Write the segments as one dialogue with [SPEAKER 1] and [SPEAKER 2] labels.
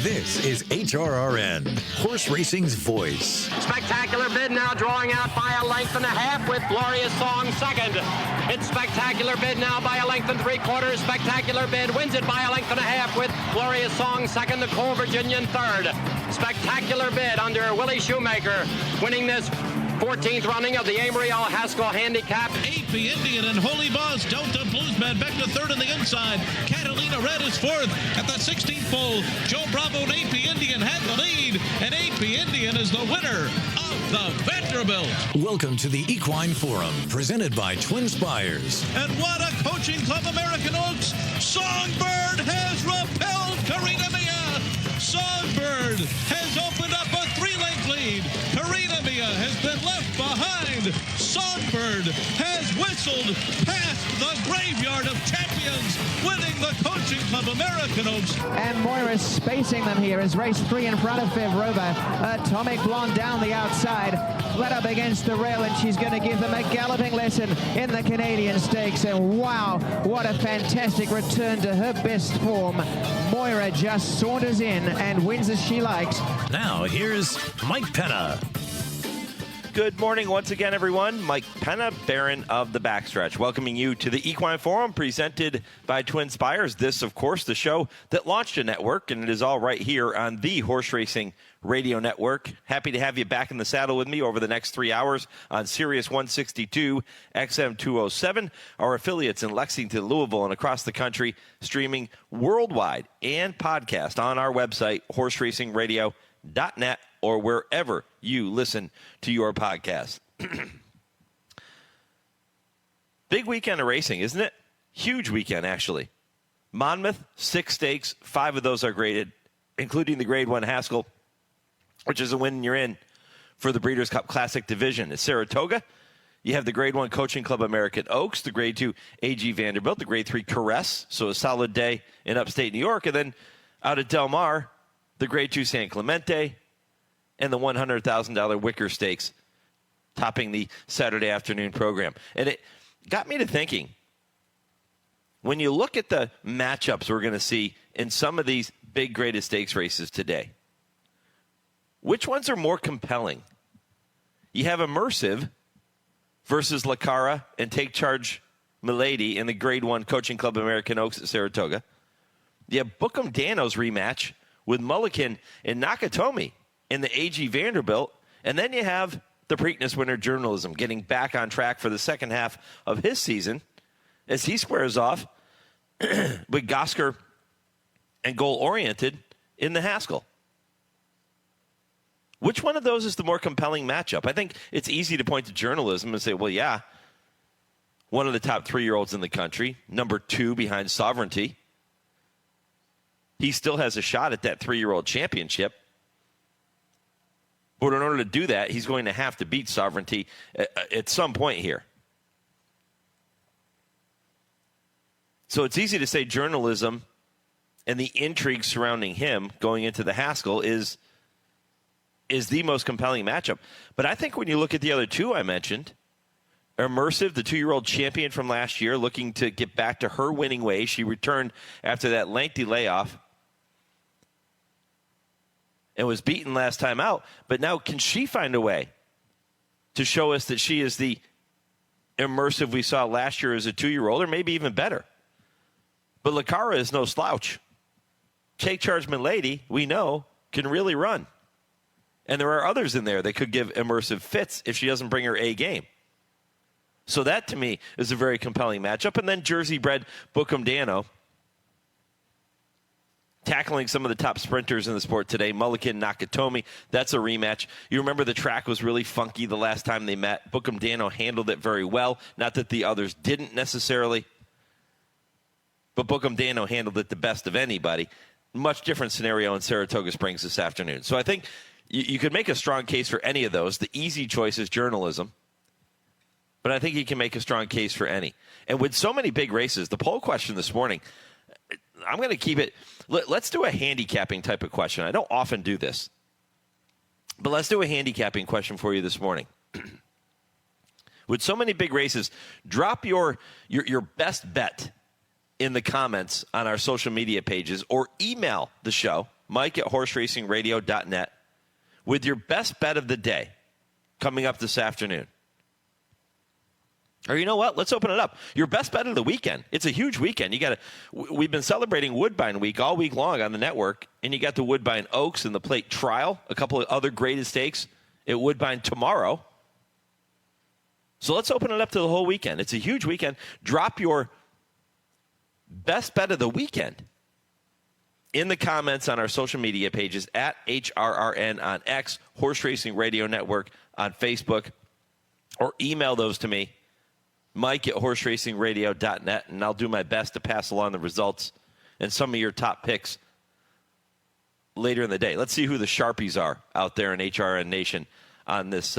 [SPEAKER 1] This is HRRN, horse racing's voice.
[SPEAKER 2] Spectacular Bid now drawing out by a length and a half with Glorious Song second. It's Spectacular Bid now by a length and 3/4. Spectacular Bid wins it by a length and a half with Glorious Song second, the Coal Virginian third. Spectacular Bid under Willie Shoemaker winning this 14th running of the Amory L. Haskell Handicap.
[SPEAKER 3] AP Indian and Holy Boss Delta Bluesman Becker third on the inside. Catalina Red is fourth at the 16th pole. Joe Bravo and AP Indian had the lead, and AP Indian is the winner of the Vanderbilt.
[SPEAKER 1] Welcome to the Equine Forum, presented by TwinSpires.
[SPEAKER 3] And what a coaching club, American Oaks. Songbird has repelled Karina Mia. Songbird has opened up a 3-length lead. Karina Mia has been left behind. Songbird has whistled past the graveyard of champions, winning the coaching club American Oaks.
[SPEAKER 4] And Moira's spacing them here as race 3 in front of Fev Rover. Atomic Blonde down the outside, flat up against the rail, and she's going to give them a galloping lesson in the Canadian Stakes. And wow, what a fantastic return to her best form. Moira just saunters in and wins as she likes.
[SPEAKER 1] Now, here's Mike Penna.
[SPEAKER 5] Good morning once again, everyone. Mike Penna, Baron of the Backstretch, welcoming you to the Equine Forum presented by TwinSpires. This, of course, the show that launched a network, and it is all right here on the Horse Racing Radio Network. Happy to have you back in the saddle with me over the next 3 hours on Sirius 162, XM 207, our affiliates in Lexington, Louisville, and across the country, streaming worldwide and podcast on our website, horseracingradio.net, or wherever you listen to your podcast. Big weekend of racing, isn't it? Huge weekend, actually. Monmouth, 6 stakes, 5 of those are graded, including the Grade 1 Haskell, which is a win you're in for the Breeders' Cup Classic Division. At Saratoga, you have the Grade 1 Coaching Club American Oaks, the Grade 2 AG Vanderbilt, the Grade 3 Caress, so a solid day in upstate New York. And then out at Del Mar, the Grade 2 San Clemente, and the $100,000 Wicker Stakes, topping the Saturday afternoon program. And it got me to thinking, when you look at the matchups we're going to see in some of these big graded stakes races today, which ones are more compelling? You have Immersive versus Lacara and Take Charge Milady in the Grade 1 Coaching Club American Oaks at Saratoga. You have Bookham Dano's rematch with Mulligan and Nakatomi in the AG Vanderbilt. And then you have the Preakness winner, Journalism, getting back on track for the second half of his season as he squares off with Gosker and Goal-Oriented in the Haskell. Which one of those is the more compelling matchup? I think it's easy to point to Journalism and say, well, yeah, one of the top 3-year-olds in the country, number 2 behind Sovereignty. He still has a shot at that 3-year-old championship. But in order to do that, he's going to have to beat Sovereignty at some point here. So it's easy to say Journalism and the intrigue surrounding him going into the Haskell is the most compelling matchup. But I think when you look at the other two I mentioned, Immersive, the 2-year-old champion from last year, looking to get back to her winning ways. She returned after that lengthy layoff and was beaten last time out. But now can she find a way to show us that she is the Immersive we saw last year as a 2-year-old, or maybe even better? But Lacara is no slouch. Take Charge Milady, we know, can really run. And there are others in there that could give Immersive fits if she doesn't bring her A game. So that, to me, is a very compelling matchup. And then Jersey-bred Bookham Dano, tackling some of the top sprinters in the sport today. Mulligan, Nakatomi, that's a rematch. You remember the track was really funky the last time they met. Bookham Dano handled it very well. Not that the others didn't necessarily, but Bookham Dano handled it the best of anybody. Much different scenario in Saratoga Springs this afternoon. So I think you could make a strong case for any of those. The easy choice is Journalism, but I think you can make a strong case for any. And with so many big races, the poll question this morning, I'm going to keep it. Let's do a handicapping type of question. I don't often do this, but let's do a handicapping question for you this morning. With so many big races, drop your best bet in the comments on our social media pages or email the show, mike@horseracingradio.net, with your best bet of the day coming up this afternoon. Or you know what? Let's open it up. Your best bet of the weekend. It's a huge weekend. We've been celebrating Woodbine Week all week long on the network, and you got the Woodbine Oaks and the Plate Trial, a couple of other graded stakes at Woodbine tomorrow. So let's open it up to the whole weekend. It's a huge weekend. Drop your best bet of the weekend in the comments on our social media pages at HRRN on X, Horse Racing Radio Network on Facebook, or email those to me, Mike@horseracingradio.net, and I'll do my best to pass along the results and some of your top picks later in the day. Let's see who the Sharpies are out there in HRN Nation on this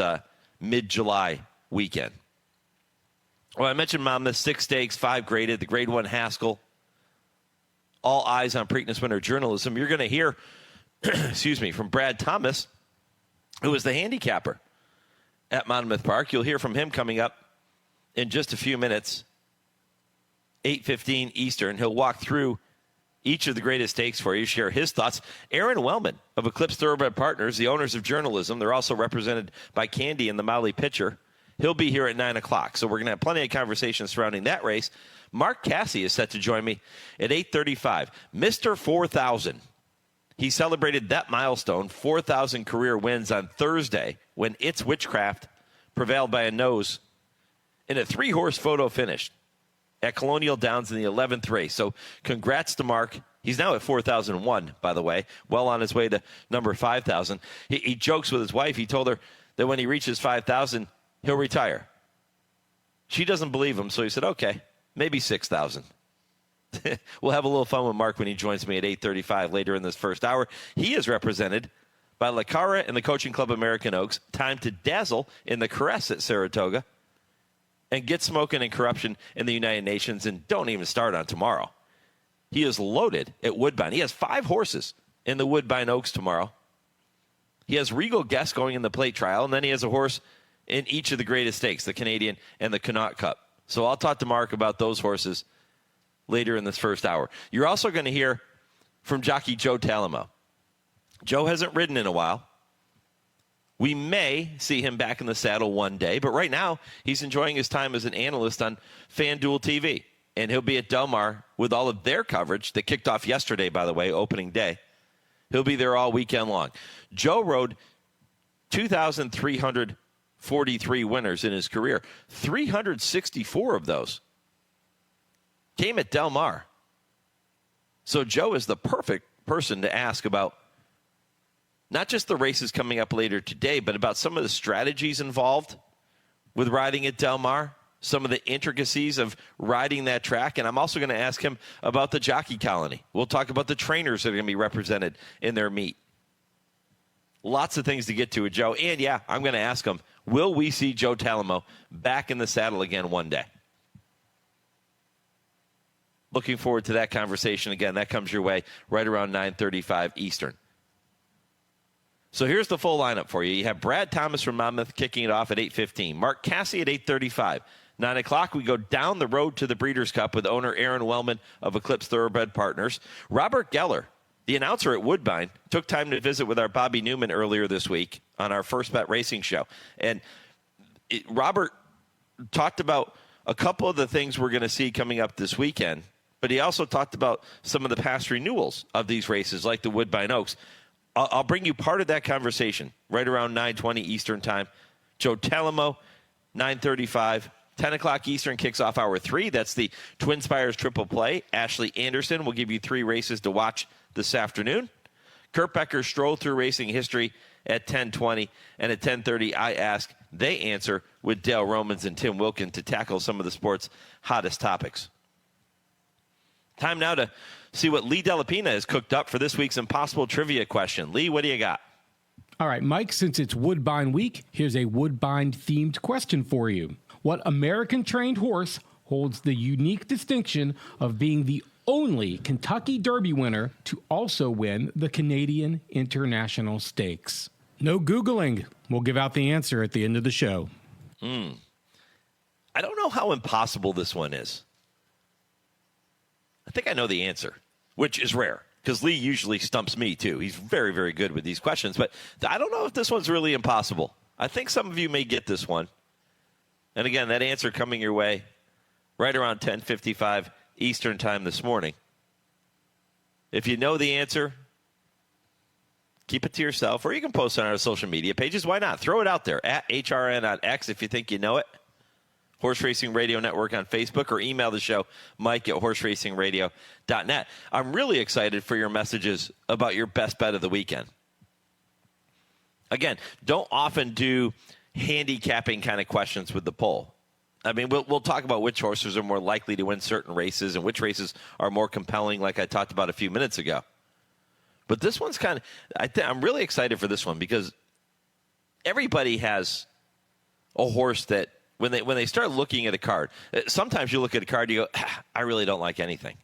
[SPEAKER 5] mid-July weekend. Well, I mentioned Monmouth, 6 stakes, 5 graded, the Grade 1 Haskell. All eyes on Preakness winter journalism. You're going to hear, from Brad Thomas, who was the handicapper at Monmouth Park. You'll hear from him coming up in just a few minutes, 8:15 Eastern. He'll walk through each of the greatest stakes for you, share his thoughts. Aron Wellman of Eclipse Thoroughbred Partners, the owners of journalism. They're also represented by Candy and the Molly Pitcher. He'll be here at 9 o'clock, so we're going to have plenty of conversation surrounding that race. Mark Casse is set to join me at 8:35. Mr. 4,000. He celebrated that milestone, 4,000 career wins on Thursday when It's Witchcraft prevailed by a nose in a 3-horse photo finish at Colonial Downs in the 11th race. So congrats to Mark. He's now at 4,001, by the way, well on his way to number 5,000. He jokes with his wife. He told her that when he reaches 5,000, he'll retire. She doesn't believe him, so he said, okay, maybe 6,000. We'll have a little fun with Mark when he joins me at 8:35 later in this first hour. He is represented by La Cara and the Coaching Club American Oaks. Time to dazzle in the Caress at Saratoga. And Get Smoking and Corruption in the United Nations, and don't even start on tomorrow. He is loaded at Woodbine. He has 5 horses in the Woodbine Oaks tomorrow. He has Regal Guest going in the Plate Trial, and then he has a horse in each of the greatest stakes, the Canadian and the Connaught Cup. So I'll talk to Mark about those horses later in this first hour. You're also going to hear from jockey Joe Talamo. Joe hasn't ridden in a while. We may see him back in the saddle one day, but right now he's enjoying his time as an analyst on FanDuel TV, and he'll be at Del Mar with all of their coverage that kicked off yesterday, by the way, opening day. He'll be there all weekend long. Joe rode 2,343 winners in his career. 364 of those came at Del Mar. So Joe is the perfect person to ask about not just the races coming up later today, but about some of the strategies involved with riding at Del Mar, some of the intricacies of riding that track. And I'm also going to ask him about the jockey colony. We'll talk about the trainers that are going to be represented in their meet. Lots of things to get to with Joe. And, yeah, I'm going to ask him, will we see Joe Talamo back in the saddle again one day? Looking forward to that conversation again. That comes your way right around 9:35 Eastern. So here's the full lineup for you. You have Brad Thomas from Monmouth kicking it off at 8:15. Mark Casse at 8:35. 9 o'clock, we go down the road to the Breeders' Cup with owner Aron Wellman of Eclipse Thoroughbred Partners. Robert Geller, the announcer at Woodbine, took time to visit with our Bobby Newman earlier this week on our First Bet Racing show. And Robert talked about a couple of the things we're going to see coming up this weekend, but he also talked about some of the past renewals of these races, like the Woodbine Oaks. I'll bring you part of that conversation right around 9:20 Eastern time. Joe Talamo, 9:35. 10 o'clock Eastern kicks off hour 3. That's the TwinSpires Triple Play. Ashley Anderson will give you 3 races to watch this afternoon. Kurt Becker's Stroll Through Racing History at 10:20. And at 10:30, I Ask, They Answer with Dale Romans and Tim Wilkin to tackle some of the sport's hottest topics. Time now to see what Lee Delapina has cooked up for this week's Impossible Trivia question. Lee, what do you got?
[SPEAKER 6] All right, Mike, since it's Woodbine week, here's a Woodbine-themed question for you. What American-trained horse holds the unique distinction of being the only Kentucky Derby winner to also win the Canadian International Stakes? No Googling. We'll give out the answer at the end of the show.
[SPEAKER 5] I don't know how impossible this one is. I think I know the answer, which is rare because Lee usually stumps me too. He's very, very good with these questions, but I don't know if this one's really impossible. I think some of you may get this one. And again, that answer coming your way right around 10:55 Eastern time this morning. If you know the answer, keep it to yourself, or you can post on our social media pages. Why not? Throw it out there at HRN on X if you think you know it. Horse Racing Radio Network on Facebook, or email the show, mike@horseracingradio.net. I'm really excited for your messages about your best bet of the weekend. Again, don't often do handicapping kind of questions with the poll. I mean, we'll talk about which horses are more likely to win certain races and which races are more compelling, like I talked about a few minutes ago. But this one's kind of, I'm really excited for this one because everybody has a horse that, when they start looking at a card, sometimes you look at a card and you go, I really don't like anything.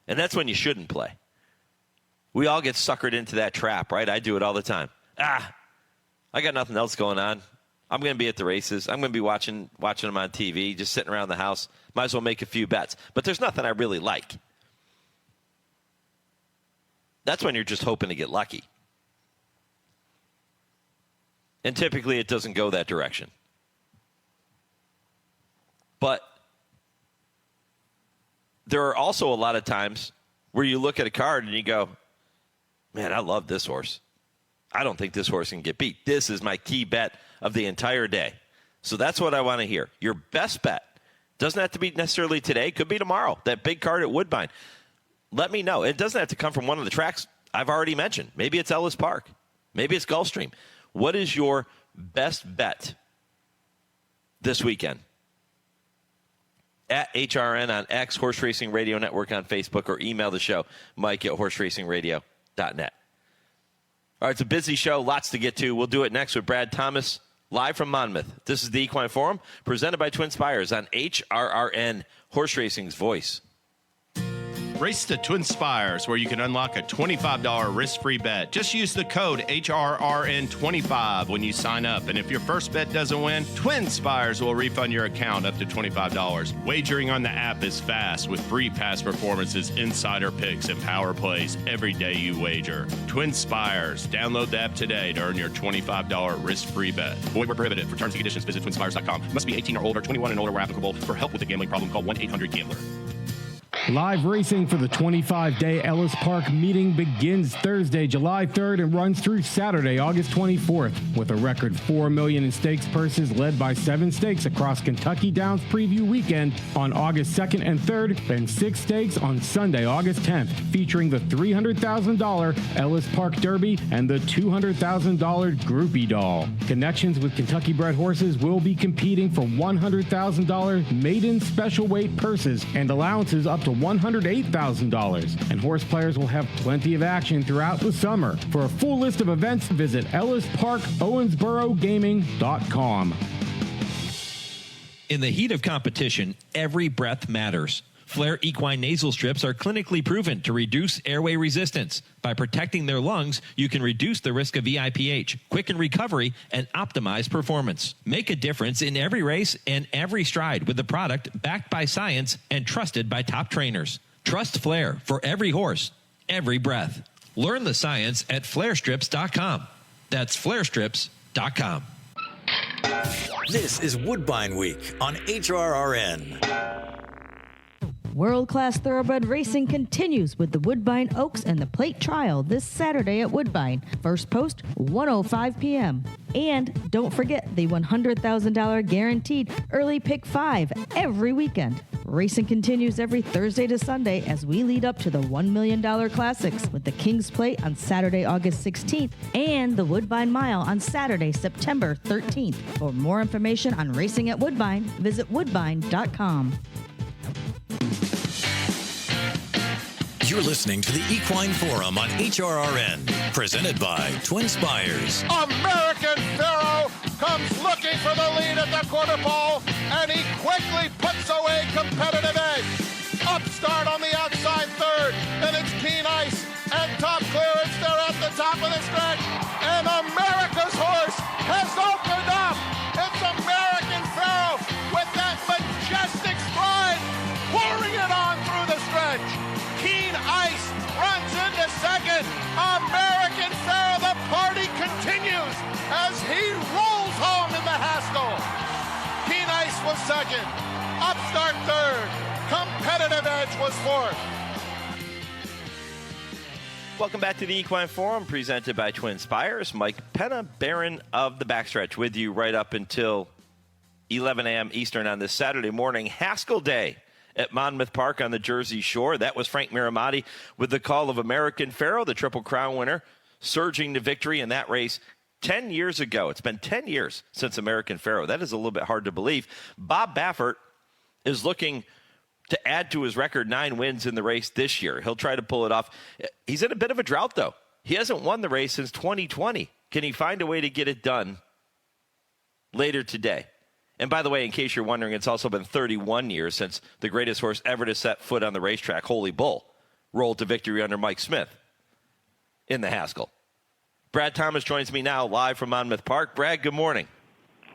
[SPEAKER 5] And that's when you shouldn't play. We all get suckered into that trap, right? I do it all the time. I got nothing else going on. I'm going to be at the races. I'm going to be watching them on TV, just sitting around the house. Might as well make a few bets. But there's nothing I really like. That's when you're just hoping to get lucky. And typically it doesn't go that direction. But there are also a lot of times where you look at a card and you go, man, I love this horse. I don't think this horse can get beat. This is my key bet of the entire day. So that's what I want to hear. Your best bet. Doesn't have to be necessarily today. Could be tomorrow. That big card at Woodbine. Let me know. It doesn't have to come from one of the tracks I've already mentioned. Maybe it's Ellis Park. Maybe it's Gulfstream. What is your best bet this weekend? At HRN on X, Horse Racing Radio Network on Facebook, or email the show, mike@horseracingradio.net. All right, it's a busy show, lots to get to. We'll do it next with Brad Thomas, live from Monmouth. This is the Equine Forum, presented by TwinSpires on HRRN, Horse Racing's voice.
[SPEAKER 7] Race to TwinSpires, where you can unlock a $25 risk-free bet. Just use the code HRRN25 when you sign up. And if your first bet doesn't win, TwinSpires will refund your account up to $25. Wagering on the app is fast with free past performances, insider picks, and power plays every day you wager. TwinSpires. Download the app today to earn your $25 risk-free bet. Void where prohibited. For terms and conditions, visit TwinSpires.com. Must be 18 or older, 21 and older where applicable. For help with a gambling problem, call 1-800-GAMBLER.
[SPEAKER 6] Live racing for the 25-day Ellis Park meeting begins Thursday, July 3rd, and runs through Saturday, August 24th, with a record $4 million in stakes purses led by 7 stakes across Kentucky Downs Preview Weekend on August 2nd and 3rd, and 6 stakes on Sunday, August 10th, featuring the $300,000 Ellis Park Derby and the $200,000 Groupie Doll. Connections with Kentucky-bred horses will be competing for $100,000 maiden special weight purses and allowances up to $108,000, and horse players will have plenty of action throughout the summer. For a full list of events, visit EllisParkOwensboroGaming.com.
[SPEAKER 8] In the heat of competition, every breath matters. Flair Equine nasal strips are clinically proven to reduce airway resistance. By protecting their lungs, you can reduce the risk of VIPH, quicken recovery, and optimize performance. Make a difference in every race and every stride with the product backed by science and trusted by top trainers. Trust Flair for every horse, every breath. Learn the science at FlairStrips.com. That's FlairStrips.com.
[SPEAKER 1] This is Woodbine Week on HRRN.
[SPEAKER 9] World-class thoroughbred racing continues with the Woodbine Oaks and the Plate Trial this Saturday at Woodbine. First post, 1:05 p.m. And don't forget the $100,000 guaranteed early pick 5 every weekend. Racing continues every Thursday to Sunday as we lead up to the $1 million Classics with the King's Plate on Saturday, August 16th and the Woodbine Mile on Saturday, September 13th. For more information on racing at Woodbine, visit woodbine.com.
[SPEAKER 1] You're listening to the Equine Forum on HRRN, presented by TwinSpires.
[SPEAKER 10] American Pharoah comes looking for the lead at the quarter pole, and he quickly puts away competitive edge. Upstart on the outside third, and it's Keen Ice and top clearance there at the top of the stretch, and America's horse has opened up. It's American Pharoah with that majestic stride, pouring it on through the stretch. second. Upstart third. Competitive Edge was fourth.
[SPEAKER 5] Welcome back to the Equine Forum, presented by TwinSpires. Mike Penna, Baron of the Backstretch, with you right up until 11 a.m. Eastern on this Saturday morning. Haskell Day at Monmouth Park on the Jersey Shore. That was Frank Miramati with the call of American Pharoah, the Triple Crown winner, surging to victory in that race 10 years ago. It's been 10 years since American Pharoah. That is a little bit hard to believe. Bob Baffert is looking to add to his record 9 wins in the race this year. He'll try to pull it off. He's in a bit of a drought, though. He hasn't won the race since 2020. Can he find a way to get it done later today? And by the way, in case you're wondering, it's also been 31 years since the greatest horse ever to set foot on the racetrack, Holy Bull, rolled to victory under Mike Smith in the Haskell. Brad Thomas joins me now live from Monmouth Park. Brad, good morning.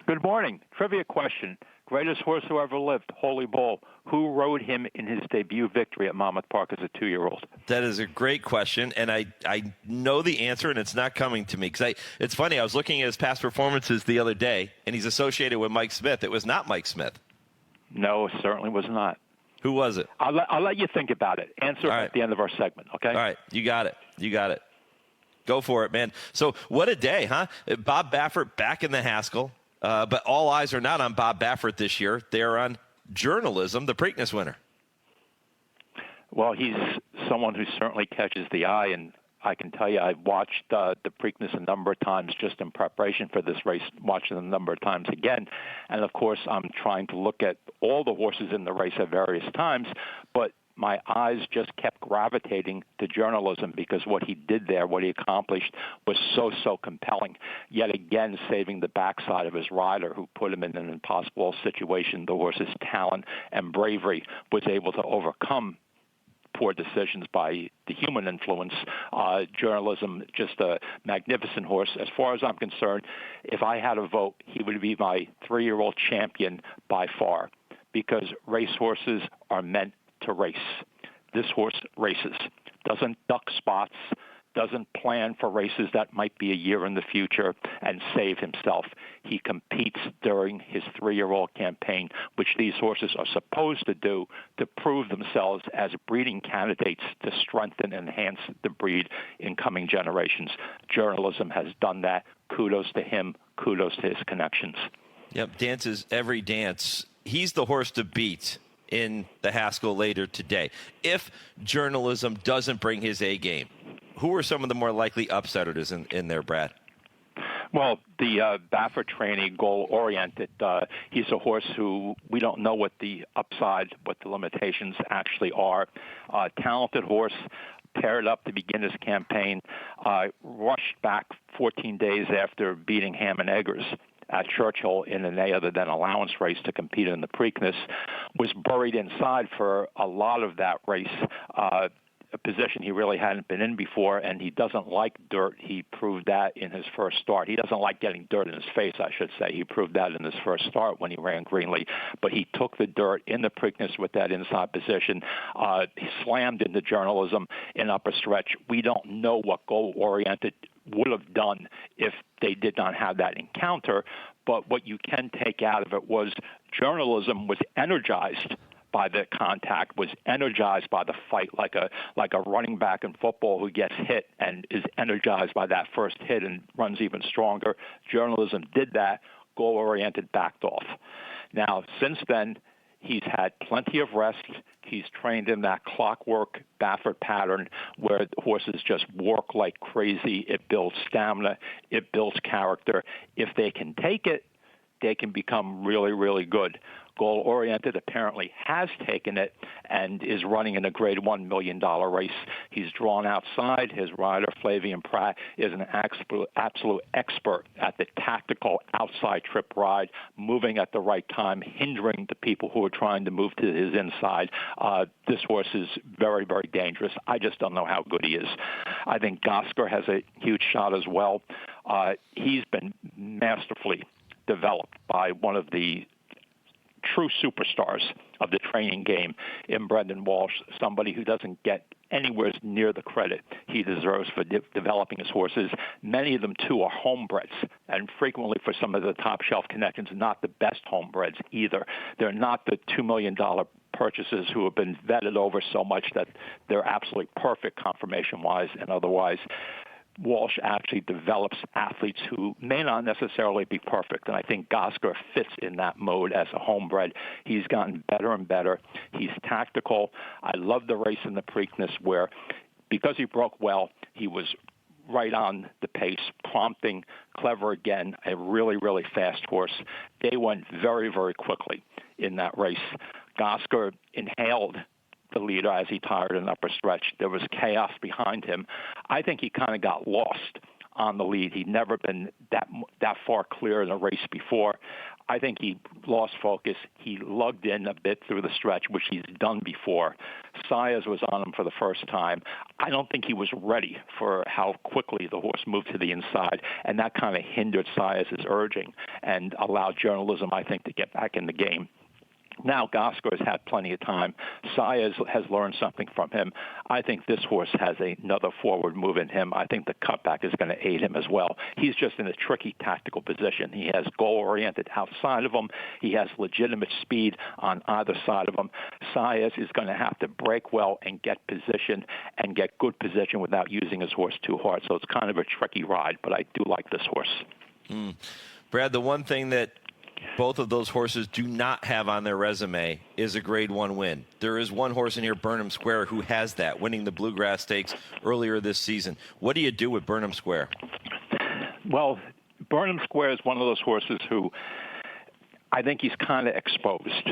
[SPEAKER 11] Good morning. Trivia question. Greatest horse who ever lived, Holy Bull. Who rode him in his debut victory at Monmouth Park as a 2-year-old?
[SPEAKER 5] That is a great question, and I know the answer, and it's not coming to me. Because it's funny, I was looking at his past performances the other day, and he's associated with Mike Smith. It was not Mike Smith.
[SPEAKER 11] No, it certainly was not.
[SPEAKER 5] Who was it?
[SPEAKER 11] I'll let you think about it. Answer at the end of our segment, okay?
[SPEAKER 5] All right, you got it. Go for it, man. So what a day, huh? Bob Baffert back in the Haskell. But all eyes are not on Bob Baffert this year. They are on Journalism, the Preakness winner.
[SPEAKER 11] Well, he's someone who certainly catches the eye, and I can tell you I've watched the Preakness a number of times just in preparation for this race, watching them a number of times again. And, of course, I'm trying to look at all the horses in the race at various times, but my eyes just kept gravitating to Journalism because what he did there, what he accomplished, was so compelling. Yet again, saving the backside of his rider, who put him in an impossible situation. The horse's talent and bravery was able to overcome poor decisions by the human influence. Journalism, just a magnificent horse. As far as I'm concerned, if I had a vote, he would be my 3-year-old champion by far, because racehorses are meant to race. This horse races, doesn't duck spots, doesn't plan for races that might be a year in the future and save himself. He competes during his 3-year-old campaign, which these horses are supposed to do to prove themselves as breeding candidates to strengthen and enhance the breed in coming generations. Journalism has done that. Kudos to him. Kudos to his connections.
[SPEAKER 5] Yep, dances every dance. He's the horse to beat in the Haskell later today. If Journalism doesn't bring his A game, who are some of the more likely upsetters in there, Brad?
[SPEAKER 11] Well, the Baffert trainee, goal-oriented, he's a horse who we don't know what the upside, what the limitations actually are. Talented horse, paired up to begin his campaign, rushed back 14 days after beating Ham and Eggers at Churchill in an other than allowance race to compete in the Preakness, was buried inside for a lot of that race, a position he really hadn't been in before, and he doesn't like dirt. He proved that in his first start. He doesn't like getting dirt in his face, I should say. He proved that in his first start when he ran greenly, but he took the dirt in the Preakness with that inside position. He slammed into Journalism in upper stretch. We don't know what goal-oriented would have done if they did not have that encounter, but what you can take out of it was Journalism was energized by the contact, was energized by the fight, like a running back in football who gets hit and is energized by that first hit and runs even stronger. Journalism did that, goal-oriented, backed off. Now, since then, he's had plenty of rest. He's trained in that clockwork Baffert pattern where the horses just work like crazy. It builds stamina. It builds character. If they can take it, they can become really, really good. Goal-oriented apparently has taken it and is running in a grade $1 million race. He's drawn outside. His rider, Flavian Pratt, is an absolute expert at the tactical outside trip ride, moving at the right time, hindering the people who are trying to move to his inside. This horse is very, very dangerous. I just don't know how good he is. I think Gosker has a huge shot as well. He's been masterfully developed by one of the true superstars of the training game in Brendan Walsh, somebody who doesn't get anywhere near the credit he deserves for developing his horses. Many of them, too, are homebreds, and frequently for some of the top-shelf connections, not the best homebreds either. They're not the $2 million purchases who have been vetted over so much that they're absolutely perfect conformation-wise and otherwise. Walsh actually develops athletes who may not necessarily be perfect, and I think Gosker fits in that mode as a homebred. He's gotten better and better. He's tactical. I love the race in the Preakness where, because he broke well, he was right on the pace, prompting Clever again, a really, really fast horse. They went very, very quickly in that race. Gosker inhaled the leader as he tired an upper stretch. There was chaos behind him. I think he kind of got lost on the lead. He'd never been that far clear in a race before. I think he lost focus. He lugged in a bit through the stretch, which he's done before. Saez was on him for the first time. I don't think he was ready for how quickly the horse moved to the inside, and that kind of hindered Saez's urging and allowed journalism, I think, to get back in the game. Now Gosker has had plenty of time. Saez has learned something from him. I think this horse has another forward move in him. I think the cutback is going to aid him as well. He's just in a tricky tactical position. He has goal-oriented outside of him. He has legitimate speed on either side of him. Saez is going to have to break well and get position and get good position without using his horse too hard. So it's kind of a tricky ride, but I do like this horse.
[SPEAKER 5] Brad, the one thing that both of those horses do not have on their resume is a Grade 1 win. There is one horse in here, Burnham Square, who has that, winning the Bluegrass Stakes earlier this season. What do you do with Burnham Square?
[SPEAKER 11] Well, Burnham Square is one of those horses who I think he's kind of exposed.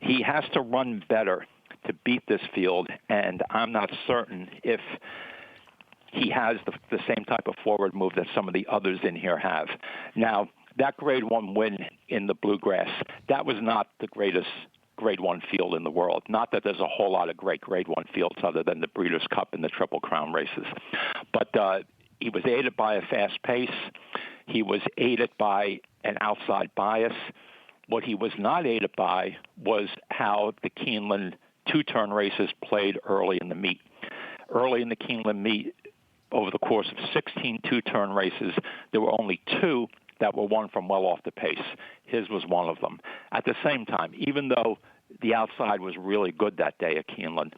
[SPEAKER 11] He has to run better to beat this field, and I'm not certain if he has the same type of forward move that some of the others in here have. Now, that Grade 1 win in the Bluegrass, that was not the greatest Grade 1 field in the world. Not that there's a whole lot of great Grade 1 fields other than the Breeders' Cup and the Triple Crown races. But he was aided by a fast pace. He was aided by an outside bias. What he was not aided by was how the Keeneland two-turn races played early in the meet. Early in the Keeneland meet, over the course of 16 two-turn races, there were only 2 that were won from well off the pace. His was one of them. At the same time, even though the outside was really good that day at Keeneland,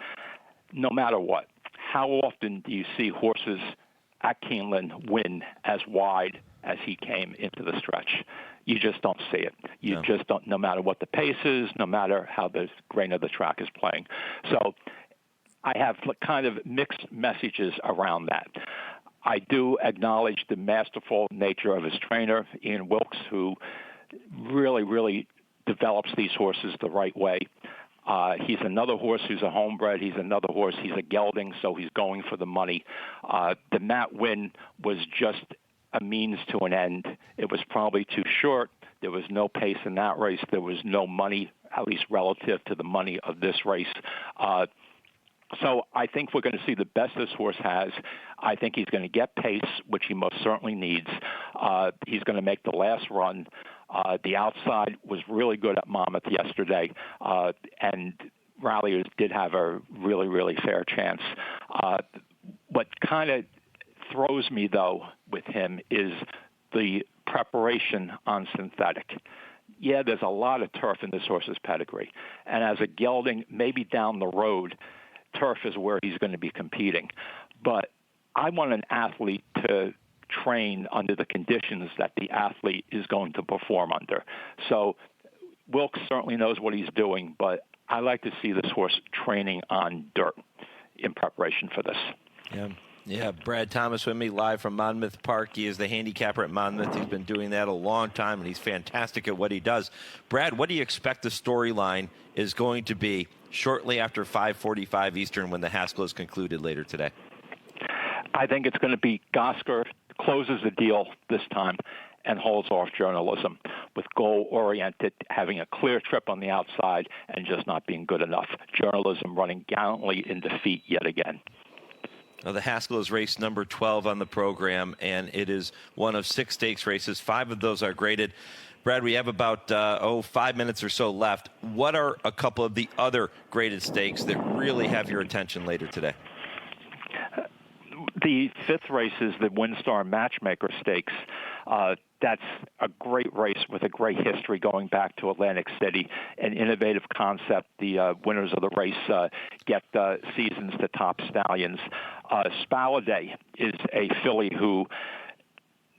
[SPEAKER 11] no matter what, how often do you see horses at Keeneland win as wide as he came into the stretch? You just don't see it. You just don't, no matter what the pace is, no matter how the grain of the track is playing. So I have kind of mixed messages around that. I do acknowledge the masterful nature of his trainer, Ian Wilkes, who really, really develops these horses the right way. He's another horse who's a homebred. He's another horse. He's a gelding, so he's going for the money. The Matt win was just a means to an end. It was probably too short. There was no pace in that race. There was no money, at least relative to the money of this race. So I think we're going to see the best this horse has. I think he's going to get pace, which he most certainly needs. He's going to make the last run. The outside was really good at Monmouth yesterday, and Ralliers did have a really, really fair chance. What kind of throws me, though, with him is the preparation on synthetic. Yeah, there's a lot of turf in this horse's pedigree. And as a gelding, maybe down the road, turf is where he's going to be competing. But I want an athlete to train under the conditions that the athlete is going to perform under. So Wilkes certainly knows what he's doing, but I like to see this horse training on dirt in preparation for this.
[SPEAKER 5] Yeah, Brad Thomas with me live from Monmouth Park. He is the handicapper at Monmouth. He's been doing that a long time, and he's fantastic at what he does. Brad, what do you expect the storyline is going to be shortly after 5:45 Eastern when the Haskell is concluded later today?
[SPEAKER 11] I think it's going to be Gosker closes the deal this time and holds off journalism with goal-oriented, having a clear trip on the outside and just not being good enough. Journalism running gallantly in defeat yet again.
[SPEAKER 5] Well, the Haskell is race number 12 on the program, and it is one of 6 stakes races. 5 of those are graded. Brad, we have about 5 minutes or so left. What are a couple of the other graded stakes that really have your attention later today?
[SPEAKER 11] The 5th race is the WinStar Matchmaker Stakes. That's a great race with a great history going back to Atlantic City, an innovative concept. The winners of the race get seasons to top stallions. Spaladay is a filly who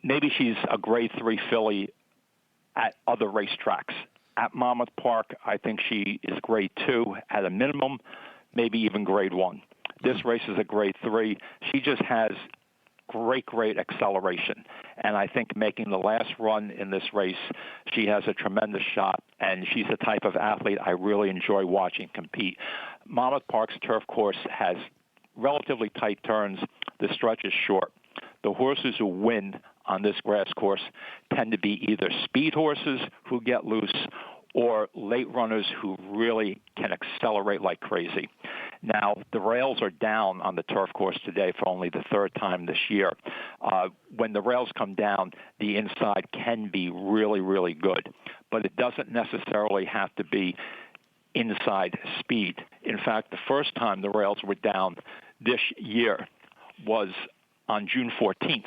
[SPEAKER 11] maybe she's a grade 3 filly at other racetracks. At Monmouth Park, I think she is grade 2 at a minimum, maybe even grade 1. This race is a grade 3. She just has great acceleration. And I think making the last run in this race, she has a tremendous shot, and she's the type of athlete I really enjoy watching compete. Monmouth Park's turf course has relatively tight turns. The stretch is short. The horses who win on this grass course tend to be either speed horses who get loose or late runners who really can accelerate like crazy. Now, the rails are down on the turf course today for only the 3rd time this year. When the rails come down, the inside can be really good, but it doesn't necessarily have to be inside speed. In fact, the first time the rails were down this year was on June 14th,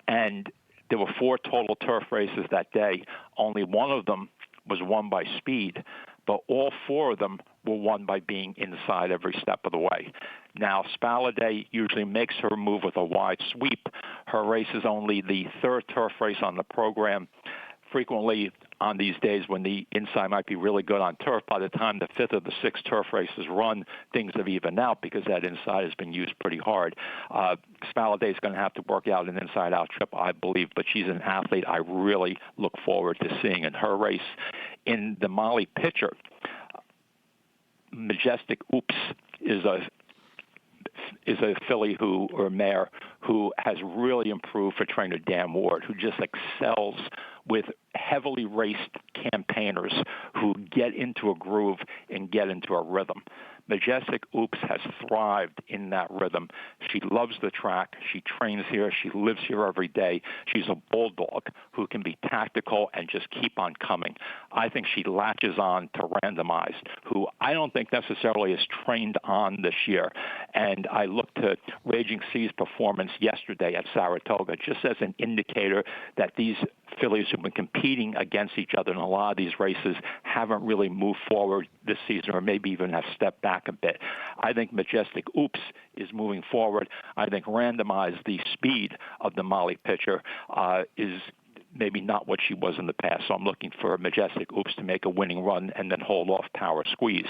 [SPEAKER 11] and there were 4 total turf races that day. Only one of them was won by speed, but all 4 of them were won by being inside every step of the way. Now, Spaladay usually makes her move with a wide sweep. Her race is only the 3rd turf race on the program. Frequently, on these days when the inside might be really good on turf, by the time the 5th or the 6th turf races run, things have evened out because that inside has been used pretty hard. Spaladay is going to have to work out an inside-out trip, I believe, but she's an athlete I really look forward to seeing in her race. In the Molly Pitcher, Majestic Oops is a filly or mare who has really improved for trainer Dan Ward, who just excels with heavily raced campaigners who get into a groove and get into a rhythm. Majestic Oops has thrived in that rhythm. She loves the track. She trains here. She lives here every day. She's a bulldog who can be tactical and just keep on coming. I think she latches on to Randomized, who I don't think necessarily is trained on this year. And I looked to Raging Sea's performance yesterday at Saratoga just as an indicator that these fillies who've been competing against each other in a lot of these races haven't really moved forward this season, or maybe even have stepped back a bit. I think Majestic Oops is moving forward. I think Randomized, the speed of the Molly Pitcher, is maybe not what she was in the past. So I'm looking for Majestic Oops to make a winning run and then hold off Power Squeeze.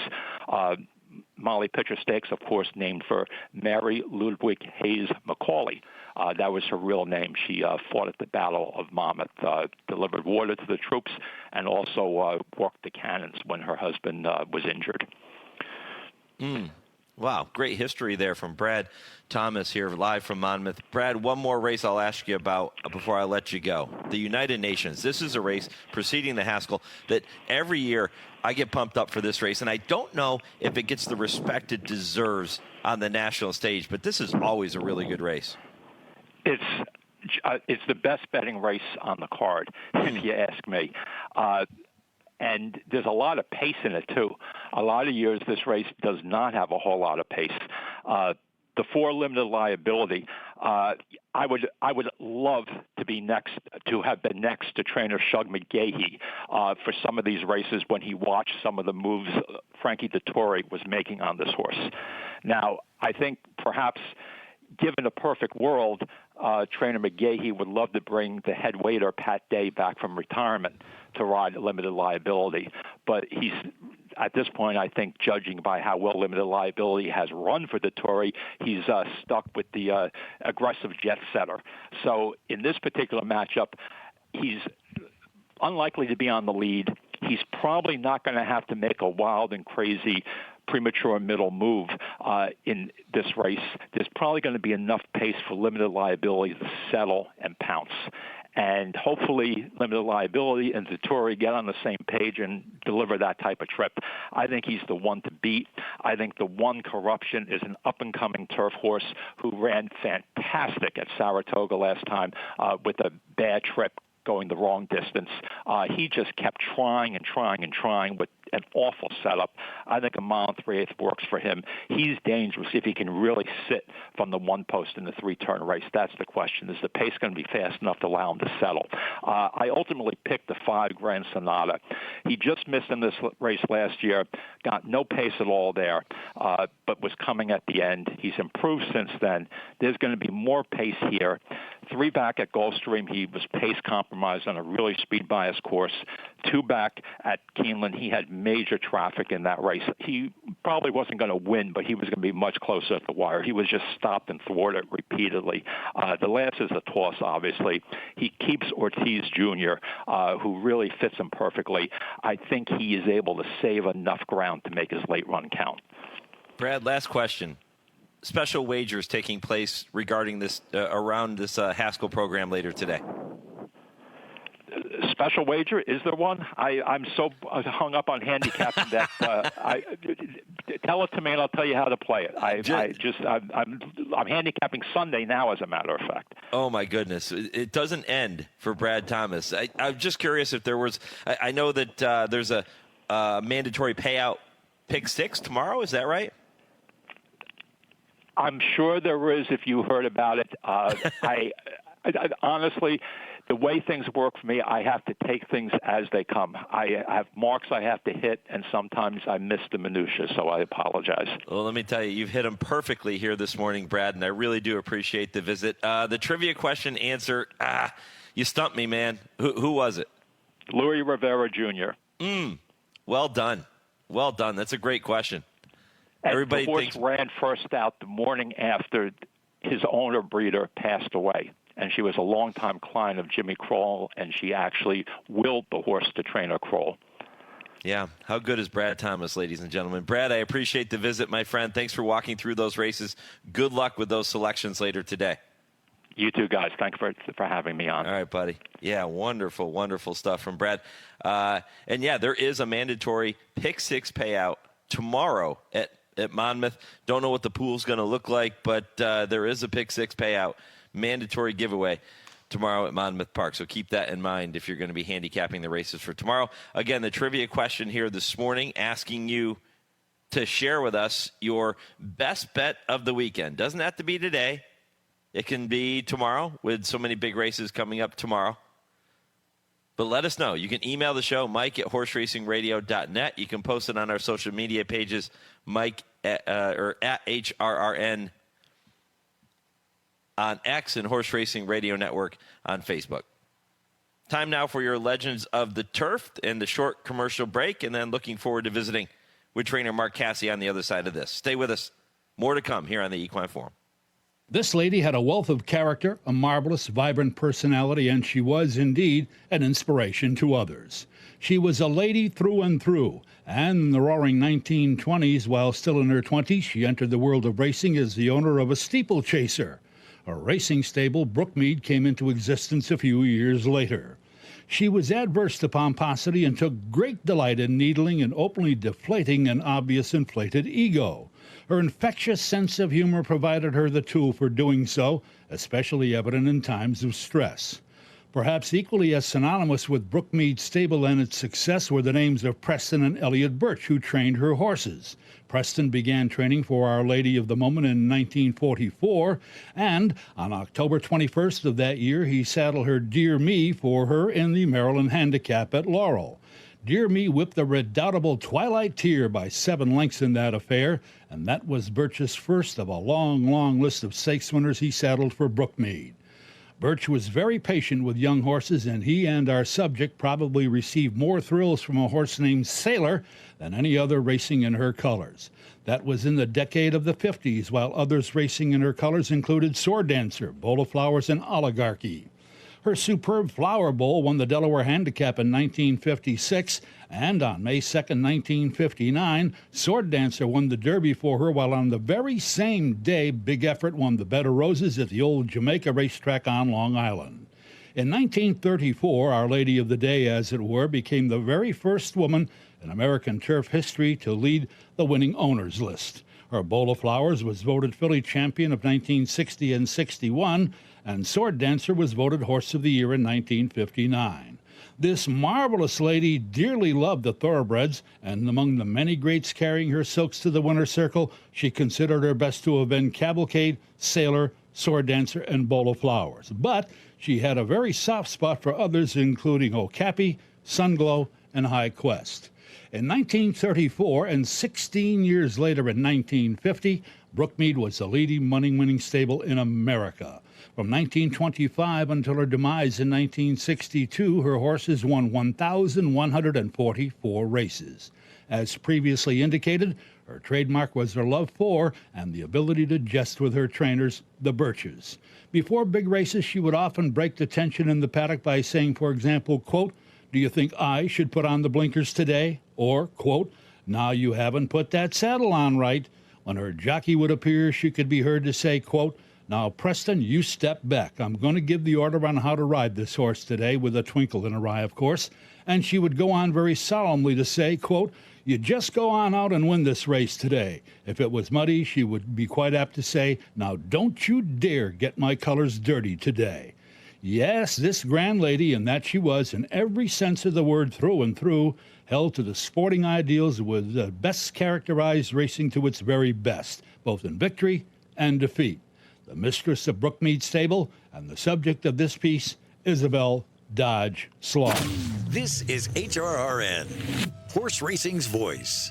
[SPEAKER 11] Molly Pitcher Stakes, of course, named for Mary Ludwig Hayes Macaulay. That was her real name. She fought at the Battle of Monmouth, delivered water to the troops, and also worked the cannons when her husband was injured.
[SPEAKER 5] Wow, great history there from Brad Thomas here live from Monmouth. Brad, one more race I'll ask you about before I let you go. The United Nations. This is a race preceding the Haskell that every year I get pumped up for this race, and I don't know if it gets the respect it deserves on the national stage, but this is always a really good race.
[SPEAKER 11] It's the best betting race on the card, if you ask me. And there's a lot of pace in it, too. A lot of years this race does not have a whole lot of pace. The 4 limited liability, I would love to be have been next to trainer Shug McGahee for some of these races when he watched some of the moves Frankie Dettori was making on this horse. Now, I think perhaps given a perfect world, trainer McGahee would love to bring the head waiter Pat Day back from retirement to ride limited liability. But he's, at this point, I think, judging by how well limited liability has run for Dettori, he's stuck with the aggressive jet setter. So in this particular matchup, he's unlikely to be on the lead. He's probably not going to have to make a wild and crazy premature middle move in this race. There's probably going to be enough pace for limited liability to settle and pounce. and hopefully Limited Liability and Vettori get on the same page and deliver that type of trip. I think he's the one to beat. I think the one Corruption is an up-and-coming turf horse who ran fantastic at Saratoga last time with a bad trip going the wrong distance. He just kept trying and trying and trying with an awful setup. I think a mile and 3/8 works for him. He's dangerous if he can really sit from the one post in the 3-turn race. That's the question. Is the pace going to be fast enough to allow him to settle? I ultimately picked the 5 Grand Sonata. He just missed in this race last year, got no pace at all there, but was coming at the end. He's improved since then. There's going to be more pace here. 3 back at Gulfstream, he was pace compromised on a really speed bias course. 2 back at Keeneland, he had major traffic in that race. He probably wasn't going to win, but he was going to be much closer at the wire. He was just stopped and thwarted repeatedly. The last is a toss, obviously. He keeps Ortiz Jr., who really fits him perfectly. I think he is able to save enough ground to make his late run count.
[SPEAKER 5] Brad, last question. Special wagers taking place regarding this around this Haskell program later today.
[SPEAKER 11] Special wager? Is there one? I'm so hung up on handicapping that tell it to me and I'll tell you how to play it. I'm handicapping Sunday now, as a matter of fact.
[SPEAKER 5] Oh my goodness! It doesn't end for Brad Thomas. I'm just curious if there was. I know that there's a mandatory payout pick 6 tomorrow. Is that right?
[SPEAKER 11] I'm sure there is. If you heard about it, I honestly. The way things work for me, I have to take things as they come. I have marks I have to hit, and sometimes I miss the minutia, so I apologize.
[SPEAKER 5] Well, let me tell you, you've hit them perfectly here this morning, Brad, and I really do appreciate the visit. The trivia question answer, you stumped me, man. Who was it?
[SPEAKER 11] Louis Rivera Jr.
[SPEAKER 5] Well done. Well done. That's a great question.
[SPEAKER 11] And
[SPEAKER 5] Everybody
[SPEAKER 11] the horse
[SPEAKER 5] thinks
[SPEAKER 11] ran first out the morning after his owner breeder passed away. And she was a longtime client of Jimmy Kroll, and she actually willed the horse to trainer Kroll.
[SPEAKER 5] Yeah, how good is Brad Thomas, ladies and gentlemen? Brad, I appreciate the visit, my friend. Thanks for walking through those races. Good luck with those selections later today.
[SPEAKER 11] You too, guys. Thanks for having me on.
[SPEAKER 5] All right, buddy. Yeah, wonderful, wonderful stuff from Brad. And, yeah, there is a mandatory pick 6 payout tomorrow at Monmouth. Don't know what the pool's going to look like, but there is a pick 6 payout. Mandatory giveaway tomorrow at Monmouth Park. So keep that in mind if you're going to be handicapping the races for tomorrow. Again, the trivia question here this morning asking you to share with us your best bet of the weekend. Doesn't have to be today. It can be tomorrow with so many big races coming up tomorrow. But let us know. You can email the show, Mike at horseracingradio.net. You can post it on our social media pages, Mike at HRRN on X and Horse Racing Radio Network on Facebook. Time now for your Legends of the Turf and the short commercial break, and then looking forward to visiting with trainer Mark Casse on the other side of this. Stay with us. More to come here on the Equine Forum.
[SPEAKER 12] This lady had a wealth of character, a marvelous, vibrant personality, and she was indeed an inspiration to others. She was a lady through and through, and in the roaring 1920s, while still in her 20s, she entered the world of racing as the owner of a steeplechaser. A racing stable, Brookmead, came into existence a few years later. She was adverse to pomposity and took great delight in needling and openly deflating an obvious inflated ego. Her infectious sense of humor provided her the tool for doing so, especially evident in times of stress. Perhaps equally as synonymous with Brookmead's stable and its success were the names of Preston and Elliot Birch, who trained her horses. Preston began training for Our Lady of the Moment in 1944, and on October 21st of that year, he saddled her Dear Me for her in the Maryland Handicap at Laurel. Dear Me whipped the redoubtable Twilight Tear by 7 lengths in that affair, and that was Birch's first of a long, long list of stakes winners he saddled for Brookmead. Birch was very patient with young horses, and he and our subject probably received more thrills from a horse named Sailor than any other racing in her colors. That was in the decade of the 50s, while others racing in her colors included Sword Dancer, Bowl of Flowers, and Oligarchy. Her superb Flower Bowl won the Delaware Handicap in 1956, and on May 2, 1959, Sword Dancer won the Derby for her, while on the very same day, Big Effort won the Bed of Roses at the old Jamaica racetrack on Long Island. In 1934, Our Lady of the Day, as it were, became the very first woman in American turf history to lead the winning owners list. Her Bowl of Flowers was voted Philly Champion of 1960 and 61, and Sword Dancer was voted Horse of the Year in 1959. This marvelous lady dearly loved the thoroughbreds, and among the many greats carrying her silks to the winner's circle, she considered her best to have been Cavalcade, Sailor, Sword Dancer, and Bowl of Flowers. But she had a very soft spot for others, including Okapi, Sunglow, and High Quest. In 1934, and 16 years later in 1950, Brookmead was the leading money-winning stable in America. From 1925 until her demise in 1962, her horses won 1,144 races. As previously indicated, her trademark was her love for and the ability to jest with her trainers, the Birches. Before big races, she would often break the tension in the paddock by saying, for example, quote, "Do you think I should put on the blinkers today?" Or, quote, "Now you haven't put that saddle on right." When her jockey would appear, she could be heard to say, quote, "Now, Preston, you step back. I'm going to give the order on how to ride this horse today," with a twinkle in her eye, of course. And she would go on very solemnly to say, quote, "You just go on out and win this race today." If it was muddy, she would be quite apt to say, "Now, don't you dare get my colors dirty today." Yes, this grand lady, and that she was in every sense of the word through and through, held to the sporting ideals with the best characterized racing to its very best, both in victory and defeat. The mistress of Brookmead Stable and the subject of this piece, Isabel Dodge Sloan.
[SPEAKER 1] This is HRRN, horse racing's voice.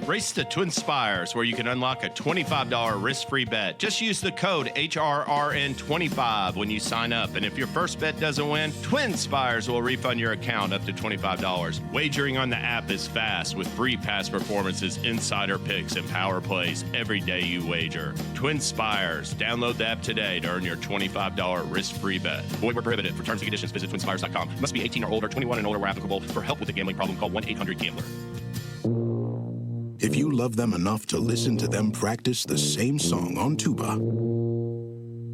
[SPEAKER 7] Race to TwinSpires, where you can unlock a $25 risk-free bet. Just use the code HRRN25 when you sign up. And if your first bet doesn't win, TwinSpires will refund your account up to $25. Wagering on the app is fast with free past performances, insider picks, and power plays every day you wager. TwinSpires. Download the app today to earn your $25 risk-free bet. Void where prohibited. For terms and conditions, visit TwinSpires.com. Must be 18 or older, 21 and older where applicable. For help with a gambling problem, call 1-800-GAMBLER.
[SPEAKER 13] If you love them enough to listen to them practice the same song on tuba,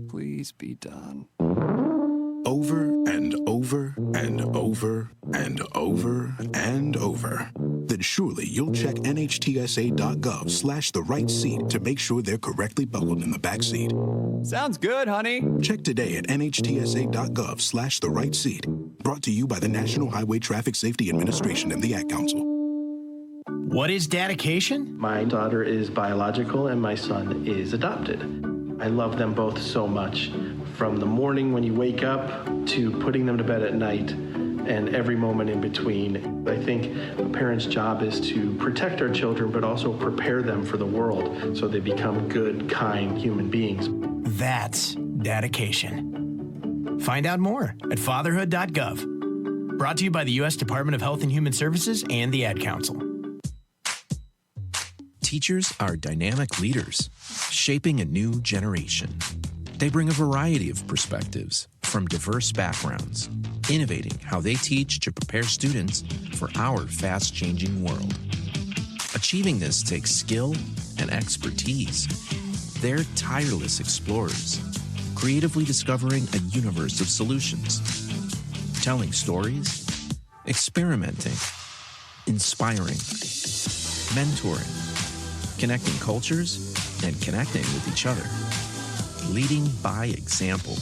[SPEAKER 14] please be done.
[SPEAKER 13] Over and over and over and over and over, then surely you'll check NHTSA.gov/the right seat to make sure they're correctly buckled in the back seat.
[SPEAKER 14] Sounds good, honey.
[SPEAKER 13] Check today at NHTSA.gov/the right seat. Brought to you by the National Highway Traffic Safety Administration and the Ad Council.
[SPEAKER 15] What is dedication?
[SPEAKER 16] My daughter is biological and my son is adopted. I love them both so much. From the morning when you wake up to putting them to bed at night and every moment in between. I think a parent's job is to protect our children, but also prepare them for the world so they become good, kind human beings.
[SPEAKER 15] That's dedication. Find out more at fatherhood.gov. Brought to you by the U.S. Department of Health and Human Services and the Ad Council.
[SPEAKER 17] Teachers are dynamic leaders, shaping a new generation. They bring a variety of perspectives from diverse backgrounds, innovating how they teach to prepare students for our fast-changing world. Achieving this takes skill and expertise. They're tireless explorers, creatively discovering a universe of solutions, telling stories, experimenting, inspiring, mentoring, connecting cultures, and connecting with each other. Leading by example.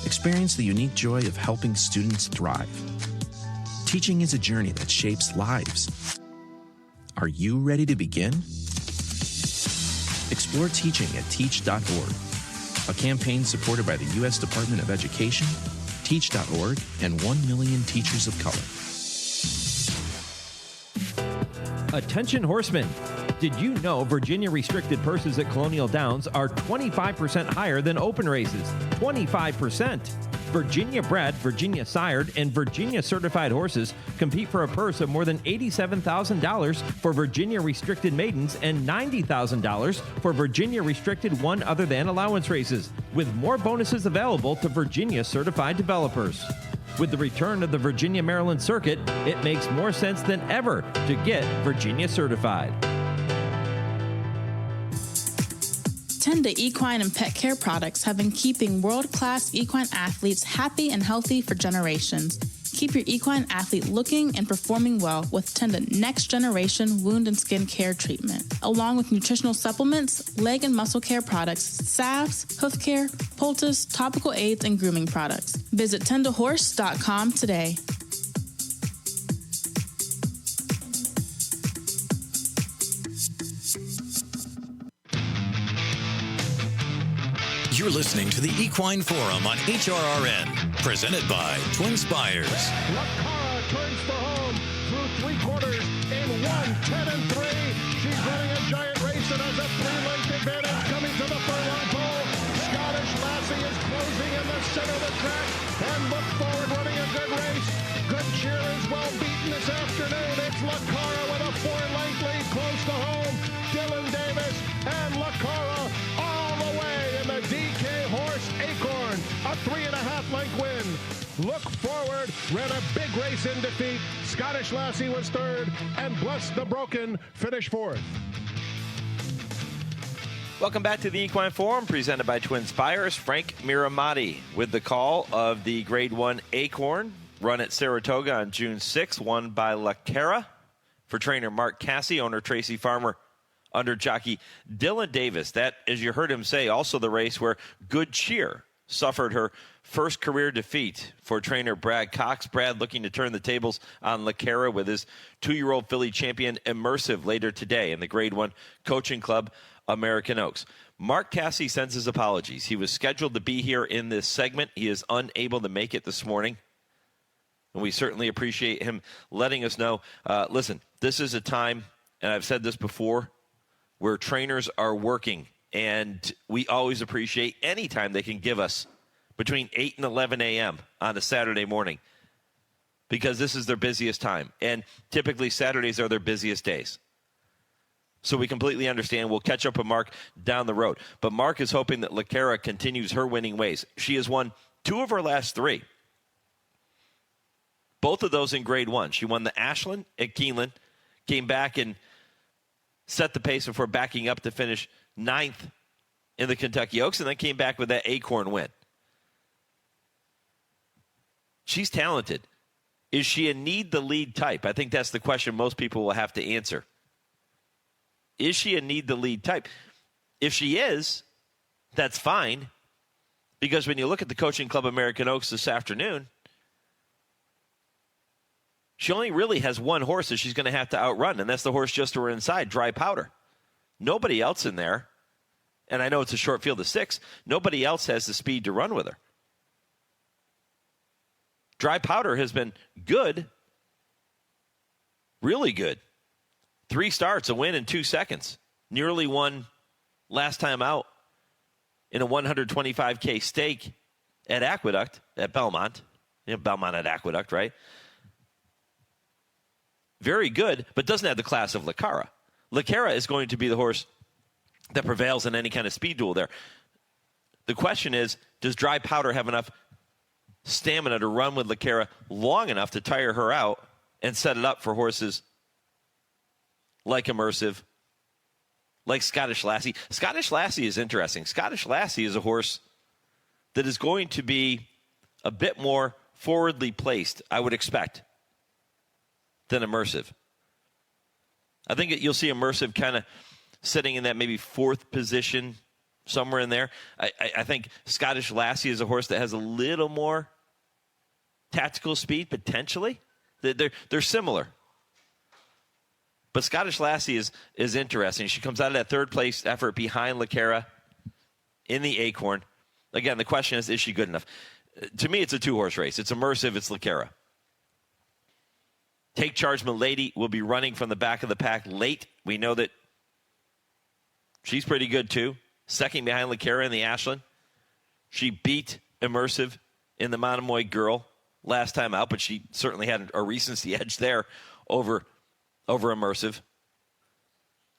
[SPEAKER 17] Experience the unique joy of helping students thrive. Teaching is a journey that shapes lives. Are you ready to begin? Explore teaching at teach.org, a campaign supported by the U.S. Department of Education, Teach.org, and 1 million teachers of color.
[SPEAKER 8] Attention horsemen. Did you know Virginia restricted purses at Colonial Downs are 25% higher than open races? 25%. Virginia bred, Virginia sired, and Virginia certified horses compete for a purse of more than $87,000 for Virginia restricted maidens and $90,000 for Virginia restricted one other than allowance races, with more bonuses available to Virginia certified developers. With the return of the Virginia-Maryland circuit, it makes more sense than ever to get Virginia certified.
[SPEAKER 18] Tenda Equine and Pet Care products have been keeping world-class equine athletes happy and healthy for generations. Keep your equine athlete looking and performing well with Tenda Next Generation Wound and Skin Care Treatment, along with nutritional supplements, leg and muscle care products, salves, hoof care, poultice, topical aids, and grooming products. Visit tendahorse.com today.
[SPEAKER 1] You're listening to the Equine Forum on HRRN, presented by TwinSpires.
[SPEAKER 10] LaCara turns for home through three quarters in 1:10-3. She's running a giant race and has a 3-length advantage coming to the furlong pole. Scottish Lassie is closing in the center of the track and look forward running a good race. Good Cheer is well beaten this afternoon. It's LaCara with a 4-length lead close to home. Dylan Davis and LaCara all the way in the DK Horse Acorn. A 3.5-length win. Look Forward ran a big race in defeat. Scottish Lassie was third, and Bless the Broken finished fourth.
[SPEAKER 5] Welcome back to the Equine Forum, presented by TwinSpires. Frank Miramati with the call of the Grade 1 Acorn, run at Saratoga on June 6th, won by LaCara. For trainer Mark Casse, owner Tracy Farmer, under jockey Dylan Davis. That, as you heard him say, also the race where Good Cheer suffered her first career defeat for trainer Brad Cox. Brad looking to turn the tables on LaCara with his 2-year-old filly champion Immersive later today in the Grade 1 Coaching Club American Oaks. Mark Casse sends his apologies. He was scheduled to be here in this segment. He is unable to make it this morning, and we certainly appreciate him letting us know. Listen, this is a time, and I've said this before, where trainers are working, and we always appreciate any time they can give us between 8 and 11 a.m. on a Saturday morning, because this is their busiest time, and typically Saturdays are their busiest days. So we completely understand. We'll catch up with Mark down the road. But Mark is hoping that LaCara continues her winning ways. She has won 2 of her last 3. Both of those in Grade 1. She won the Ashland at Keeneland, came back and set the pace before backing up to finish 9th in the Kentucky Oaks, and then came back with that Acorn win. She's talented. Is she a need-the-lead type? I think that's the question most people will have to answer. Is she a need-the-lead type? If she is, that's fine, because when you look at the Coaching Club American Oaks this afternoon, she only really has one horse that she's going to have to outrun, and that's the horse just to her inside, Dry Powder. Nobody else in there, and I know it's a short field of 6, nobody else has the speed to run with her. Dry Powder has been good, really good. 3 starts, a win in 2 seconds. Nearly won last time out in a 125K stake at Aqueduct, at Belmont. Belmont at Aqueduct, right? Very good, but doesn't have the class of LaCara. LaCara is going to be the horse that prevails in any kind of speed duel there. The question is, does Dry Powder have enough stamina to run with LaCara long enough to tire her out and set it up for horses like Immersive, like Scottish Lassie? Scottish Lassie is interesting. Scottish Lassie is a horse that is going to be a bit more forwardly placed, I would expect, than Immersive. I think you'll see Immersive kind of sitting in that maybe 4th position, somewhere in there. I think Scottish Lassie is a horse that has a little more tactical speed, potentially. They're similar. But Scottish Lassie is interesting. She comes out of that 3rd place effort behind LaCara in the Acorn. Again, the question is she good enough? To me, it's a 2-horse race. It's Immersive, it's LaCara. Take Charge Milady will be running from the back of the pack late. We know that she's pretty good, too. 2nd behind LaCara in the Ashland. She beat Immersive in the Monomoy Girl last time out, but she certainly had a recency edge there over Immersive.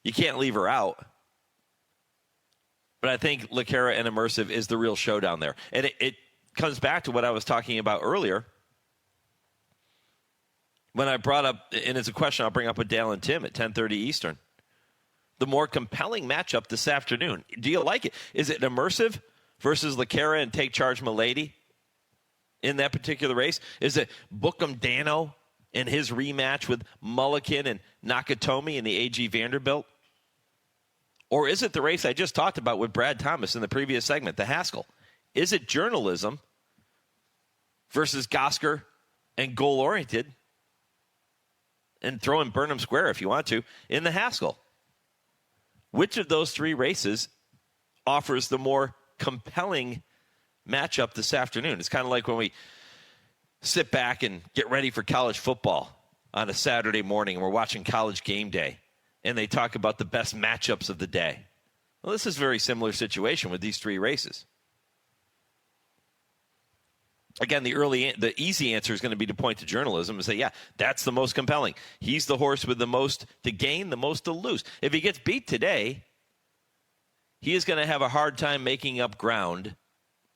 [SPEAKER 5] You can't leave her out. But I think LaCara and Immersive is the real showdown there. And it comes back to what I was talking about earlier when I brought up, and it's a question I'll bring up with Dale and Tim at 10:30 Eastern. the more compelling matchup this afternoon. Do you like it? Is it immersive versus LaCara and Take Charge Milady in that particular race? Is it Bookham Dano in his rematch with Mulliken and Nakatomi in the AG Vanderbilt? Or is it the race I just talked about with Brad Thomas in the previous segment, the Haskell? Is it journalism versus Gosker and goal-oriented? And throw in Burnham Square if you want to in the Haskell. Which of those three races offers the more compelling matchup this afternoon? It's kind of like when we sit back and get ready for college football on a Saturday morning and we're watching College Game Day and they talk about the best matchups of the day. Well, this is a very similar situation with these three races. Again, the easy answer is going to be to point to journalism and say, yeah, that's the most compelling. He's the horse with the most to gain, the most to lose. If he gets beat today, he is going to have a hard time making up ground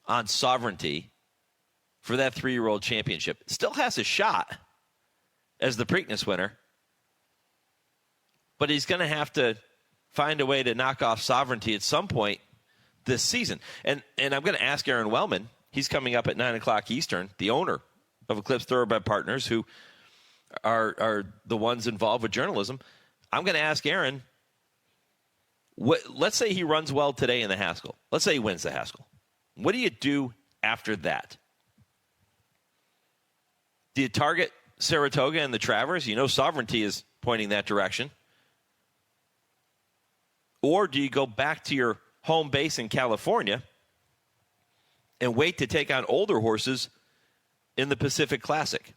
[SPEAKER 5] on sovereignty for that 3-year-old championship. Still has a shot as the Preakness winner, but he's going to have to find a way to knock off sovereignty at some point this season. And I'm going to ask Aron Wellman. He's coming up at 9 o'clock Eastern, the owner of Eclipse Thoroughbred Partners, who are the ones involved with journalism. I'm going to ask Aron, let's say he runs well today in the Haskell. Let's say he wins the Haskell. What do you do after that? Do you target Saratoga and the Travers? You know sovereignty is pointing that direction. Or do you go back to your home base in California and wait to take on older horses in the Pacific Classic?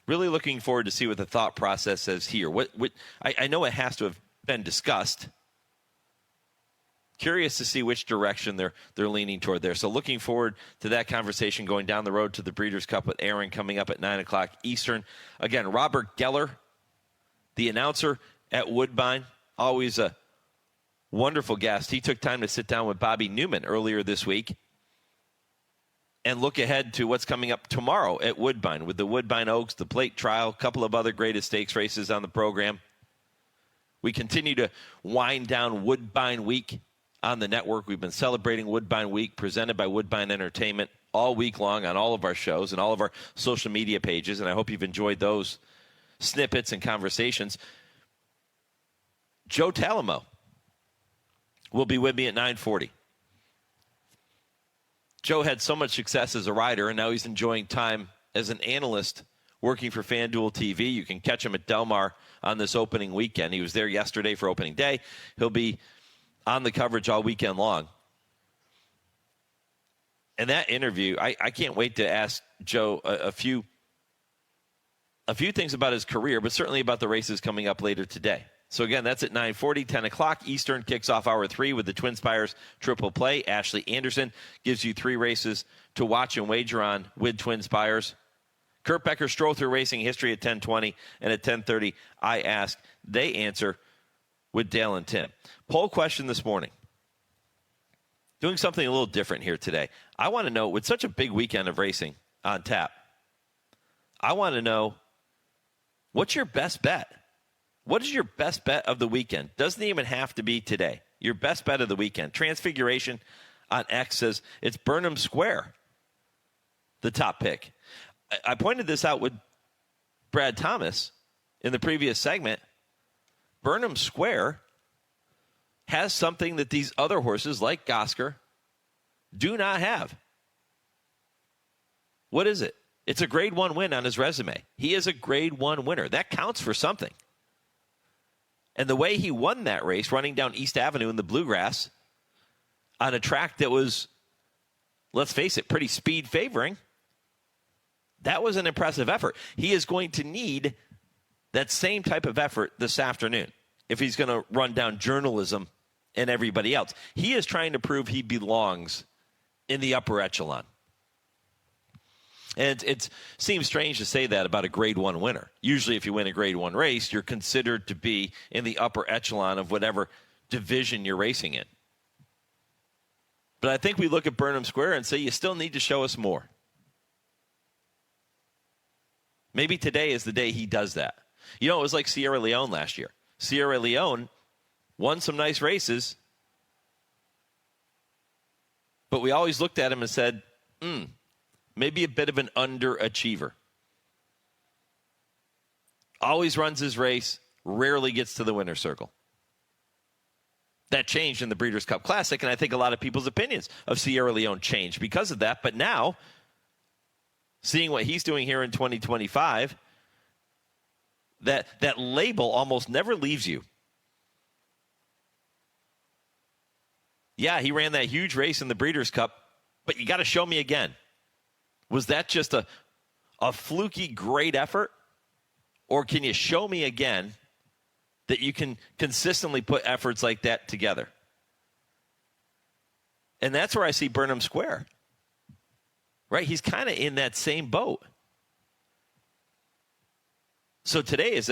[SPEAKER 5] Really looking forward to see what the thought process is here. I know it has to have been discussed. Curious to see which direction they're leaning toward there. So looking forward to that conversation going down the road to the Breeders' Cup with Aron coming up at 9 o'clock Eastern. Again, Robert Geller, the announcer at Woodbine, always a wonderful guest. He took time to sit down with Bobby Newman earlier this week and look ahead to what's coming up tomorrow at Woodbine with the Woodbine Oaks, the Plate Trial, a couple of other greatest stakes races on the program. We continue to wind down Woodbine Week on the network. We've been celebrating Woodbine Week presented by Woodbine Entertainment all week long on all of our shows and all of our social media pages, and I hope you've enjoyed those snippets and conversations. Joe Talamo will be with me at 9:40. Joe had so much success as a rider, and now he's enjoying time as an analyst working for FanDuel TV. You can catch him at Del Mar on this opening weekend. He was there yesterday for opening day. He'll be on the coverage all weekend long. And that interview, I can't wait to ask Joe a few things about his career, but certainly about the races coming up later today. So, again, that's at 9:40, 10 o'clock. Eastern kicks off Hour 3 with the TwinSpires Triple Play. Ashley Anderson gives you 3 races to watch and wager on with TwinSpires. Kurt Becker, Stroll Through Racing History at 10:20. And at 10:30, I Ask, They Answer with Dale and Tim. Poll question this morning. Doing something a little different here today. I want to know, with such a big weekend of racing on tap, I want to know, what's your best bet? What is your best bet of the weekend? Doesn't even have to be today. Your best bet of the weekend. Transfiguration on X says it's Burnham Square, the top pick. I pointed this out with Brad Thomas in the previous segment. Burnham Square has something that these other horses like Gosker do not have. What is it? It's a grade 1 win on his resume. He is a grade 1 winner. That counts for something. And the way he won that race, running down East Avenue in the Bluegrass on a track that was, let's face it, pretty speed favoring, that was an impressive effort. He is going to need that same type of effort this afternoon if he's going to run down journalism and everybody else. He is trying to prove he belongs in the upper echelon. And it seems strange to say that about a grade 1 winner. Usually if you win a grade 1 race, you're considered to be in the upper echelon of whatever division you're racing in. But I think we look at Burnham Square and say you still need to show us more. Maybe today is the day he does that. You know, it was like Sierra Leone last year. Sierra Leone won some nice races, but we always looked at him and said, maybe a bit of an underachiever. Always runs his race, rarely gets to the winner's circle. That changed in the Breeders' Cup Classic, and I think a lot of people's opinions of Sierra Leone changed because of that. But now, seeing what he's doing here in 2025, that label almost never leaves you. Yeah, he ran that huge race in the Breeders' Cup, but you got to show me again. Was that just a fluky great effort? Or can you show me again that you can consistently put efforts like that together? And that's where I see Burnham Square. Right? He's kind of in that same boat. So today is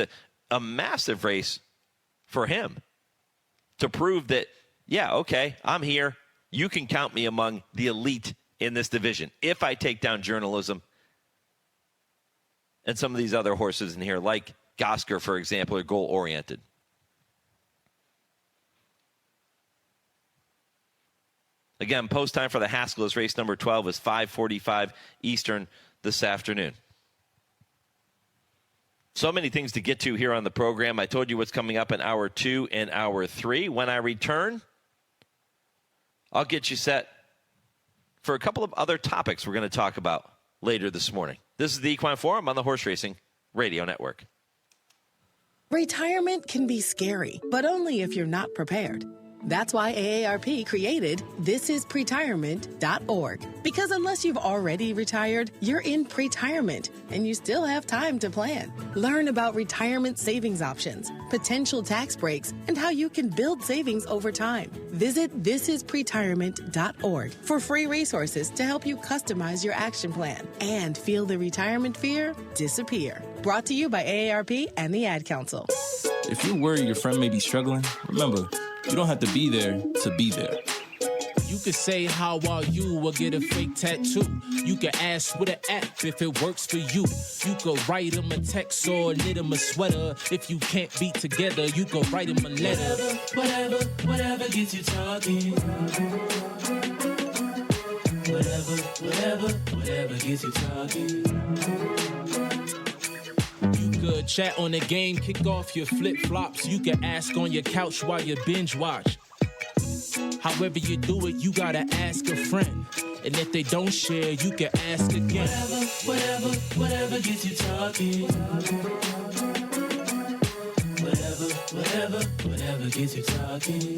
[SPEAKER 5] a massive race for him to prove that, yeah, okay, I'm here. You can count me among the elite in this division if I take down journalism and some of these other horses in here, like Gosker, for example, are goal-oriented. Again, post time for the Haskell is race number 12 is 5:45 Eastern this afternoon. So many things to get to here on the program. I told you what's coming up in hour 2 and hour 3. When I return, I'll get you set for a couple of other topics we're going to talk about later this morning. This is the Equine Forum on the Horse Racing Radio Network.
[SPEAKER 19] Retirement can be scary, but only if you're not prepared. That's why AARP created thisispretirement.org. Because unless you've already retired, you're in pretirement, and you still have time to plan. Learn about retirement savings options, potential tax breaks, and how you can build savings over time. Visit thisispretirement.org for free resources to help you customize your action plan and feel the retirement fear disappear. Brought to you by AARP and the Ad Council.
[SPEAKER 20] If you're worried your friend may be struggling, remember, you don't have to be there to be there.
[SPEAKER 21] You could say, how are you, or get a fake tattoo. You can ask with an app if it works for you. You could write them a text or knit them a sweater. If you can't be together, you could write them a letter. Whatever gets you talking. Whatever gets you talking. Good chat on the game, kick off your flip-flops. You can ask on your couch while you binge watch. However you do it, you gotta ask a friend. And if they don't share, you can ask again. Whatever gets you talking. Whatever gets you talking.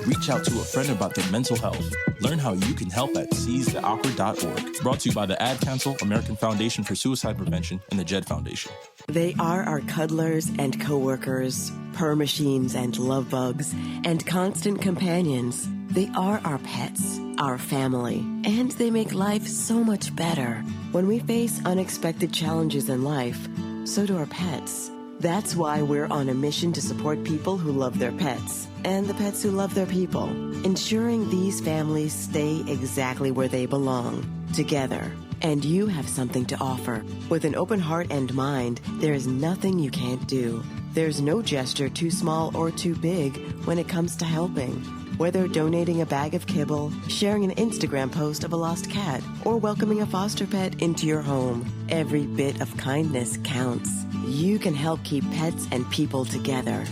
[SPEAKER 20] Reach out to a friend about their mental health. Learn how you can help at seizetheawkward.org. Brought to you by the Ad Council, American Foundation for Suicide Prevention, and the Jed Foundation.
[SPEAKER 22] They are our cuddlers and coworkers, purr machines and love bugs, and constant companions. They are our pets, our family, and they make life so much better. When we face unexpected challenges in life, so do our pets. That's why we're on a mission to support people who love their pets and the pets who love their people, ensuring these families stay exactly where they belong, together. And you have something to offer. With an open heart and mind, there is nothing you can't do. There's no gesture too small or too big when it comes to helping. Whether donating a bag of kibble, sharing an Instagram post of a lost cat, or welcoming a foster pet into your home, every bit of kindness counts. You can help keep pets and people together.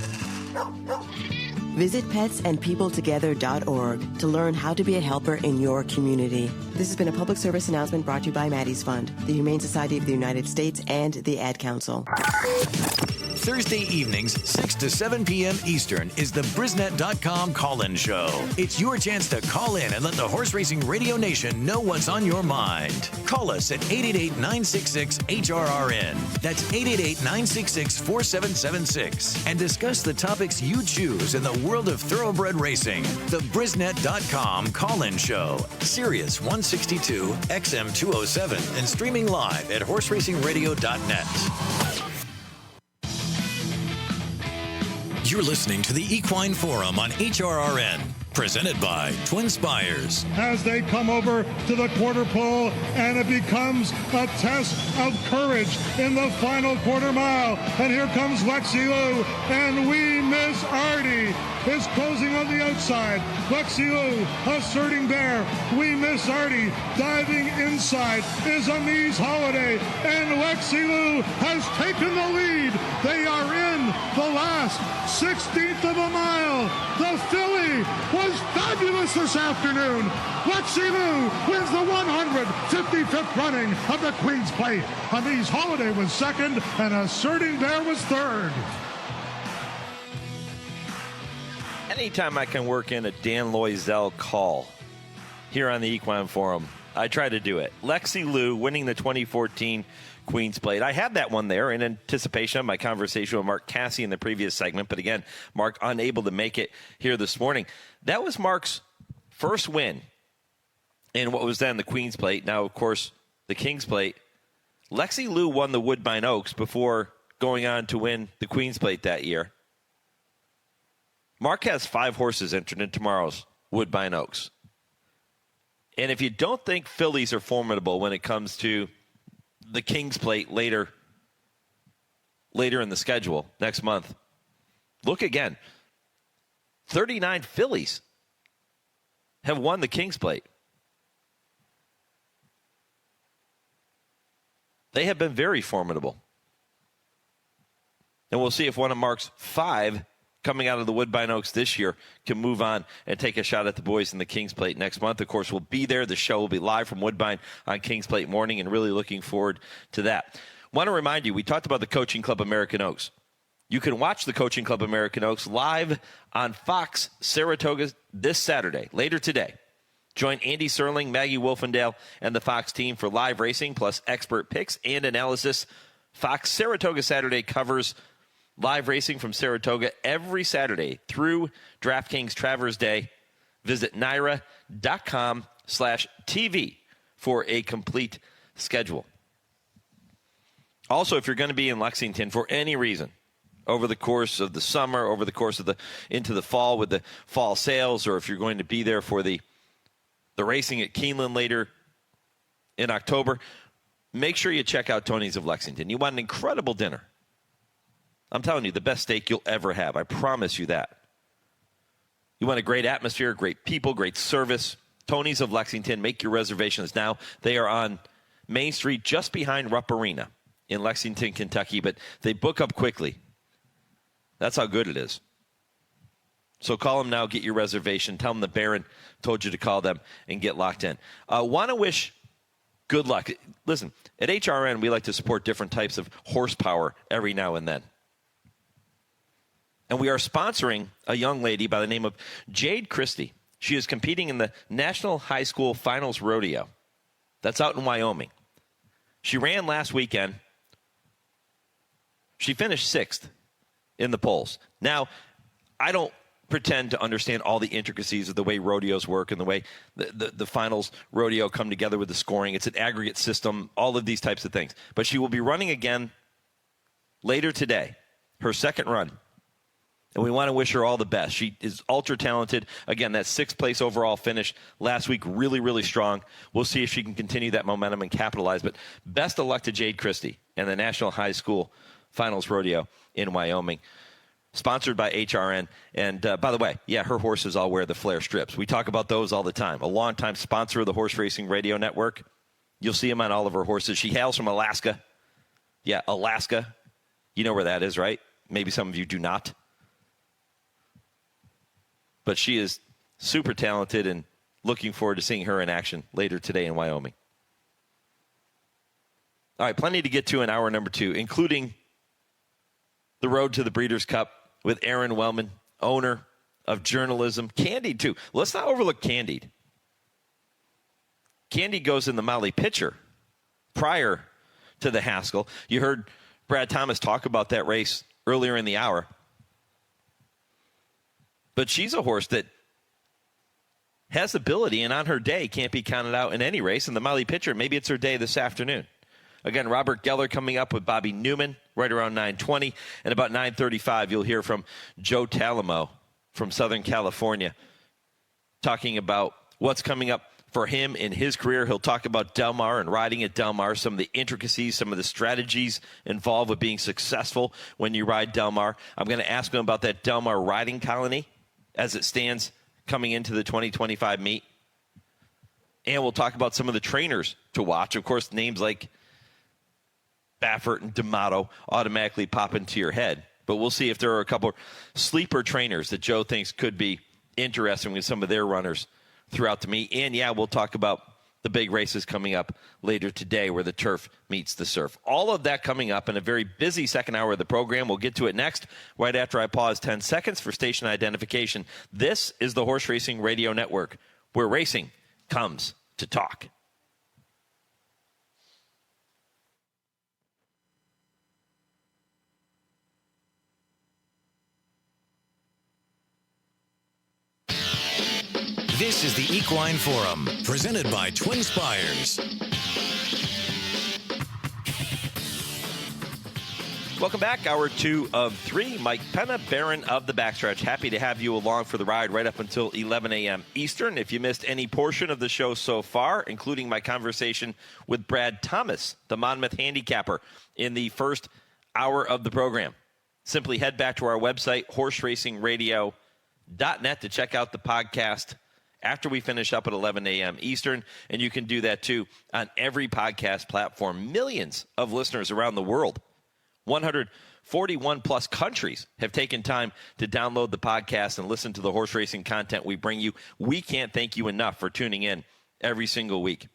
[SPEAKER 22] Visit petsandpeopletogether.org to learn how to be a helper in your community. This has been a public service announcement brought to you by Maddie's Fund, the Humane Society of the United States, and the Ad Council.
[SPEAKER 1] Thursday evenings, 6 to 7 p.m. Eastern, is the Brisnet.com call-in show. It's your chance to call in and let the Horse Racing Radio Nation know what's on your mind. Call us at 888-966-HRRN. That's 888-966-4776. And discuss the topics you choose in the world of thoroughbred racing. The Brisnet.com call-in show. Sirius 162, XM 207, and streaming live at horseracingradio.net. You're listening to the Equine Forum on HRRN, Presented by TwinSpires.
[SPEAKER 2] As they come over to the quarter pole, and it becomes a test of courage in the final quarter mile. And here comes Lexi Lou, and We Miss Artie is closing on the outside. Lexi Lou asserting there. We Miss Artie diving inside is Amise Holiday, and Lexi Lou has taken the lead. They are in the last 16th of a mile. The filly was fabulous this afternoon. Lexi Lou wins the 155th running of the Queen's Plate. Amise Holiday was second, and Asserting Bear was third.
[SPEAKER 5] Anytime I can work in a Dan Loisel call here on the Equine Forum, I try to do it. Lexi Lou winning the 2014 Queen's Plate. I had that one there in anticipation of my conversation with Mark Casse in the previous segment, but again, Mark unable to make it here this morning. That was Mark's first win in what was then the Queen's Plate, now, of course, the King's Plate. Lexi Lou won the Woodbine Oaks before going on to win the Queen's Plate that year. Mark has 5 horses entered in tomorrow's Woodbine Oaks. And if you don't think fillies are formidable when it comes to the King's Plate later in the schedule next month, look again. 39 fillies have won the King's Plate. They have been very formidable. And we'll see if one of Mark's 5 coming out of the Woodbine Oaks this year can move on and take a shot at the boys in the King's Plate next month. Of course, we'll be there. The show will be live from Woodbine on King's Plate morning, and really looking forward to that. Want to remind you, we talked about the Coaching Club American Oaks. You can watch the Coaching Club American Oaks live on Fox Saratoga this Saturday, later today. Join Andy Serling, Maggie Wolfendale, and the Fox team for live racing, plus expert picks and analysis. Fox Saratoga Saturday covers live racing from Saratoga every Saturday through DraftKings Travers Day. Visit NYRA.com/TV for a complete schedule. Also, if you're going to be in Lexington for any reason, over the course of the summer, over the course of into the fall with the fall sales, or if you're going to be there for the racing at Keeneland later in October, make sure you check out Tony's of Lexington. You want an incredible dinner. I'm telling you, the best steak you'll ever have. I promise you that. You want a great atmosphere, great people, great service. Tony's of Lexington. Make your reservations now. They are on Main Street just behind Rupp Arena in Lexington, Kentucky, but they book up quickly. That's how good it is. So call them now, get your reservation. Tell them the Baron told you to call them and get locked in. Want to wish good luck. Listen, at HRRN, we like to support different types of horsepower every now and then. And we are sponsoring a young lady by the name of Jade Christie. She is competing in the National High School Finals Rodeo. That's out in Wyoming. She ran last weekend. She finished 6th in the polls. Now, I don't pretend to understand all the intricacies of the way rodeos work and the way the finals rodeo come together with the scoring. It's an aggregate system, all of these types of things. But she will be running again later today, her second run. And we want to wish her all the best. She is ultra talented. Again, that 6th place overall finish last week, really, really strong. We'll see if she can continue that momentum and capitalize. But best of luck to Jade Christie and the National High School Finals Rodeo in Wyoming. Sponsored by HRRN. And by the way, yeah, her horses all wear the flare strips. We talk about those all the time. A longtime sponsor of the Horse Racing Radio Network. You'll see them on all of her horses. She hails from Alaska. Yeah, Alaska. You know where that is, right? Maybe some of you do not. But she is super talented, and looking forward to seeing her in action later today in Wyoming. All right, plenty to get to in hour number 2, including the road to the Breeders' Cup with Aron Wellman, owner of Journalism. Candied, too. Let's not overlook Candied. Candied goes in the Molly Pitcher prior to the Haskell. You heard Brad Thomas talk about that race earlier in the hour. But she's a horse that has ability, and on her day can't be counted out in any race. And the Molly Pitcher, maybe it's her day this afternoon. Again, Robert Geller coming up with Bobby Newman right around 9:20. And about 9:35, you'll hear from Joe Talamo from Southern California. talking about what's coming up for him in his career. He'll talk about Del Mar and riding at Del Mar, some of the intricacies, some of the strategies involved with being successful when you ride Del Mar. I'm going to ask him about that Del Mar riding colony as it stands coming into the 2025 meet. And we'll talk about some of the trainers to watch. Of course, names like Baffert and D'Amato automatically pop into your head. But we'll see if there are a couple sleeper trainers that Joe thinks could be interesting with some of their runners throughout the meet. And, yeah, we'll talk about the big races coming up later today where the turf meets the surf. All of that coming up in a very busy second hour of the program. We'll get to it next, right after I pause 10 seconds for station identification. This is the Horse Racing Radio Network, where racing comes to talk.
[SPEAKER 1] This is the Equine Forum, presented by TwinSpires.
[SPEAKER 5] Welcome back. Hour 2 of 3. Mike Penna, Baron of the Backstretch. Happy to have you along for the ride right up until 11 a.m. Eastern. If you missed any portion of the show so far, including my conversation with Brad Thomas, the Monmouth handicapper, in the first hour of the program, simply head back to our website, horseracingradio.net, to check out the podcast after we finish up at 11 a.m. Eastern, and you can do that, too, on every podcast platform. Millions of listeners around the world, 141-plus countries, have taken time to download the podcast and listen to the horse racing content we bring you. We can't thank you enough for tuning in every single week.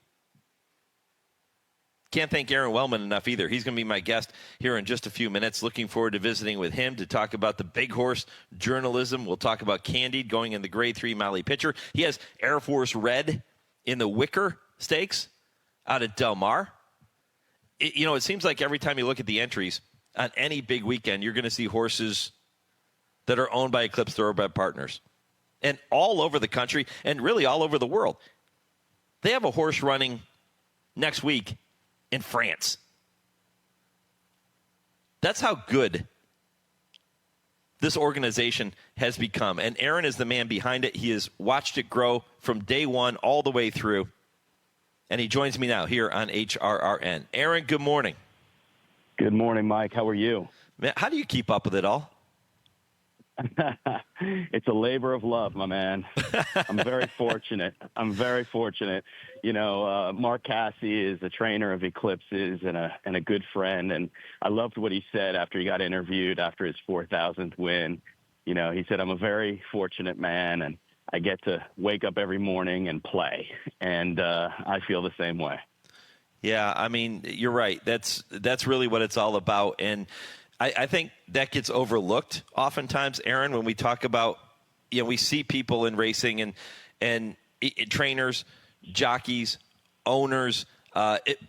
[SPEAKER 5] Can't thank Aron Wellman enough either. He's going to be my guest here in just a few minutes. Looking forward to visiting with him to talk about the big horse journalism. We'll talk about Candide going in the Grade 3 Molly Pitcher. He has Air Force Red in the Wicker Stakes out at Del Mar. It seems like every time you look at the entries on any big weekend, you're going to see horses that are owned by Eclipse Thoroughbred partners. And all over the country, and really all over the world. They have a horse running next week in France. That's how good this organization has become. And Aron is the man behind it. He has watched it grow from day one all the way through. And he joins me now here on HRRN. Aron, good morning.
[SPEAKER 3] Good morning, Mike. How are you?
[SPEAKER 5] Man, how do you keep up with it all?
[SPEAKER 3] It's a labor of love, my man. I'm very fortunate. Mark Casse is a trainer of Eclipses and a good friend. And I loved what he said after he got interviewed after his 4,000th win. He said, I'm a very fortunate man, and I get to wake up every morning and play. And I feel the same way.
[SPEAKER 5] Yeah, I mean, you're right. That's really what it's all about. And I think that gets overlooked oftentimes, Aron, when we talk about, we see people in racing and trainers, jockeys, owners,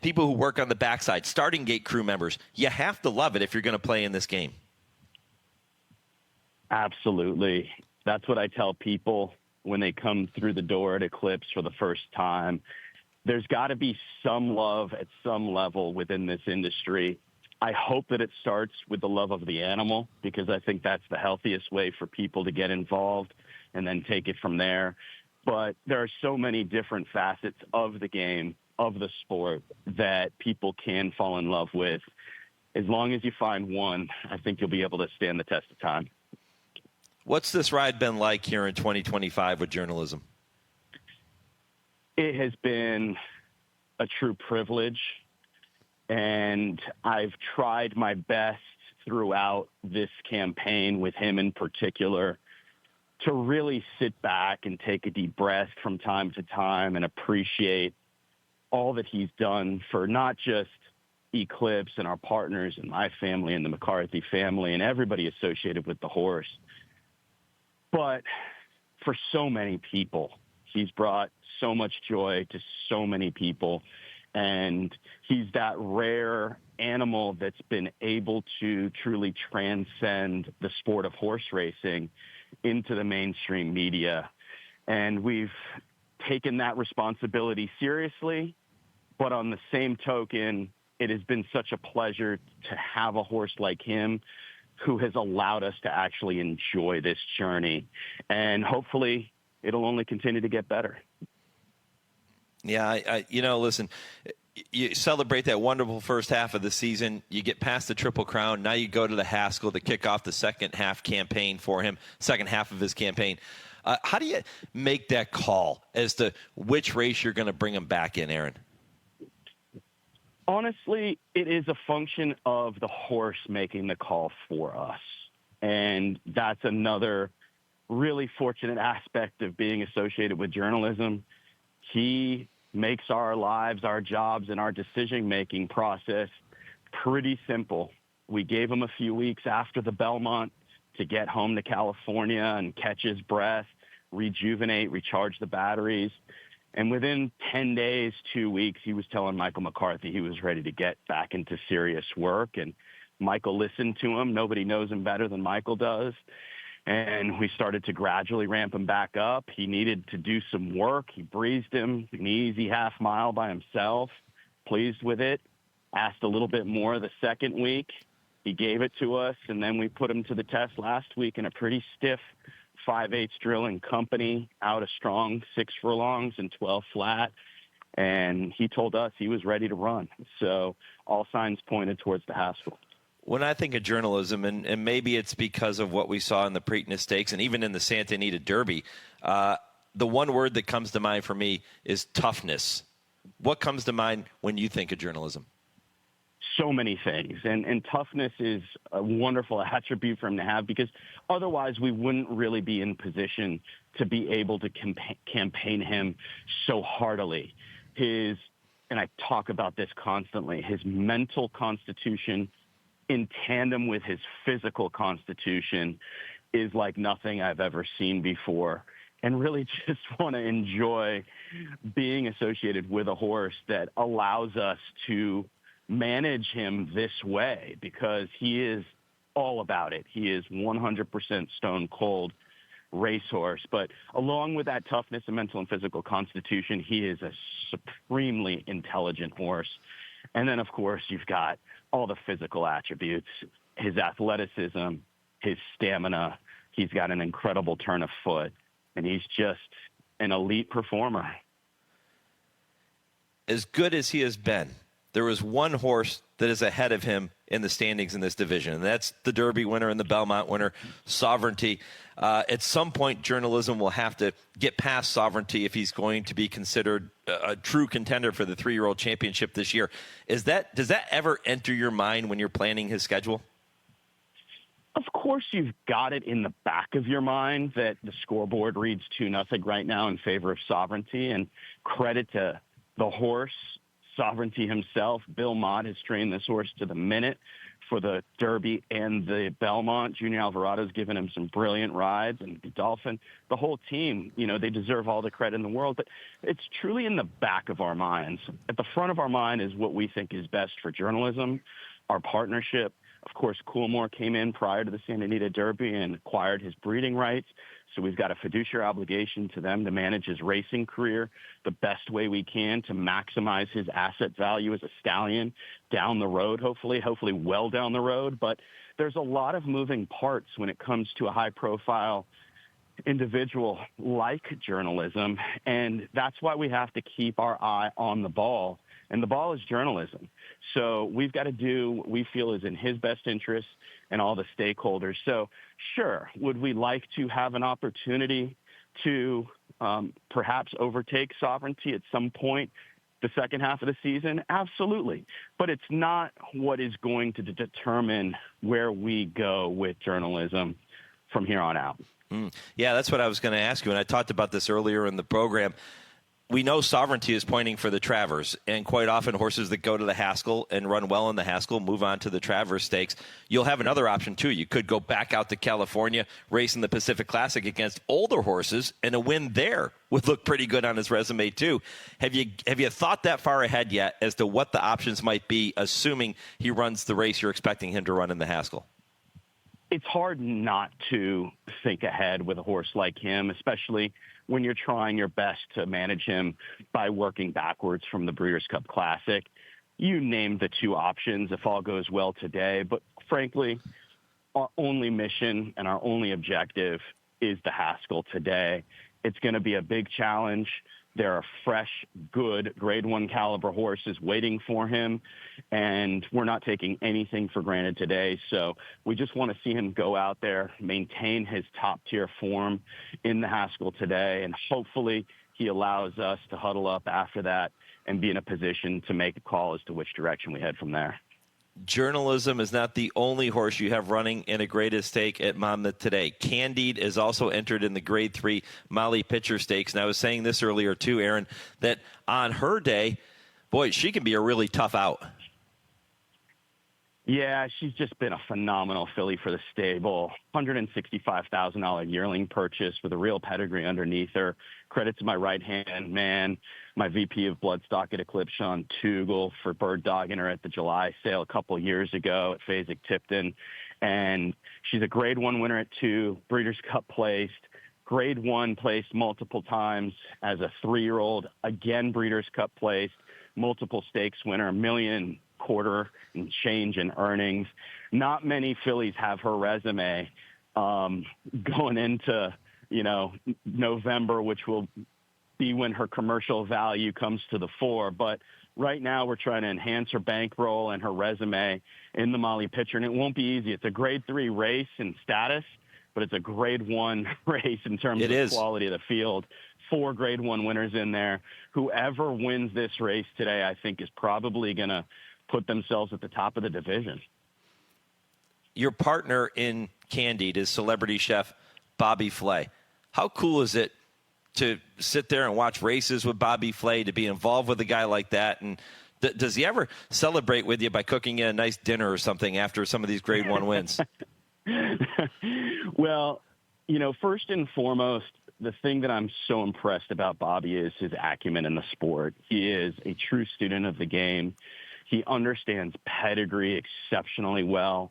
[SPEAKER 5] people who work on the backside, starting gate crew members. You have to love it if you're going to play in this game.
[SPEAKER 3] Absolutely. That's what I tell people when they come through the door at Eclipse for the first time. There's got to be some love at some level within this industry. I hope that it starts with the love of the animal, because I think that's the healthiest way for people to get involved and then take it from there. But there are so many different facets of the game, of the sport, that people can fall in love with. As long as you find one, I think you'll be able to stand the test of time.
[SPEAKER 5] What's this ride been like here in 2025 with journalism?
[SPEAKER 3] It has been a true privilege. And I've tried my best throughout this campaign, with him in particular, to really sit back and take a deep breath from time to time and appreciate all that he's done for not just Eclipse and our partners and my family and the McCarthy family and everybody associated with the horse, but for so many people. He's brought so much joy to so many people. And he's that rare animal that's been able to truly transcend the sport of horse racing into the mainstream media. And we've taken that responsibility seriously. But on the same token, it has been such a pleasure to have a horse like him who has allowed us to actually enjoy this journey. And hopefully it'll only continue to get better.
[SPEAKER 5] Yeah, listen, you celebrate that wonderful first half of the season. You get past the Triple Crown. Now you go to the Haskell to kick off the second half of his campaign. How do you make that call as to which race you're going to bring him back in, Aron?
[SPEAKER 3] Honestly, it is a function of the horse making the call for us. And that's another really fortunate aspect of being associated with journalism. He makes our lives, our jobs, and our decision-making process pretty simple. We gave him a few weeks after the Belmont to get home to California and catch his breath, rejuvenate, recharge the batteries. And within 10 days, 2 weeks, he was telling Michael McCarthy he was ready to get back into serious work. And Michael listened to him. Nobody knows him better than Michael does. And we started to gradually ramp him back up. He needed to do some work. He breezed him an easy half mile by himself, pleased with it, asked a little bit more the second week. He gave it to us, and then we put him to the test last week in a pretty stiff 5/8 drilling company, out a strong 6 furlongs and 12 flat. And he told us he was ready to run. So all signs pointed towards the Haskell.
[SPEAKER 5] When I think of journalism, and maybe it's because of what we saw in the Preakness Stakes and even in the Santa Anita Derby, the one word that comes to mind for me is toughness. What comes to mind when you think of journalism?
[SPEAKER 3] So many things. And toughness is a wonderful attribute for him to have, because otherwise we wouldn't really be in position to be able to campaign him so heartily. And I talk about this constantly, his mental constitution in tandem with his physical constitution is like nothing I've ever seen before. And really just want to enjoy being associated with a horse that allows us to manage him this way, because he is all about it. He is 100% stone cold racehorse. But along with that toughness and mental and physical constitution, he is a supremely intelligent horse. And then, of course, you've got all the physical attributes, his athleticism, his stamina. He's got an incredible turn of foot, and he's just an elite performer.
[SPEAKER 5] As good as he has been, there is one horse that is ahead of him in the standings in this division, and that's the Derby winner and the Belmont winner, Sovereignty. At some point, journalism will have to get past Sovereignty if he's going to be considered a true contender for the 3-year-old championship this year. Does that ever enter your mind when you're planning his schedule?
[SPEAKER 3] Of course, you've got it in the back of your mind that the scoreboard reads 2-0 right now in favor of Sovereignty, and credit to the horse, Sovereignty himself. Bill Mott has trained this horse to the minute for the Derby and the Belmont. Junior Alvarado's given him some brilliant rides, and Dolphin, the whole team, they deserve all the credit in the world. But it's truly in the back of our minds. At the front of our mind is what we think is best for journalism, our partnership. Of course, Coolmore came in prior to the Santa Anita Derby and acquired his breeding rights. So we've got a fiduciary obligation to them to manage his racing career the best way we can to maximize his asset value as a stallion down the road, hopefully well down the road. But there's a lot of moving parts when it comes to a high-profile individual like journalism, and that's why we have to keep our eye on the ball. And the ball is journalism. So we've got to do what we feel is in his best interest and all the stakeholders. So sure, would we like to have an opportunity to perhaps overtake Sovereignty at some point the second half of the season? Absolutely. But it's not what is going to determine where we go with journalism from here on out.
[SPEAKER 5] Yeah, that's what I was going to ask you. And I talked about this earlier in the program. We know Sovereignty is pointing for the Travers, and quite often horses that go to the Haskell and run well in the Haskell move on to the Travers Stakes. You'll have another option, too. You could go back out to California, race in the Pacific Classic against older horses, and a win there would look pretty good on his resume, too. Have you thought that far ahead yet as to what the options might be, assuming he runs the race you're expecting him to run in the Haskell?
[SPEAKER 3] It's hard not to think ahead with a horse like him, especially when you're trying your best to manage him by working backwards from the Breeders' Cup Classic. You named the two options if all goes well today, but frankly, our only mission and our only objective is the Haskell today. It's going to be a big challenge. There are fresh, good Grade 1 caliber horses waiting for him, and we're not taking anything for granted today. So we just want to see him go out there, maintain his top-tier form in the Haskell today, and hopefully he allows us to huddle up after that and be in a position to make a call as to which direction we head from there.
[SPEAKER 5] Journalism is not the only horse you have running in a graded stake at Monmouth today. Candide is also entered in the Grade 3 Molly Pitcher Stakes. And I was saying this earlier too, Aron, that on her day, boy, she can be a really tough out.
[SPEAKER 3] Yeah, she's just been a phenomenal filly for the stable. $165,000 yearling purchase with a real pedigree underneath her. Credit to my right-hand man, my VP of Bloodstock at Eclipse, Sean Tugel, for bird dogging her at the July sale a couple years ago at Fasig-Tipton. And she's a Grade 1 winner at 2, Breeders' Cup placed, Grade 1 placed multiple times as a 3-year-old, again Breeders' Cup placed, multiple stakes winner, $1.25 million and change in earnings. Not many fillies have her resume going into, November, which will be when her commercial value comes to the fore. But right now we're trying to enhance her bankroll and her resume in the Molly Pitcher, and it won't be easy. It's a Grade 3 race in status, but it's a Grade 1 race in terms of the quality of the field. 4 Grade 1 winners in there. Whoever wins this race today, I think, is probably going to put themselves at the top of the division.
[SPEAKER 5] Your partner in Candide is celebrity chef Bobby Flay. How cool is it to sit there and watch races with Bobby Flay, to be involved with a guy like that? And does he ever celebrate with you by cooking you a nice dinner or something after some of these Grade 1 wins?
[SPEAKER 3] Well, first and foremost, the thing that I'm so impressed about Bobby is his acumen in the sport. He is a true student of the game. He understands pedigree exceptionally well,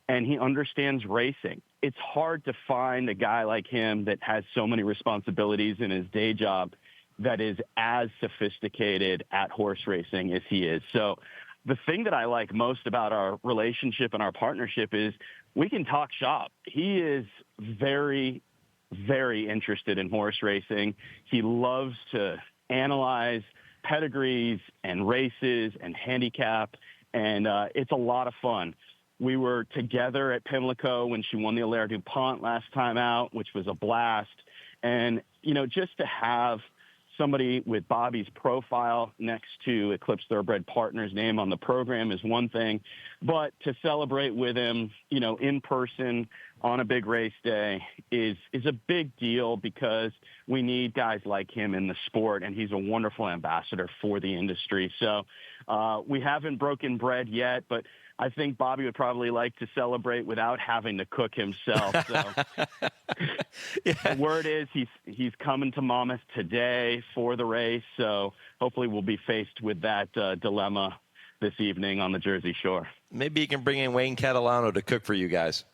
[SPEAKER 3] and he understands racing. It's hard to find a guy like him that has so many responsibilities in his day job that is as sophisticated at horse racing as he is. So the thing that I like most about our relationship and our partnership is we can talk shop. He is very, very interested in horse racing. He loves to analyze pedigrees and races and handicap, and it's a lot of fun. We were together at Pimlico when she won the Allaire DuPont last time out, which was a blast. And, just to have somebody with Bobby's profile next to Eclipse Thoroughbred Partners' name on the program is one thing, but to celebrate with him, in person on a big race day is a big deal, because we need guys like him in the sport, and he's a wonderful ambassador for the industry. So we haven't broken bread yet, but I think Bobby would probably like to celebrate without having to cook himself. So The word is he's coming to Monmouth today for the race, so hopefully we'll be faced with that dilemma this evening on the Jersey Shore.
[SPEAKER 5] Maybe you can bring in Wayne Catalano to cook for you guys.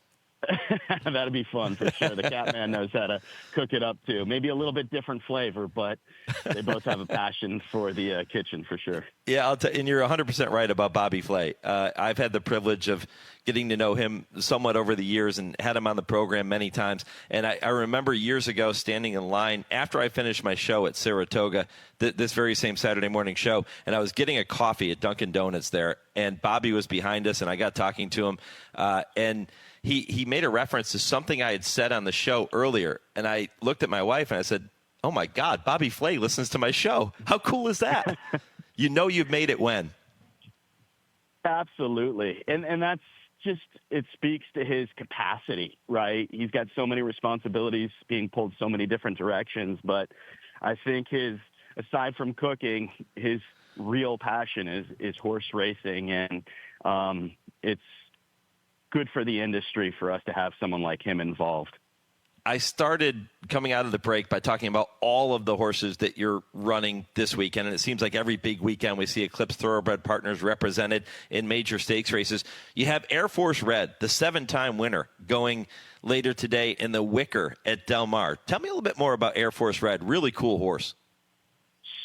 [SPEAKER 3] That'd be fun for sure. The Catman knows how to cook it up too. Maybe a little bit different flavor, but they both have a passion for the kitchen for sure.
[SPEAKER 5] Yeah, and you're 100% right about Bobby Flay. I've had the privilege of getting to know him somewhat over the years and had him on the program many times. And I remember years ago standing in line after I finished my show at Saratoga, this very same Saturday morning show, and I was getting a coffee at Dunkin' Donuts there, and Bobby was behind us, and I got talking to him, and he made a reference to something I had said on the show earlier, and I looked at my wife and I said, "Oh my God, Bobby Flay listens to my show. How cool is that?" You know you've made it when.
[SPEAKER 3] Absolutely. And that's just, it speaks to his capacity, right? He's got so many responsibilities being pulled so many different directions, but I think aside from cooking, his real passion is horse racing, and it's good for the industry for us to have someone like him involved.
[SPEAKER 5] I started coming out of the break by talking about all of the horses that you're running this weekend, and it seems like every big weekend we see Eclipse Thoroughbred Partners represented in major stakes races. You have Air Force Red, the 7-time winner, going later today in the Wicker at Del Mar. Tell me a little bit more about Air Force Red. Really cool horse.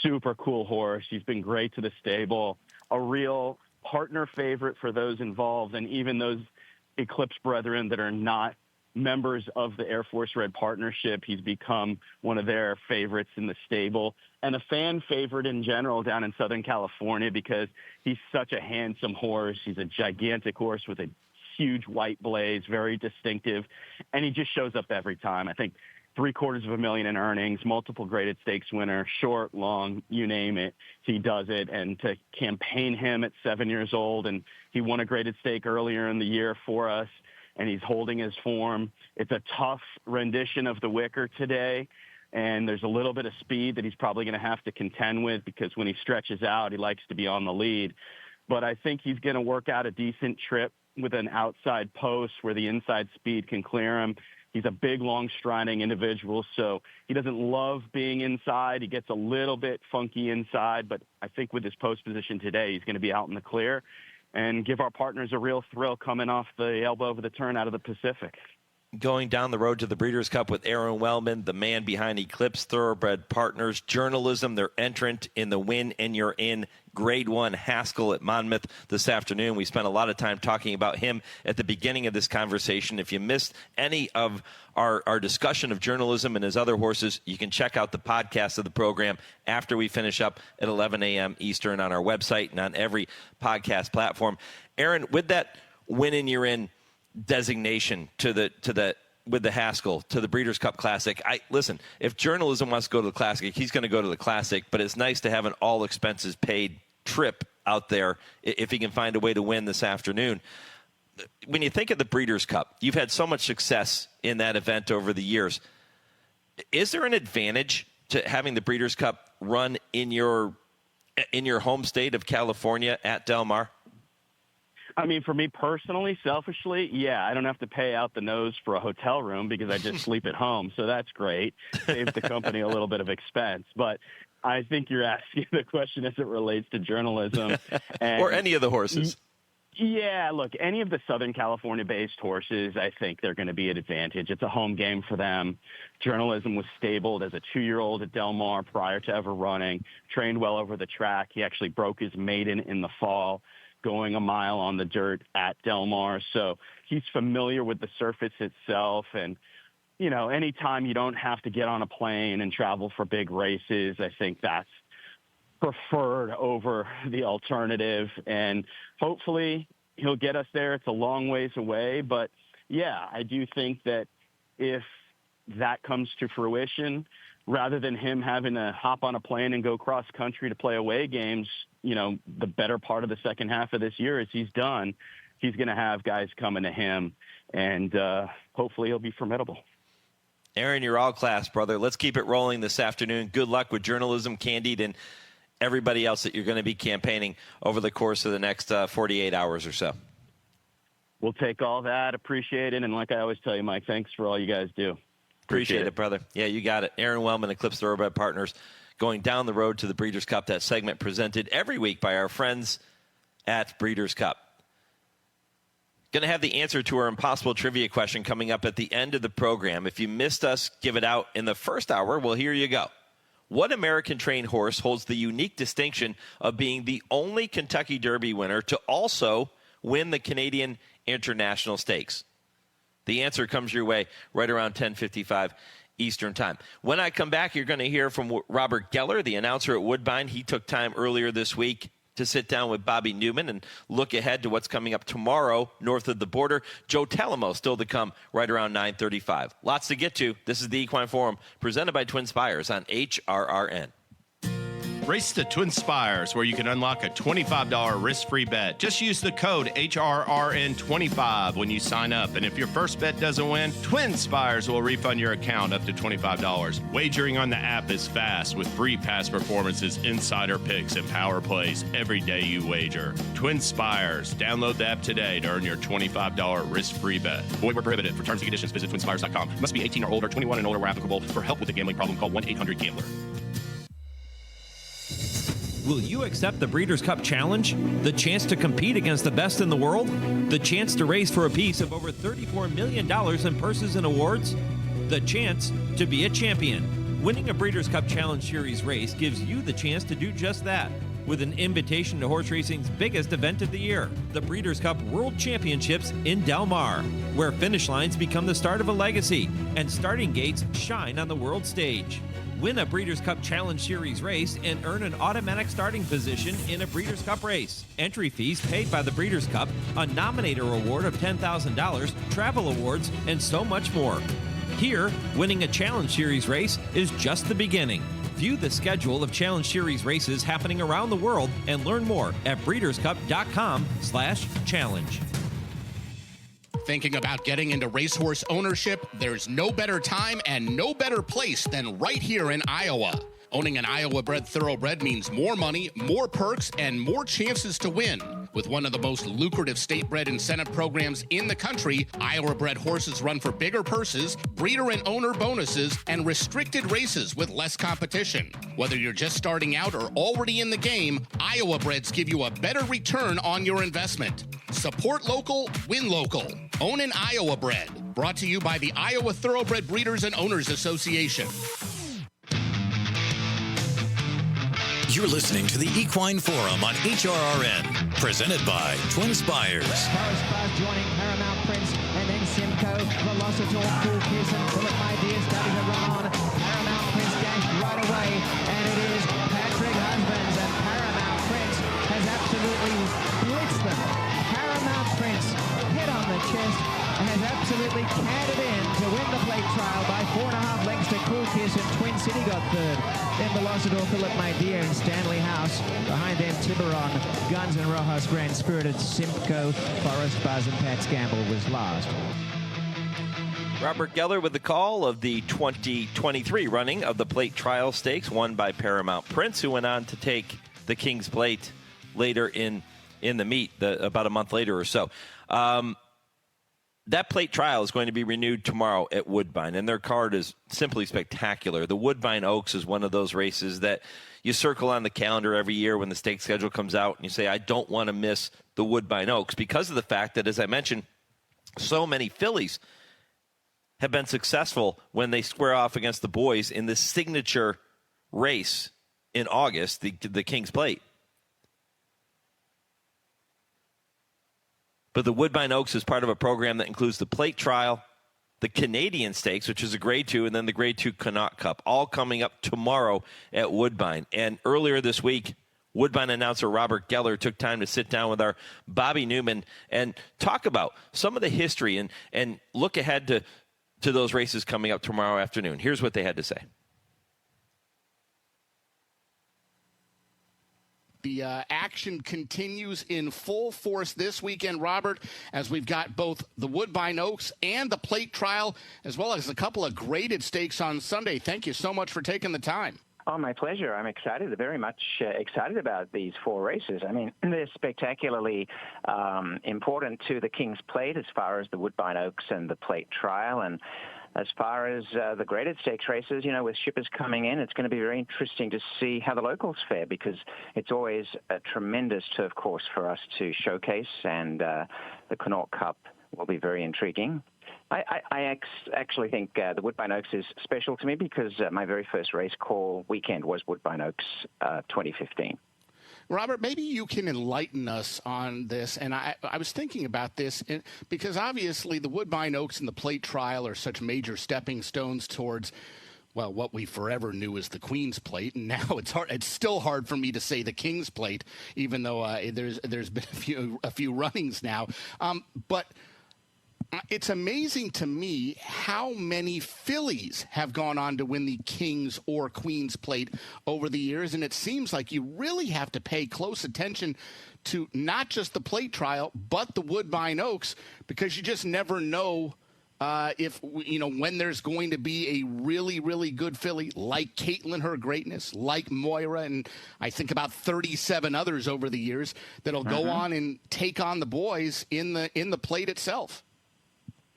[SPEAKER 3] Super cool horse. He's been great to the stable. A real partner favorite for those involved, and even those Eclipse brethren that are not members of the Air Force Red Partnership. He's become one of their favorites in the stable and a fan favorite in general down in Southern California because he's such a handsome horse. He's a gigantic horse with a huge white blaze, very distinctive, and he just shows up every time. I think $750,000 in earnings, multiple graded stakes winner, short, long, you name it, he does it. And to campaign him at 7 years old, and he won a graded stake earlier in the year for us, and he's holding his form. It's a tough rendition of the Wicker today, and there's a little bit of speed that he's probably going to have to contend with because when he stretches out, he likes to be on the lead. But I think he's going to work out a decent trip with an outside post where the inside speed can clear him. He's a big, long striding individual, so he doesn't love being inside. He gets a little bit funky inside, but I think with his post position today, he's going to be out in the clear and give our partners a real thrill coming off the elbow of the turn out of the Pacific.
[SPEAKER 5] Going down the road to the Breeders' Cup with Aron Wellman, the man behind Eclipse Thoroughbred Partners. Journalism, their entrant in the Win and You're In Grade 1 Haskell at Monmouth this afternoon. We spent a lot of time talking about him at the beginning of this conversation. If you missed any of our discussion of journalism and his other horses, you can check out the podcast of the program after we finish up at 11 a.m. Eastern on our website and on every podcast platform. Aron, with that Win and You're In designation with the Haskell to the Breeders' Cup Classic. Listen, if journalism wants to go to the Classic, he's going to go to the Classic, but it's nice to have an all expenses paid trip out there if he can find a way to win this afternoon. When you think of the Breeders' Cup, you've had so much success in that event over the years. Is there an advantage to having the Breeders' Cup run in your home state of California at Del Mar?
[SPEAKER 3] I mean, for me personally, selfishly, yeah, I don't have to pay out the nose for a hotel room because I just sleep at home. So that's great. Saves the company a little bit of expense. But I think you're asking the question as it relates to journalism. And
[SPEAKER 5] or any of the horses.
[SPEAKER 3] Yeah, look, any of the Southern California-based horses, I think they're going to be at advantage. It's a home game for them. Journalism was stabled as a 2-year-old at Del Mar prior to ever running, trained well over the track. He actually broke his maiden in the fall, going a mile on the dirt at Del Mar. So he's familiar with the surface itself. And, you know, anytime you don't have to get on a plane and travel for big races, I think that's preferred over the alternative. And hopefully he'll get us there. It's a long ways away. But, yeah, I do think that if that comes to fruition, rather than him having to hop on a plane and go cross country to play away games, you know, the better part of the second half of this year, as he's done, he's going to have guys coming to him, and hopefully he'll be formidable.
[SPEAKER 5] Aron, you're all class, brother. Let's keep it rolling this afternoon. Good luck with journalism, Candide, and everybody else that you're going to be campaigning over the course of the next 48 hours or so.
[SPEAKER 3] We'll take all that. Appreciate it. And like I always tell you, Mike, thanks for all you guys do.
[SPEAKER 5] Appreciate it, brother. Yeah, you got it. Aron Wellman, Eclipse Thoroughbred Partners, going down the road to the Breeders' Cup. That segment presented every week by our friends at Breeders' Cup. Going to have the answer to our impossible trivia question coming up at the end of the program. If you missed us give it out in the first hour, well, here you go. What American-trained horse holds the unique distinction of being the only Kentucky Derby winner to also win the Canadian International Stakes? The answer comes your way right around 10:55 Eastern Time. When I come back, you're going to hear from Robert Geller, the announcer at Woodbine. He took time earlier this week to sit down with Bobby Newman and look ahead to what's coming up tomorrow north of the border. Joe Talamo still to come right around 9:35. Lots to get to. This is the Equine Forum presented by TwinSpires on HRRN.
[SPEAKER 7] Race to TwinSpires, where you can unlock a $25 risk-free bet. Just use the code HRRN25 when you sign up. And if your first bet doesn't win, TwinSpires will refund your account up to $25. Wagering on the app is fast with free past performances, insider picks, and power plays every day you wager. TwinSpires. Download the app today to earn your $25 risk-free bet. Void where prohibited. For terms and conditions, visit TwinSpires.com. Must be 18 or older, 21 and older where applicable. For help with a gambling problem, call 1-800-GAMBLER.
[SPEAKER 8] Will you accept the Breeders' Cup Challenge? The chance to compete against the best in the world? The chance to race for a piece of over $34 million in purses and awards? The chance to be a champion. Winning a Breeders' Cup Challenge Series race gives you the chance to do just that. with an invitation to horse racing's biggest event of the year, the Breeders' Cup World Championships in Del Mar, where finish lines become the start of a legacy and starting gates shine on the world stage. Win a Breeders' Cup Challenge Series race and earn an automatic starting position in a Breeders' Cup race. Entry fees paid by the Breeders' Cup, a Nominator Award of $10,000, travel awards, and so much more. Here, winning a Challenge Series race is just the beginning. View the schedule of Challenge Series races happening around the world and learn more at breederscup.com/challenge.
[SPEAKER 4] Thinking about getting into racehorse ownership? There's no better time and no better place than right here in Iowa. Owning an Iowa-bred thoroughbred means more money, more perks, and more chances to win. With one of the most lucrative state-bred incentive programs in the country, Iowa-bred horses run for bigger purses, breeder and owner bonuses, and restricted races with less competition. Whether you're just starting out or already in the game, Iowa-breds give you a better return on your investment. Support local, win local. Own an Iowa-bred. Brought to you by the Iowa Thoroughbred Breeders and Owners Association.
[SPEAKER 1] You're listening to the Equine Forum on HRRN, presented by TwinSpires.
[SPEAKER 6] TwinSpires joining Paramount Prince and then Simcoe, Velocitor, Cool Kiss, and Bullet My Dear starting to run on. Paramount Prince dashed right away, and it is Patrick Husbands, and Paramount Prince has absolutely blitzed them. Paramount Prince head on the chest and has absolutely canted in to win the plate trial by 4.5 lengths to Cool Kiss, and Twin City got third. Then Velocitor, Philip My Dear, and Stanley House. Behind them, Tiburon, Guns and Rojas, Grand Spirited, Simcoe, Forest Buzz, and Pat's Gamble was last.
[SPEAKER 5] Robert Geller with the call of the 2023 running of the Plate Trial Stakes, won by Paramount Prince, who went on to take the King's Plate later in the meet, about a month later or so. That plate trial is going to be renewed tomorrow at Woodbine, and their card is simply spectacular. The Woodbine Oaks is one of those races that you circle on the calendar every year when the stake schedule comes out, and you say, I don't want to miss the Woodbine Oaks, because of the fact that, as I mentioned, so many fillies have been successful when they square off against the boys in this signature race in August, the King's Plate. But the Woodbine Oaks is part of a program that includes the plate trial, the Canadian Stakes, which is a Grade 2, and then the Grade 2 Connaught Cup, all coming up tomorrow at Woodbine. And earlier this week, Woodbine announcer Robert Geller took time to sit down with our Bobby Newman and talk about some of the history and look ahead to those races coming up tomorrow afternoon. Here's what they had to say.
[SPEAKER 4] The action continues in full force this weekend, Robert, as we've got both the Woodbine Oaks and the plate trial, as well as a couple of graded stakes on Sunday. Thank you so much for taking the time.
[SPEAKER 23] Oh, my pleasure. I'm excited, very much excited about these 4 races. I mean, they're spectacularly important to the King's Plate as far as the Woodbine Oaks and the plate trial. And as far as the graded stakes races, you know, with shippers coming in, it's going to be very interesting to see how the locals fare, because it's always a tremendous turf course for us to showcase, and the Connaught Cup will be very intriguing. I actually think the Woodbine Oaks is special to me because my very first race call weekend was Woodbine Oaks 2015.
[SPEAKER 4] Robert, maybe you can enlighten us on this. And I was thinking about this because obviously the Woodbine Oaks and the plate trial are such major stepping stones towards, well, what we forever knew as the Queen's Plate. And now it's still hard for me to say the King's Plate, even though there's been a few runnings now. But it's amazing to me how many fillies have gone on to win the King's or Queen's Plate over the years, and it seems like you really have to pay close attention to not just the plate trial, but the Woodbine Oaks, because you just never know if, you know, when there's going to be a really, really good filly like Caitlin, her greatness, like Moira, and I think about 37 others over the years that'll go on and take on the boys in the plate itself.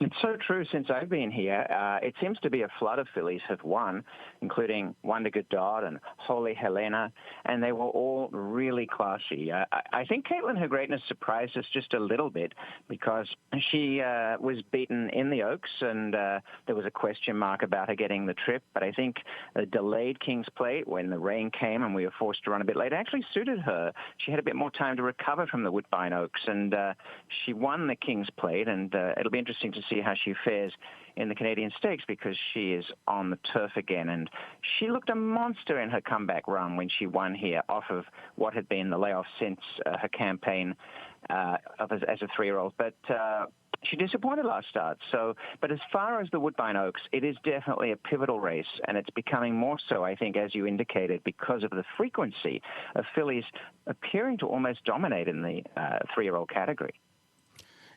[SPEAKER 23] It's so true. Since I've been here, it seems to be a flood of fillies have won, including Wonder Godot and Holy Helena, and they were all really classy. I think Caitlin Her Greatness surprised us just a little bit because she was beaten in the Oaks, and there was a question mark about her getting the trip. But I think a delayed King's Plate, when the rain came and we were forced to run a bit late, actually suited her. She had a bit more time to recover from the Woodbine Oaks, and she won the King's Plate, and it'll be interesting to see how she fares in the Canadian Stakes because she is on the turf again. And she looked a monster in her comeback run when she won here off of what had been the layoff since her campaign as a 3-year-old. But she disappointed last start. But as far as the Woodbine Oaks, it is definitely a pivotal race, and it's becoming more so, I think, as you indicated, because of the frequency of fillies appearing to almost dominate in the 3-year-old category.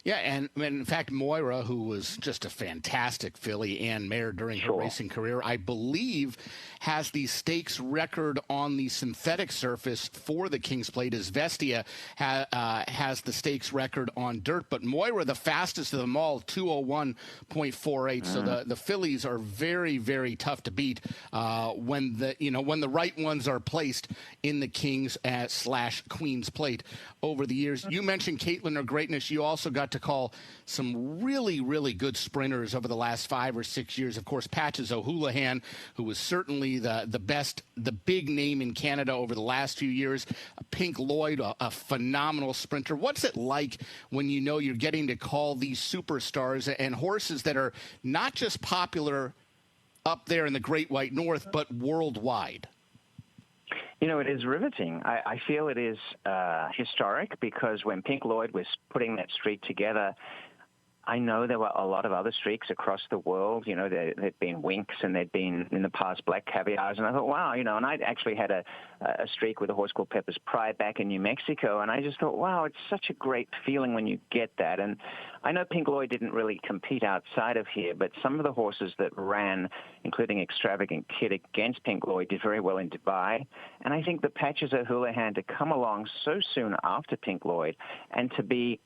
[SPEAKER 4] Yeah, and in fact, Moira, who was just a fantastic filly and mare during her racing career, I believe has the stakes record on the synthetic surface for the King's Plate, as Vestia has the stakes record on dirt. But Moira, the fastest of them all, 201.48. So the fillies are very, very tough to beat when the right ones are placed in the King's / Queen's Plate over the years. You mentioned Caitlin Her Greatness. You also got to call some really, really good sprinters over the last 5 or 6 years. Of course, Patches O'Houlihan, who was certainly the best, the big name in Canada over the last few years. Pink Lloyd, a phenomenal sprinter. What's it like when you know you're getting to call these superstars and horses that are not just popular up there in the Great White North, but worldwide?
[SPEAKER 23] You know, it is riveting. I feel it is historic because when Pink Lloyd was putting that streak together, I know there were a lot of other streaks across the world. You know, there'd been Winks and there'd been in the past Black Caviars. And I thought, wow, and I'd actually had a streak with a horse called Pepper's Pride back in New Mexico. And I just thought, wow, it's such a great feeling when you get that. And I know Pink Lloyd didn't really compete outside of here, but some of the horses that ran, including Extravagant Kid against Pink Lloyd, did very well in Dubai. And I think the Patches O'Houlihan to come along so soon after Pink Lloyd and to be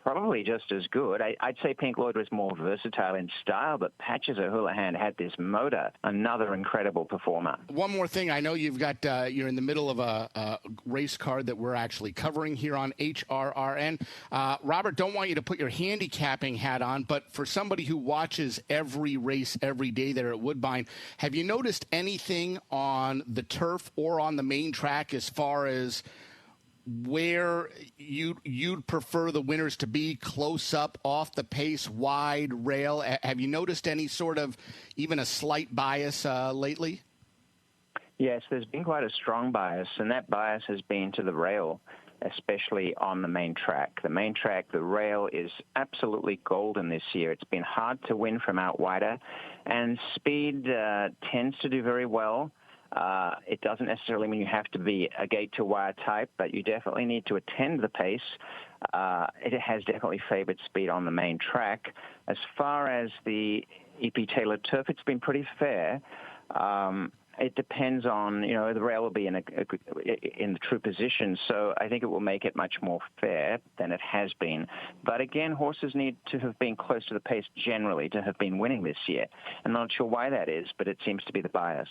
[SPEAKER 23] probably just as good. I'd say Pink Lloyd was more versatile in style, but Patches O'Houlihan had this motor, another incredible performer.
[SPEAKER 4] One more thing. I know you've got, you're in the middle of a race card that we're actually covering here on HRRN. Robert, don't want you to put your handicapping hat on, but for somebody who watches every race every day there at Woodbine, have you noticed anything on the turf or on the main track as far as where you'd prefer the winners to be, close up, off the pace, wide, rail? Have you noticed any sort of even a slight bias lately?
[SPEAKER 23] Yes, there's been quite a strong bias, and that bias has been to the rail, especially on the main track. The main track, the rail is absolutely golden this year. It's been hard to win from out wider, and speed tends to do very well. It doesn't necessarily mean you have to be a gate-to-wire type, but you definitely need to attend the pace. It has definitely favored speed on the main track. As far as the EP Taylor turf, it's been pretty fair. It depends on, the rail will be in the true position, so I think it will make it much more fair than it has been. But again, horses need to have been close to the pace generally to have been winning this year. I'm not sure why that is, but it seems to be the bias.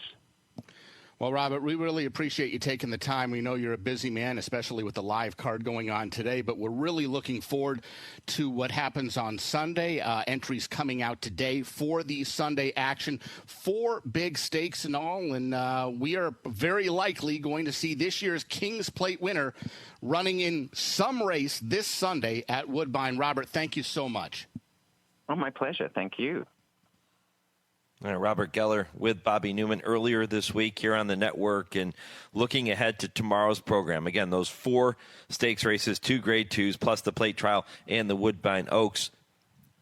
[SPEAKER 4] Well, Robert, we really appreciate you taking the time. We know you're a busy man, especially with the live card going on today, but we're really looking forward to what happens on Sunday. Entries coming out today for the Sunday action. 4 big stakes in all, and we are very likely going to see this year's King's Plate winner running in some race this Sunday at Woodbine. Robert, thank you so much.
[SPEAKER 23] Oh, my pleasure. Thank you.
[SPEAKER 5] Robert Geller with Bobby Newman earlier this week here on the network, and looking ahead to tomorrow's program. Again, those 4 stakes races, 2 grade 2s, plus the plate trial and the Woodbine Oaks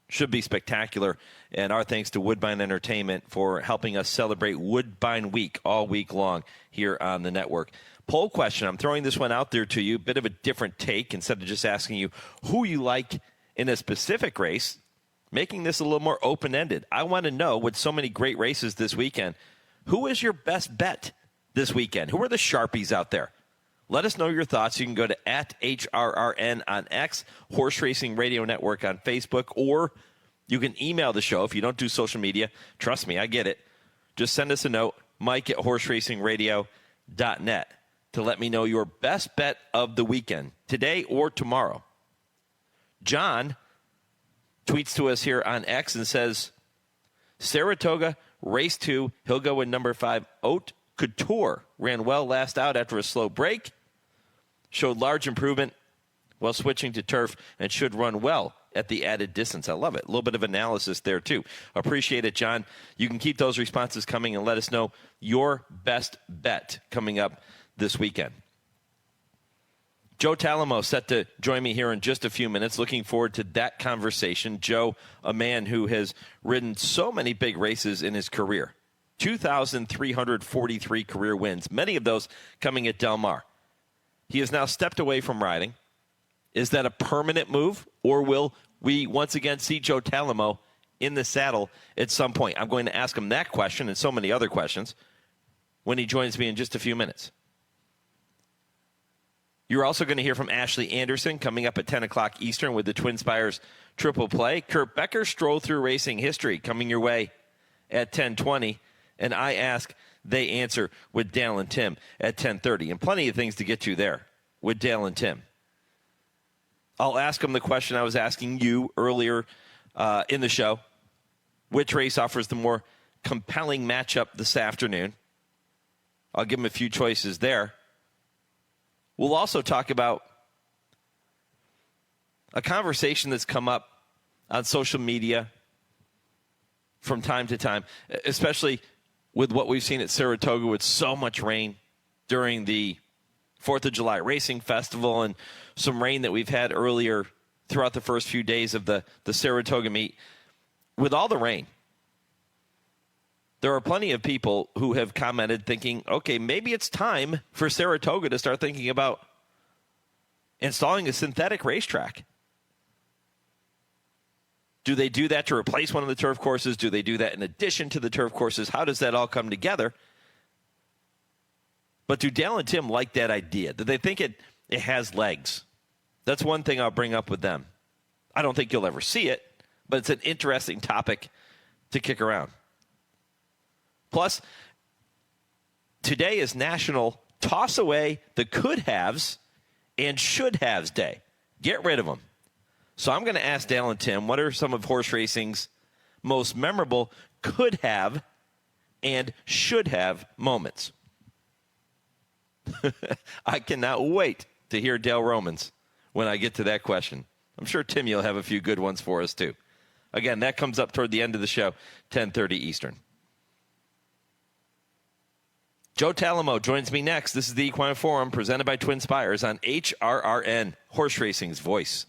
[SPEAKER 5] should be spectacular. And our thanks to Woodbine Entertainment for helping us celebrate Woodbine Week all week long here on the network. Poll question, I'm throwing this one out there to you, bit of a different take. Instead of just asking you who you like in a specific race, making this a little more open-ended. I want to know, with so many great races this weekend, who is your best bet this weekend? Who are the Sharpies out there? Let us know your thoughts. You can go to @HRRN on X, Horse Racing Radio Network on Facebook, or You can email the show if you don't do social media. Trust me, I get it. Just send us a note, mike@horseracingradio.net, to let me know your best bet of the weekend, today or tomorrow. John tweets to us here on X and says, Saratoga, race 2, he'll go with number 5, Haute Couture. Ran well last out after a slow break. Showed large improvement while switching to turf and should run well at the added distance. I love it. A little bit of analysis there, too. Appreciate it, John. You can keep those responses coming and let us know your best bet coming up this weekend. Joe Talamo set to join me here in just a few minutes. Looking forward to that conversation. Joe, a man who has ridden so many big races in his career. 2,343 career wins, many of those coming at Del Mar. He has now stepped away from riding. Is that a permanent move, or will we once again see Joe Talamo in the saddle at some point? I'm going to ask him that question and so many other questions when he joins me in just a few minutes. You're also going to hear from Ashley Anderson coming up at 10 o'clock Eastern with the TwinSpires Triple Play. Kurt Becker, Stroll Through Racing History, coming your way at 10:20. And I Ask, They Answer with Dale and Tim at 10:30. And plenty of things to get to there with Dale and Tim. I'll ask him the question I was asking you earlier in the show. Which race offers the more compelling matchup this afternoon? I'll give him a few choices there. We'll also talk about a conversation that's come up on social media from time to time, especially with what we've seen at Saratoga with so much rain during the 4th of July Racing Festival and some rain that we've had earlier throughout the first few days of the Saratoga meet. With all the rain, there are plenty of people who have commented thinking, okay, maybe it's time for Saratoga to start thinking about installing a synthetic racetrack. Do they do that to replace one of the turf courses? Do they do that in addition to the turf courses? How does that all come together? But do Dale and Tim like that idea? Do they think it has legs? That's one thing I'll bring up with them. I don't think you'll ever see it, but it's an interesting topic to kick around. Plus, today is National Toss Away the Could-Haves and Should-Haves Day. Get rid of them. So I'm going to ask Dale and Tim, what are some of horse racing's most memorable could-have and should-have moments? I cannot wait to hear Dale Romans when I get to that question. I'm sure, Tim, you'll have a few good ones for us, too. Again, that comes up toward the end of the show, 10:30 Eastern. Joe Talamo joins me next. This is the Equine Forum presented by TwinSpires on HRRN, horse racing's voice.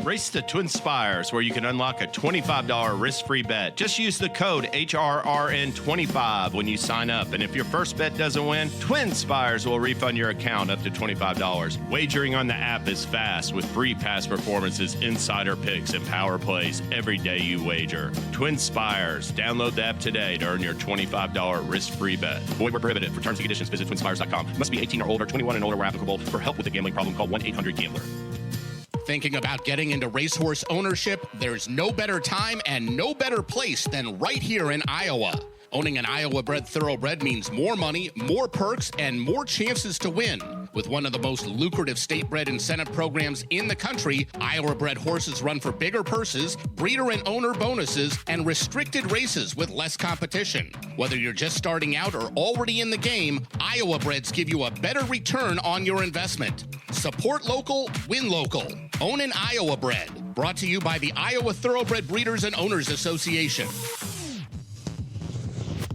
[SPEAKER 7] Race to TwinSpires, where you can unlock a $25 risk-free bet. Just use the code HRRN25 when you sign up. And if your first bet doesn't win, TwinSpires will refund your account up to $25. Wagering on the app is fast with free past performances, insider picks, and power plays every day you wager. TwinSpires. Download the app today to earn your $25 risk-free bet. Void where prohibited. For terms and conditions, visit TwinSpires.com. Must be 18 or older, 21 and older where applicable. For help with a gambling problem, call 1-800-GAMBLER.
[SPEAKER 4] Thinking about getting into racehorse ownership? There's no better time and no better place than right here in Iowa. Owning an Iowa-bred thoroughbred means more money, more perks, and more chances to win. With one of the most lucrative state-bred incentive programs in the country, Iowa-bred horses run for bigger purses, breeder and owner bonuses, and restricted races with less competition. Whether you're just starting out or already in the game, Iowa-breds give you a better return on your investment. Support local, win local. Own an Iowa-bred. Brought to you by the Iowa Thoroughbred Breeders and Owners Association.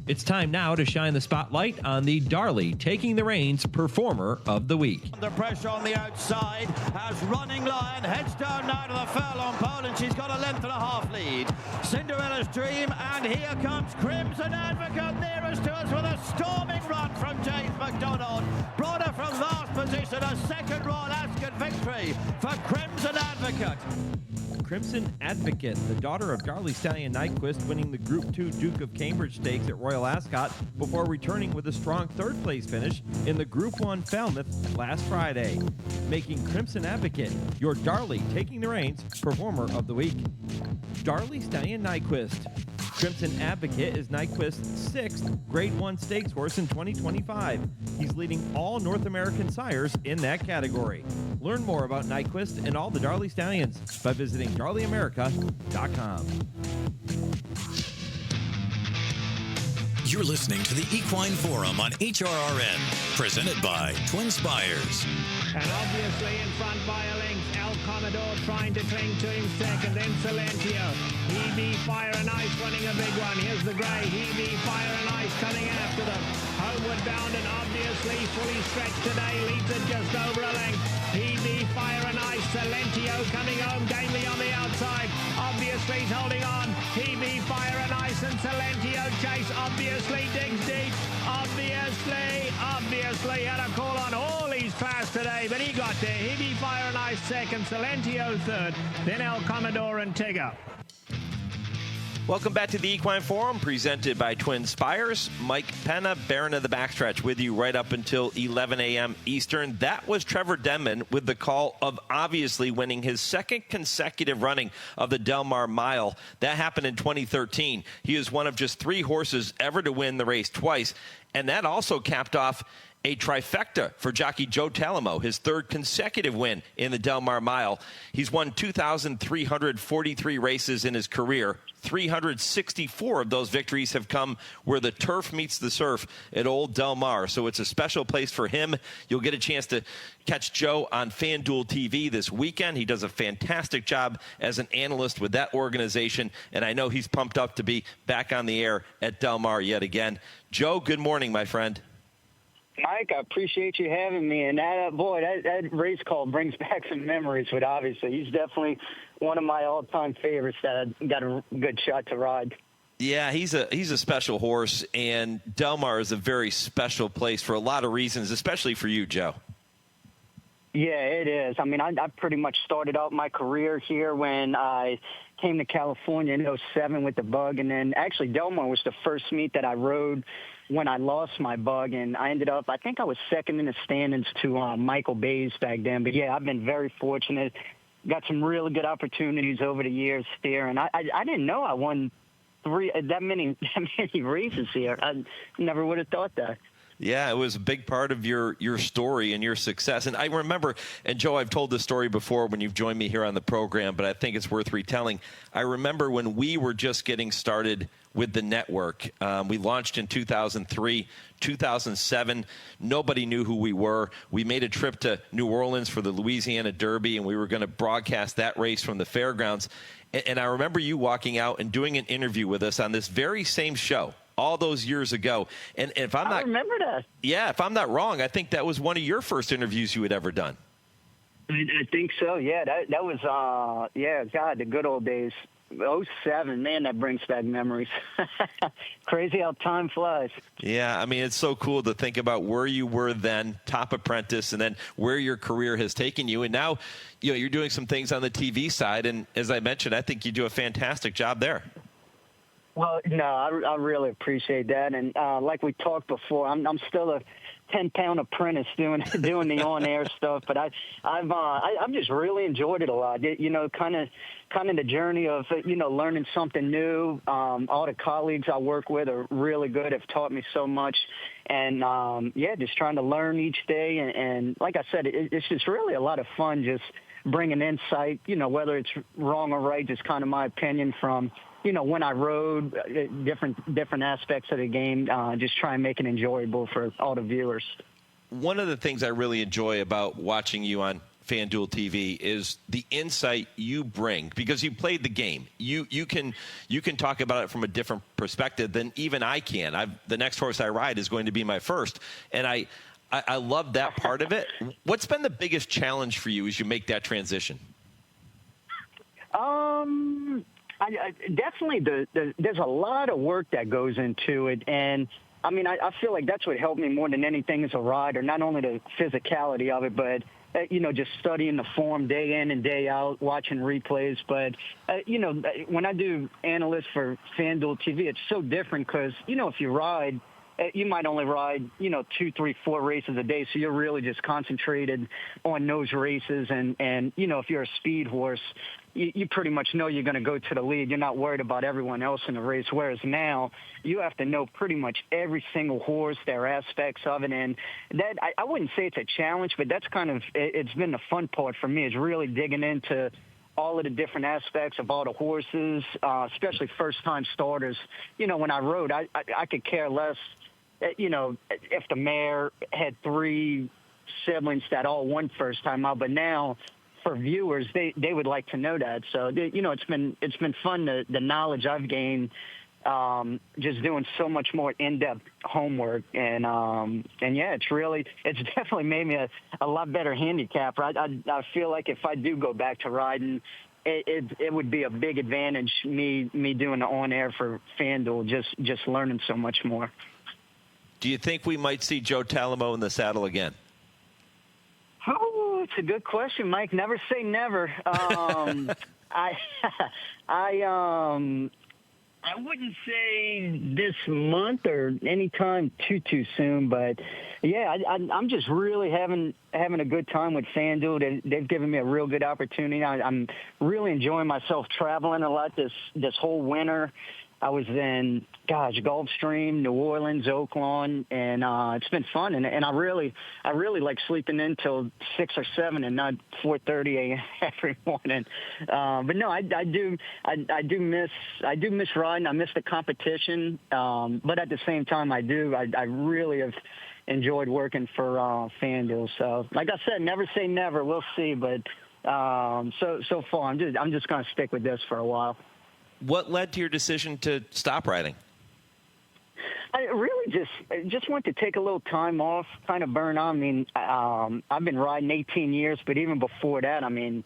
[SPEAKER 8] It's time now to shine the spotlight on the Darley Taking the Reins Performer of the Week.
[SPEAKER 9] Under pressure on the outside as Running Lion heads down now to the furlong pole, and she's got a length and a half lead. Cinderella's Dream, and here comes Crimson Advocate nearest to us with a storming run from James McDonald. Brought her from last position, a second Royal Ascot victory for Crimson Advocate.
[SPEAKER 8] Crimson Advocate, the daughter of Darley Stallion Nyquist, winning the Group 2 Duke of Cambridge Stakes at Royal Ascot before returning with a strong third-place finish in the Group 1 Falmouth last Friday, making Crimson Advocate your Darley taking the reins performer of the week. Darley Stallion Nyquist. Crimson Advocate is Nyquist's 6th Grade 1 stakes horse in 2025. He's leading all North American sires in that category. Learn more about Nyquist and all the Darley Stallions by visiting darleymerica.com.
[SPEAKER 1] You're listening to the Equine Forum on HRRN, presented by TwinSpires.
[SPEAKER 6] And obviously in front by a length, El Commodore trying to cling to him second, then Silentio. He Fire and Ice running a big one. Here's the grey. He Fire and Ice coming after them. Homeward bound and obviously fully stretched today. Leads it just over a length. He Fire and Ice. Silentio coming home gamely on the outside. Obviously he's holding on. He Fire and Ice and Silentio chase. Obviously digs deep. Obviously had a call on all his class today, but he got there. He Fire and Ice second. Silentio third. Then El Commodore and Tigger.
[SPEAKER 5] Welcome back to the Equine Forum, presented by TwinSpires. Mike Penna, Baron of the Backstretch, with you right up until 11 a.m. Eastern. That was Trevor Denman with the call of obviously winning his second consecutive running of the Del Mar Mile. That happened in 2013. He is one of just 3 horses ever to win the race twice, and that also capped off a trifecta for jockey Joe Talamo, his 3rd consecutive win in the Del Mar Mile. He's won 2,343 races in his career. 364 of those victories have come where the turf meets the surf at Old Del Mar. So it's a special place for him. You'll get a chance to catch Joe on FanDuel TV this weekend. He does a fantastic job as an analyst with that organization, and I know he's pumped up to be back on the air at Del Mar yet again. Joe, good morning, my friend.
[SPEAKER 11] Mike, I appreciate you having me. And that race call brings back some memories. But obviously, he's definitely one of my all-time favorites that I got a good shot to ride.
[SPEAKER 5] Yeah, he's a special horse, and Del Mar is a very special place for a lot of reasons, especially for you, Joe.
[SPEAKER 11] Yeah, it is. I mean, I pretty much started out my career here when I came to California in 2007 with the bug. And then actually Del Mar was the first meet that I rode when I lost my bug, and I ended up, I think I was second in the standings to Michael Bays back then. But, yeah, I've been very fortunate. Got some really good opportunities over the years here, and I didn't know I won that many races here. I never would have thought that.
[SPEAKER 5] Yeah, it was a big part of your story and your success. And I remember, and Joe, I've told this story before when you've joined me here on the program, but I think it's worth retelling. I remember when we were just getting started with the network. We launched in 2003, 2007. Nobody knew who we were. We made a trip to New Orleans for the Louisiana Derby, and we were going to broadcast that race from the fairgrounds. And I remember you walking out and doing an interview with us on this very same show all those years ago. And if I'm not,
[SPEAKER 11] I remember that.
[SPEAKER 5] Yeah, if I'm not wrong, I think that was one of your first interviews you had ever done.
[SPEAKER 11] I think so. Yeah, that was God, the good old days. 2007, man, that brings back memories. Crazy how time flies.
[SPEAKER 5] Yeah, I mean, it's so cool to think about where you were then, top apprentice, and then where your career has taken you. And now, you're doing some things on the TV side. And as I mentioned, I think you do a fantastic job there.
[SPEAKER 11] Well, no, I really appreciate that. And like we talked before, I'm still a 10-pound apprentice doing the on-air stuff, but I've just really enjoyed it a lot. Kind of the journey of learning something new. All the colleagues I work with are really good, have taught me so much, and just trying to learn each day. And like I said, it's just really a lot of fun, just bringing insight. Whether it's wrong or right, just kind of my opinion from when I rode, different aspects of the game, just try and make it enjoyable for all the viewers.
[SPEAKER 5] One of the things I really enjoy about watching you on FanDuel TV is the insight you bring, because you played the game. You can talk about it from a different perspective than even I can. The next horse I ride is going to be my first, and I love that part of it. What's been the biggest challenge for you as you make that transition?
[SPEAKER 11] Definitely there's a lot of work that goes into it, and I mean I feel like that's what helped me more than anything as a rider, not only the physicality of it, but just studying the form day in and day out, watching replays. But, when I do analyst for FanDuel TV, it's so different because, if you ride, you might only ride, 2, 3, 4 races a day. So you're really just concentrated on those races. And if you're a speed horse, you pretty much know you're going to go to the lead. You're not worried about everyone else in the race. Whereas now you have to know pretty much every single horse, their aspects of it. And that, I wouldn't say it's a challenge, but that's it's been the fun part for me, is really digging into all of the different aspects of all the horses, especially first-time starters. When I rode, I could care less, if the mare had 3 siblings that all won first time out. But now, for viewers, they would like to know that. So, it's been fun, the knowledge I've gained, just doing so much more in-depth homework. And yeah, it's definitely made me a lot better handicapper. I feel like if I do go back to riding, it would be a big advantage, me doing the on-air for FanDuel, just learning so much more.
[SPEAKER 5] Do you think we might see Joe Talamo in the saddle again?
[SPEAKER 11] Oh, it's a good question, Mike. Never say never. I wouldn't say this month or anytime too soon, but yeah, I'm just really having a good time with FanDuel. They've given me a real good opportunity. I'm really enjoying myself traveling a lot this whole winter. I was in, Gulfstream, New Orleans, Oakland, and it's been fun. And I really like sleeping in till 6 or 7 and not 4:30 a.m. every morning. But no, I do miss riding. I miss the competition. But at the same time, I really have enjoyed working for FanDuel. So, like I said, never say never. We'll see. But so far, I'm just going to stick with this for a while.
[SPEAKER 5] What led to your decision to stop riding?
[SPEAKER 11] I really just want to take a little time off, kind of burn on. I mean, I've been riding 18 years, but even before that, I mean,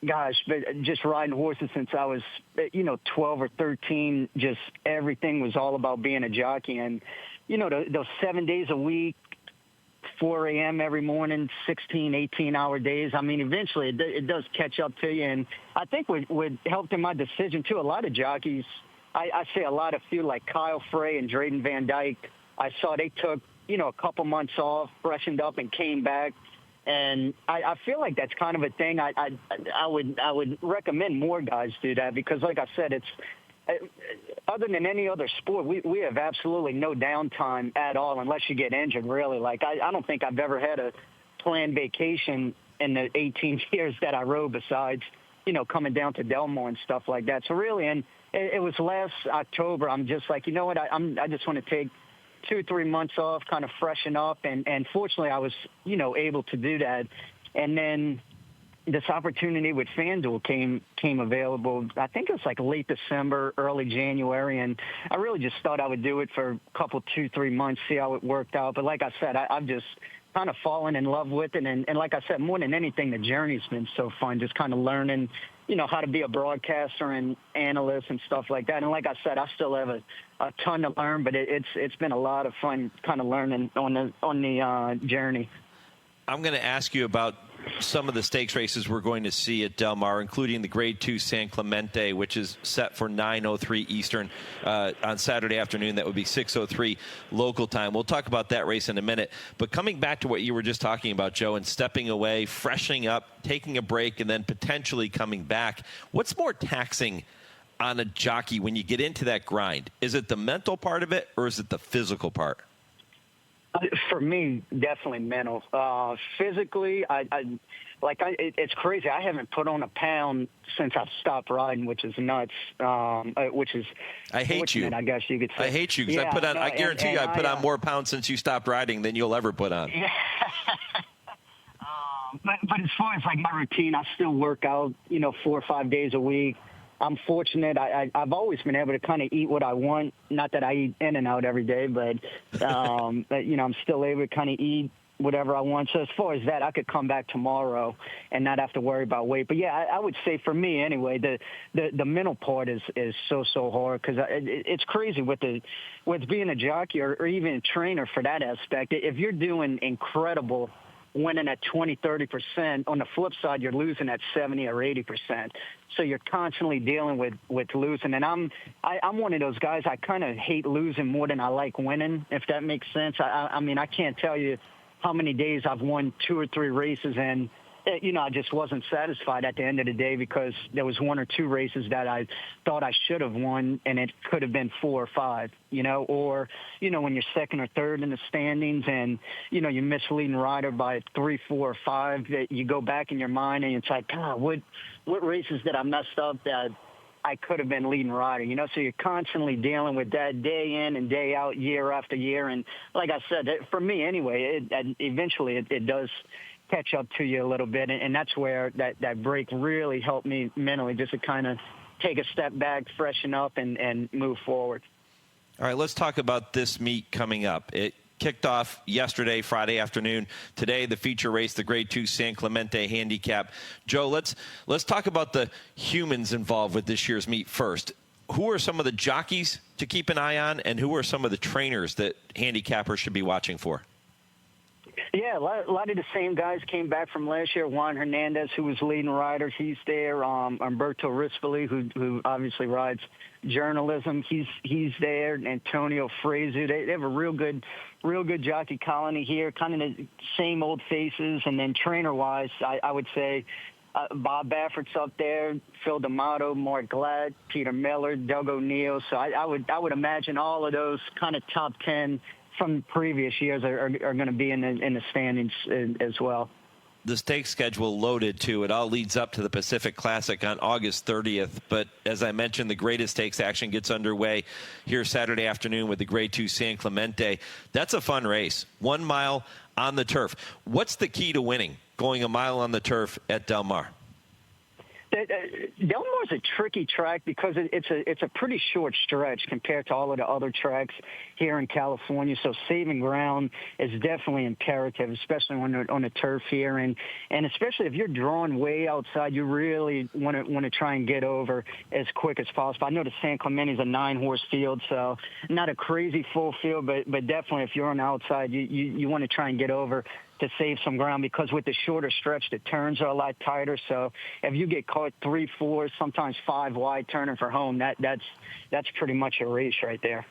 [SPEAKER 11] but just riding horses since I was, 12 or 13. Just everything was all about being a jockey. And, those 7 days a week, 4 a.m. every morning, 16, 18-hour days. I mean, eventually it does catch up to you. And I think what helped in my decision, too, a lot of jockeys, I say a lot of few, like Kyle Frey and Drayden Van Dyke, I saw they took, a couple months off, freshened up, and came back. And I feel like that's kind of a thing. I would recommend more guys do that because, like I said, it's other than any other sport, we have absolutely no downtime at all unless you get injured, really. Like, I don't think I've ever had a planned vacation in the 18 years that I rode besides, coming down to Delmar and stuff like that. So really, and it was last October, I'm just like, you know what, I just want to take 2 or 3 months off, kind of freshen up. And fortunately, I was, able to do that. And then this opportunity with FanDuel came available. I think it was like late December, early January, and I really just thought I would do it for a couple, 2, 3 months, see how it worked out. But like I said, I've just kind of fallen in love with it. And like I said, more than anything, the journey's been so fun, just kind of learning, how to be a broadcaster and analyst and stuff like that. And like I said, I still have a ton to learn, but it's been a lot of fun kind of learning on the journey.
[SPEAKER 5] I'm going to ask you about some of the stakes races we're going to see at Del Mar, including the Grade 2 San Clemente, which is set for 9:03 Eastern on Saturday afternoon. That would be 6:03 local time. We'll talk about that race in a minute. But coming back to what you were just talking about, Joe, and stepping away, freshening up, taking a break, and then potentially coming back, what's more taxing on a jockey when you get into that grind? Is it the mental part of it, or is it the physical part?
[SPEAKER 11] For me, definitely mental. Physically, it's crazy. I haven't put on a pound since I stopped riding, which is nuts. Which is
[SPEAKER 5] I hate you.
[SPEAKER 11] I guess you could say.
[SPEAKER 5] I hate you because I put on. I guarantee you, I put on more pounds since you stopped riding than you'll ever put on.
[SPEAKER 11] Yeah. But as far as like my routine, I still work out, 4 or 5 days a week. I'm fortunate. I've always been able to kind of eat what I want. Not that I eat in and out every day, but I'm still able to kind of eat whatever I want. So as far as that, I could come back tomorrow and not have to worry about weight. But yeah, I would say for me anyway, the mental part is so hard because it's crazy with being a jockey or even a trainer for that aspect. If you're doing incredible winning at 20, 30%. On the flip side, you're losing at 70 or 80%. So you're constantly dealing with losing. And I'm one of those guys, I kind of hate losing more than I like winning, if that makes sense. I mean, I can't tell you how many days I've won 2 or 3 races and, I just wasn't satisfied at the end of the day because there was 1 or 2 races that I thought I should have won, and it could have been 4 or 5, or, when you're second or third in the standings and, you miss a leading rider by 3, 4, or 5, that you go back in your mind and it's like, God, what races did I mess up that I could have been leading rider, so you're constantly dealing with that day in and day out, year after year. And like I said, for me anyway, eventually it does catch up to you a little bit, and that's where that break really helped me mentally, just to kind of take a step back, freshen up, and move forward.
[SPEAKER 5] All right, let's talk about this meet coming up. It kicked off yesterday, Friday afternoon. Today, the feature race, the Grade 2 San Clemente Handicap. Joe, let's talk about the humans involved with this year's meet first. Who are some of the jockeys to keep an eye on, and who are some of the trainers that handicappers should be watching for?
[SPEAKER 11] Yeah, a lot of the same guys came back from last year. Juan Hernandez, who was leading rider, he's there. Umberto Rispoli, who obviously rides journalism, he's there. Antonio Fraser, they have a real good jockey colony here, kind of the same old faces. And then trainer-wise, I would say Bob Baffert's up there, Phil D'Amato, Mark Glad, Peter Miller, Doug O'Neill. So I would imagine all of those kind of top 10 from previous years are going to be in the standings as well.
[SPEAKER 5] The stakes schedule loaded, too. It all leads up to the Pacific Classic on August 30th. But as I mentioned, the greatest stakes action gets underway here Saturday afternoon with the Grade 2 San Clemente. That's a fun race. 1 mile on the turf. What's the key to winning, going a mile on the turf at Del Mar?
[SPEAKER 11] Del Mar's a tricky track because it's a pretty short stretch compared to all of the other tracks here in California. So saving ground is definitely imperative, especially on the turf here, and especially if you're drawn way outside, you really want to try and get over as quick as possible. I know the San Clemente is a 9-horse field, so not a crazy full field, but definitely if you're on the outside, you want to try and get over to save some ground, because with the shorter stretch, the turns are a lot tighter. So if you get caught 3, 4, sometimes 5 wide turning for home, that's pretty much a race right there.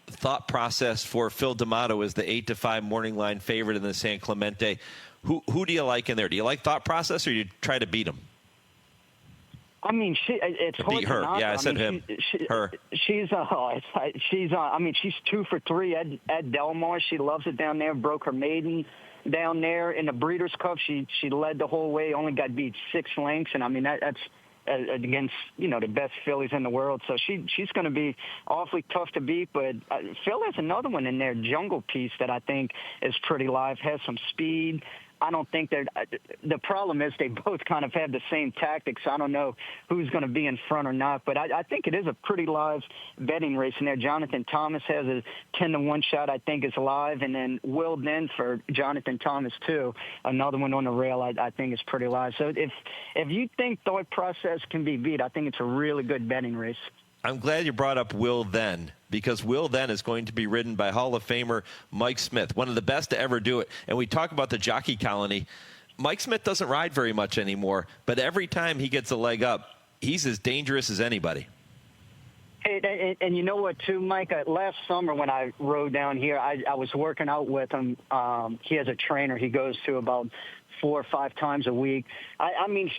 [SPEAKER 5] Thought process for Phil D'Amato is the 8-5 morning line favorite in the San Clemente. Who do you like in there? Do you like thought process, or do you try to beat him?
[SPEAKER 11] I mean, it's hard
[SPEAKER 5] beat her.
[SPEAKER 11] to knock.
[SPEAKER 5] Yeah, I said him. Her.
[SPEAKER 11] She's 2 for 3 at Del Mar. She loves it down there. Broke her maiden down there in the Breeders' Cup. She led the whole way. Only got beat 6 lengths, and I mean that's against the best fillies in the world. So she's going to be awfully tough to beat. But Phil has another one in there, Jungle Piece, that I think is pretty live. Has some speed. I don't think they're – the problem is they both kind of have the same tactics. I don't know who's going to be in front or not, but I think it is a pretty live betting race in there. Jonathan Thomas has a 10-1 shot, I think, is live, and then Will Then for Jonathan Thomas, too, another one on the rail I think is pretty live. So if you think thought process can be beat, I think it's a really good betting race.
[SPEAKER 5] I'm glad you brought up Will Then, because Will Then is going to be ridden by Hall of Famer Mike Smith, one of the best to ever do it. And we talk about the jockey colony. Mike Smith doesn't ride very much anymore, but every time he gets a leg up, he's as dangerous as anybody.
[SPEAKER 11] And you know what, too, Mike? Last summer when I rode down here, I was working out with him. He has a trainer he goes to about 4 or 5 times a week. I mean,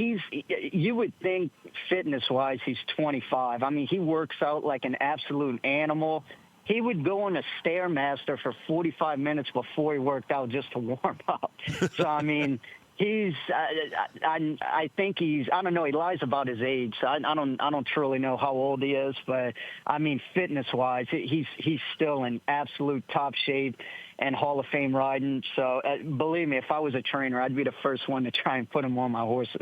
[SPEAKER 11] you would think fitness-wise he's 25. I mean, he works out like an absolute animal. He would go on a Stairmaster for 45 minutes before he worked out just to warm up. So, I mean, I think I don't know, he lies about his age, so I don't truly know how old he is, but I mean, fitness-wise, he's still in absolute top shape and Hall of Fame riding. So believe me, if I was a trainer, I'd be the first one to try and put him on my horses.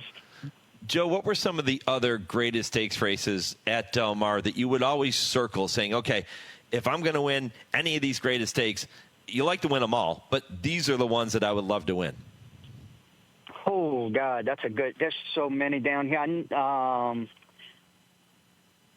[SPEAKER 5] Joe, what were some of the other greatest stakes races at Del Mar that you would always circle, saying, okay, if I'm going to win any of these greatest stakes, you like to win them all, but these are the ones that I would love to win?
[SPEAKER 11] Oh, God, there's so many down here.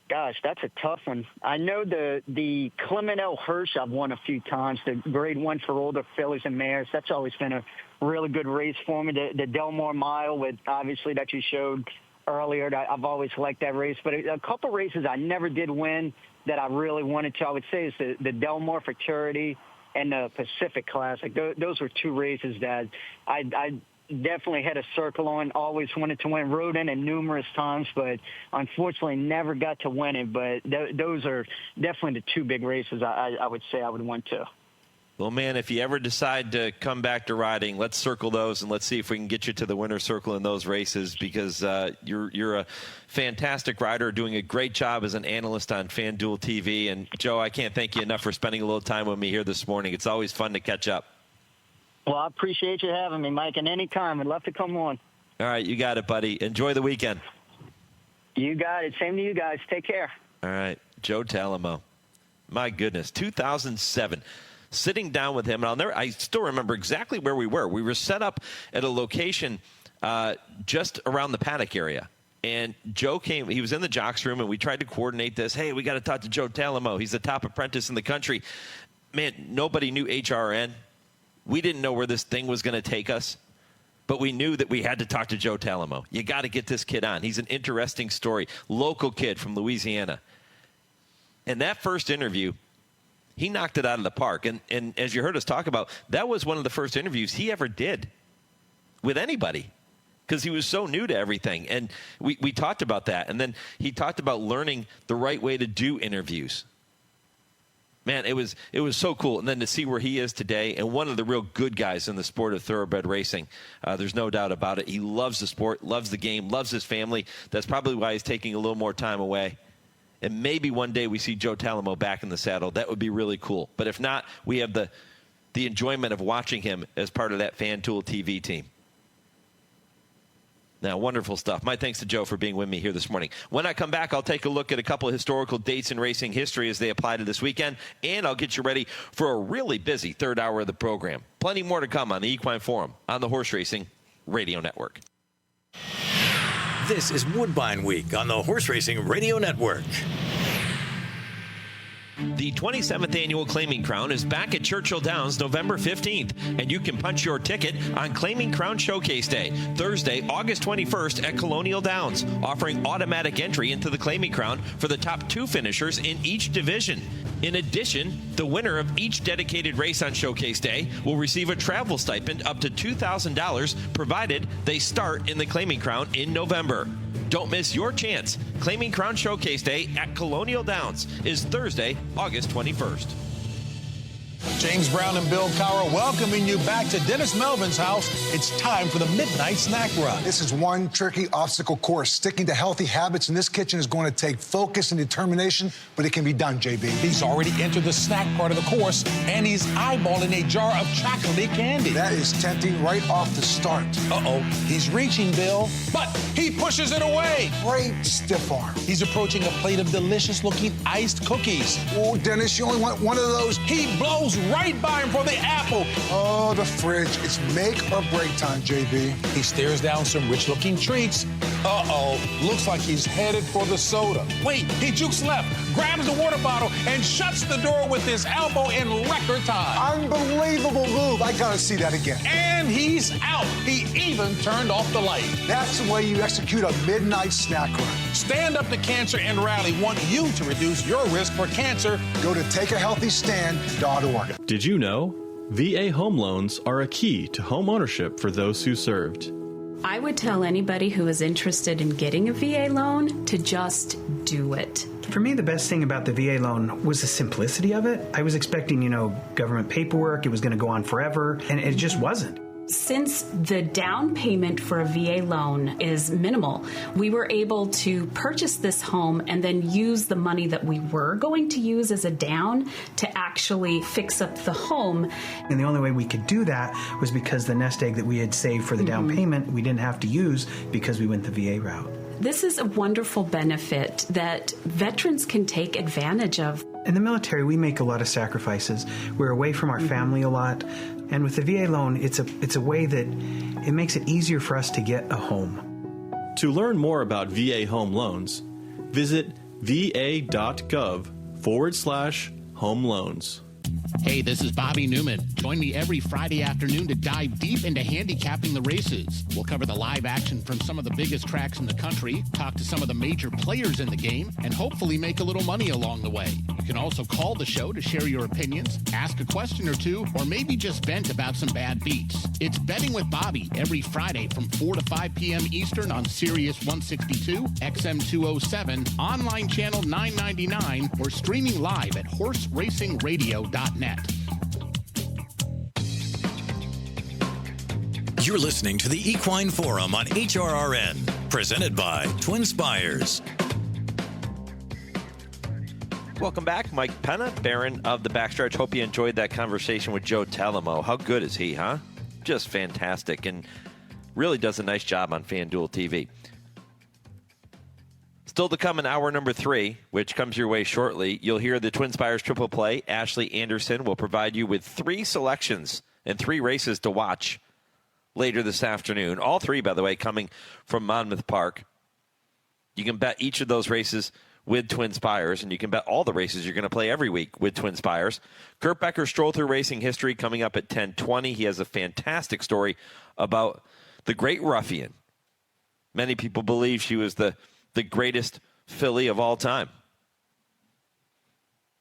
[SPEAKER 11] Gosh, that's a tough one. I know the Clement L. Hirsch I've won a few times, the grade 1 for older fillies and mares. That's always been a really good race for me. The Delmore Mile, with obviously that you showed earlier, I've always liked that race. But a couple races I never did win that I really wanted to, I would say, is the Delmore Futurity and the Pacific Classic. Those were two races that I definitely had a circle on, always wanted to win, rode in it numerous times, but unfortunately never got to win it. But those are definitely the two big races I would say I would want to.
[SPEAKER 5] Well, man, if you ever decide to come back to riding, let's circle those and let's see if we can get you to the winner's circle in those races, because you're a fantastic rider, doing a great job as an analyst on FanDuel TV. And, Joe, I can't thank you enough for spending a little time with me here this morning. It's always fun to catch up.
[SPEAKER 11] Well, I appreciate you having me, Mike, and any time. I'd love to come on.
[SPEAKER 5] All right, you got it, buddy. Enjoy the weekend.
[SPEAKER 11] You got it. Same to you guys. Take care.
[SPEAKER 5] All right, Joe Talamo. My goodness, 2007. Sitting down with him, and I still remember exactly where we were. We were set up at a location just around the paddock area. And Joe came, he was in the jocks room, and we tried to coordinate this. Hey, we got to talk to Joe Talamo. He's the top apprentice in the country. Man, nobody knew HRRN. We didn't know where this thing was going to take us, but we knew that we had to talk to Joe Talamo. You got to get this kid on. He's an interesting story. Local kid from Louisiana. And that first interview, he knocked it out of the park. And as you heard us talk about, that was one of the first interviews he ever did with anybody, because he was so new to everything. And we talked about that. And then he talked about learning the right way to do interviews. Man, it was so cool. And then to see where he is today, and one of the real good guys in the sport of thoroughbred racing, there's no doubt about it. He loves the sport, loves the game, loves his family. That's probably why he's taking a little more time away. And maybe one day we see Joe Talamo back in the saddle. That would be really cool. But if not, we have the enjoyment of watching him as part of that FanDuel TV team. Now, wonderful stuff. My thanks to Joe for being with me here this morning. When I come back, I'll take a look at a couple of historical dates in racing history as they apply to this weekend, and I'll get you ready for a really busy third hour of the program. Plenty more to come on the Equine Forum on the Horse Racing Radio Network.
[SPEAKER 1] This is Woodbine Week on the Horse Racing Radio Network.
[SPEAKER 5] The 27th Annual Claiming Crown is back at Churchill Downs November 15th, and you can punch your ticket on Claiming Crown Showcase Day, Thursday, August 21st at Colonial Downs, offering automatic entry into the Claiming Crown for the top 2 finishers in each division. In addition, the winner of each dedicated race on Showcase Day will receive a travel stipend up to $2,000, provided they start in the Claiming Crown in November. Don't miss your chance. Claiming Crown Showcase Day at Colonial Downs is Thursday, August 21st.
[SPEAKER 12] James Brown and Bill Cowher welcoming you back to Dennis Melvin's house. It's time for the Midnight Snack Run.
[SPEAKER 13] This is one tricky obstacle course. Sticking to healthy habits in this kitchen is going to take focus and determination, but it can be done, JB.
[SPEAKER 12] He's already entered the snack part of the course, and he's eyeballing a jar of chocolatey candy.
[SPEAKER 13] That is tempting right off the start.
[SPEAKER 12] Uh-oh, he's reaching, Bill, but he pushes it away.
[SPEAKER 13] Great stiff arm.
[SPEAKER 12] He's approaching a plate of delicious-looking iced cookies.
[SPEAKER 13] Oh, Dennis, you only want one of those.
[SPEAKER 12] He blows right by him for the apple.
[SPEAKER 13] Oh, the fridge. It's make or break time, JB.
[SPEAKER 12] He stares down some rich-looking treats. Uh-oh, looks like he's headed for the soda. Wait, he jukes left, grabs the water bottle, and shuts the door with his elbow in record time.
[SPEAKER 13] Unbelievable move. I gotta see that again.
[SPEAKER 12] And he's out. He even turned off the light.
[SPEAKER 13] That's the way you execute a midnight snack run.
[SPEAKER 12] Stand Up to Cancer and Rally want you to reduce your risk for cancer.
[SPEAKER 13] Go to takeahealthystand.org.
[SPEAKER 14] Did you know? VA home loans are a key to home ownership for those who served.
[SPEAKER 24] I would tell anybody who is interested in getting a VA loan to just do it.
[SPEAKER 25] For me, the best thing about the VA loan was the simplicity of it. I was expecting, government paperwork. It was going to go on forever, and it just wasn't.
[SPEAKER 24] Since the down payment for a VA loan is minimal, we were able to purchase this home and then use the money that we were going to use as a down to actually fix up the home.
[SPEAKER 25] And the only way we could do that was because the nest egg that we had saved for the down payment, we didn't have to use because we went the VA route.
[SPEAKER 24] This is a wonderful benefit that veterans can take advantage of.
[SPEAKER 25] In the military, we make a lot of sacrifices. We're away from our family a lot. And with the VA loan, it's a way that it makes it easier for us to get a home.
[SPEAKER 14] To learn more about VA home loans, visit va.gov/home loans.
[SPEAKER 4] Hey, this is Bobby Newman. Join me every Friday afternoon to dive deep into handicapping the races. We'll cover the live action from some of the biggest tracks in the country, talk to some of the major players in the game, and hopefully make a little money along the way. You can also call the show to share your opinions, ask a question or two, or maybe just vent about some bad beats. It's Betting with Bobby every Friday from 4 to 5 p.m. Eastern on Sirius 162, XM 207, online channel 999, or streaming live at horseracingradio.net.
[SPEAKER 1] You're listening to the Equine Forum on HRRN, presented by TwinSpires.
[SPEAKER 5] Welcome back. Mike Penna, Baron of the Backstretch. Hope you enjoyed that conversation with Joe Talamo. How good is he, huh? Just fantastic, and really does a nice job on FanDuel TV. Still to come in hour number 3, which comes your way shortly. You'll hear the TwinSpires Triple Play. Ashley Anderson will provide you with 3 selections and 3 races to watch later this afternoon. All 3, by the way, coming from Monmouth Park. You can bet each of those races with TwinSpires, and you can bet all the races you're going to play every week with TwinSpires. Kurt Becker, Stroll Through Racing History, coming up at 10:20. He has a fantastic story about the Great Ruffian. Many people believe she was the greatest filly of all time.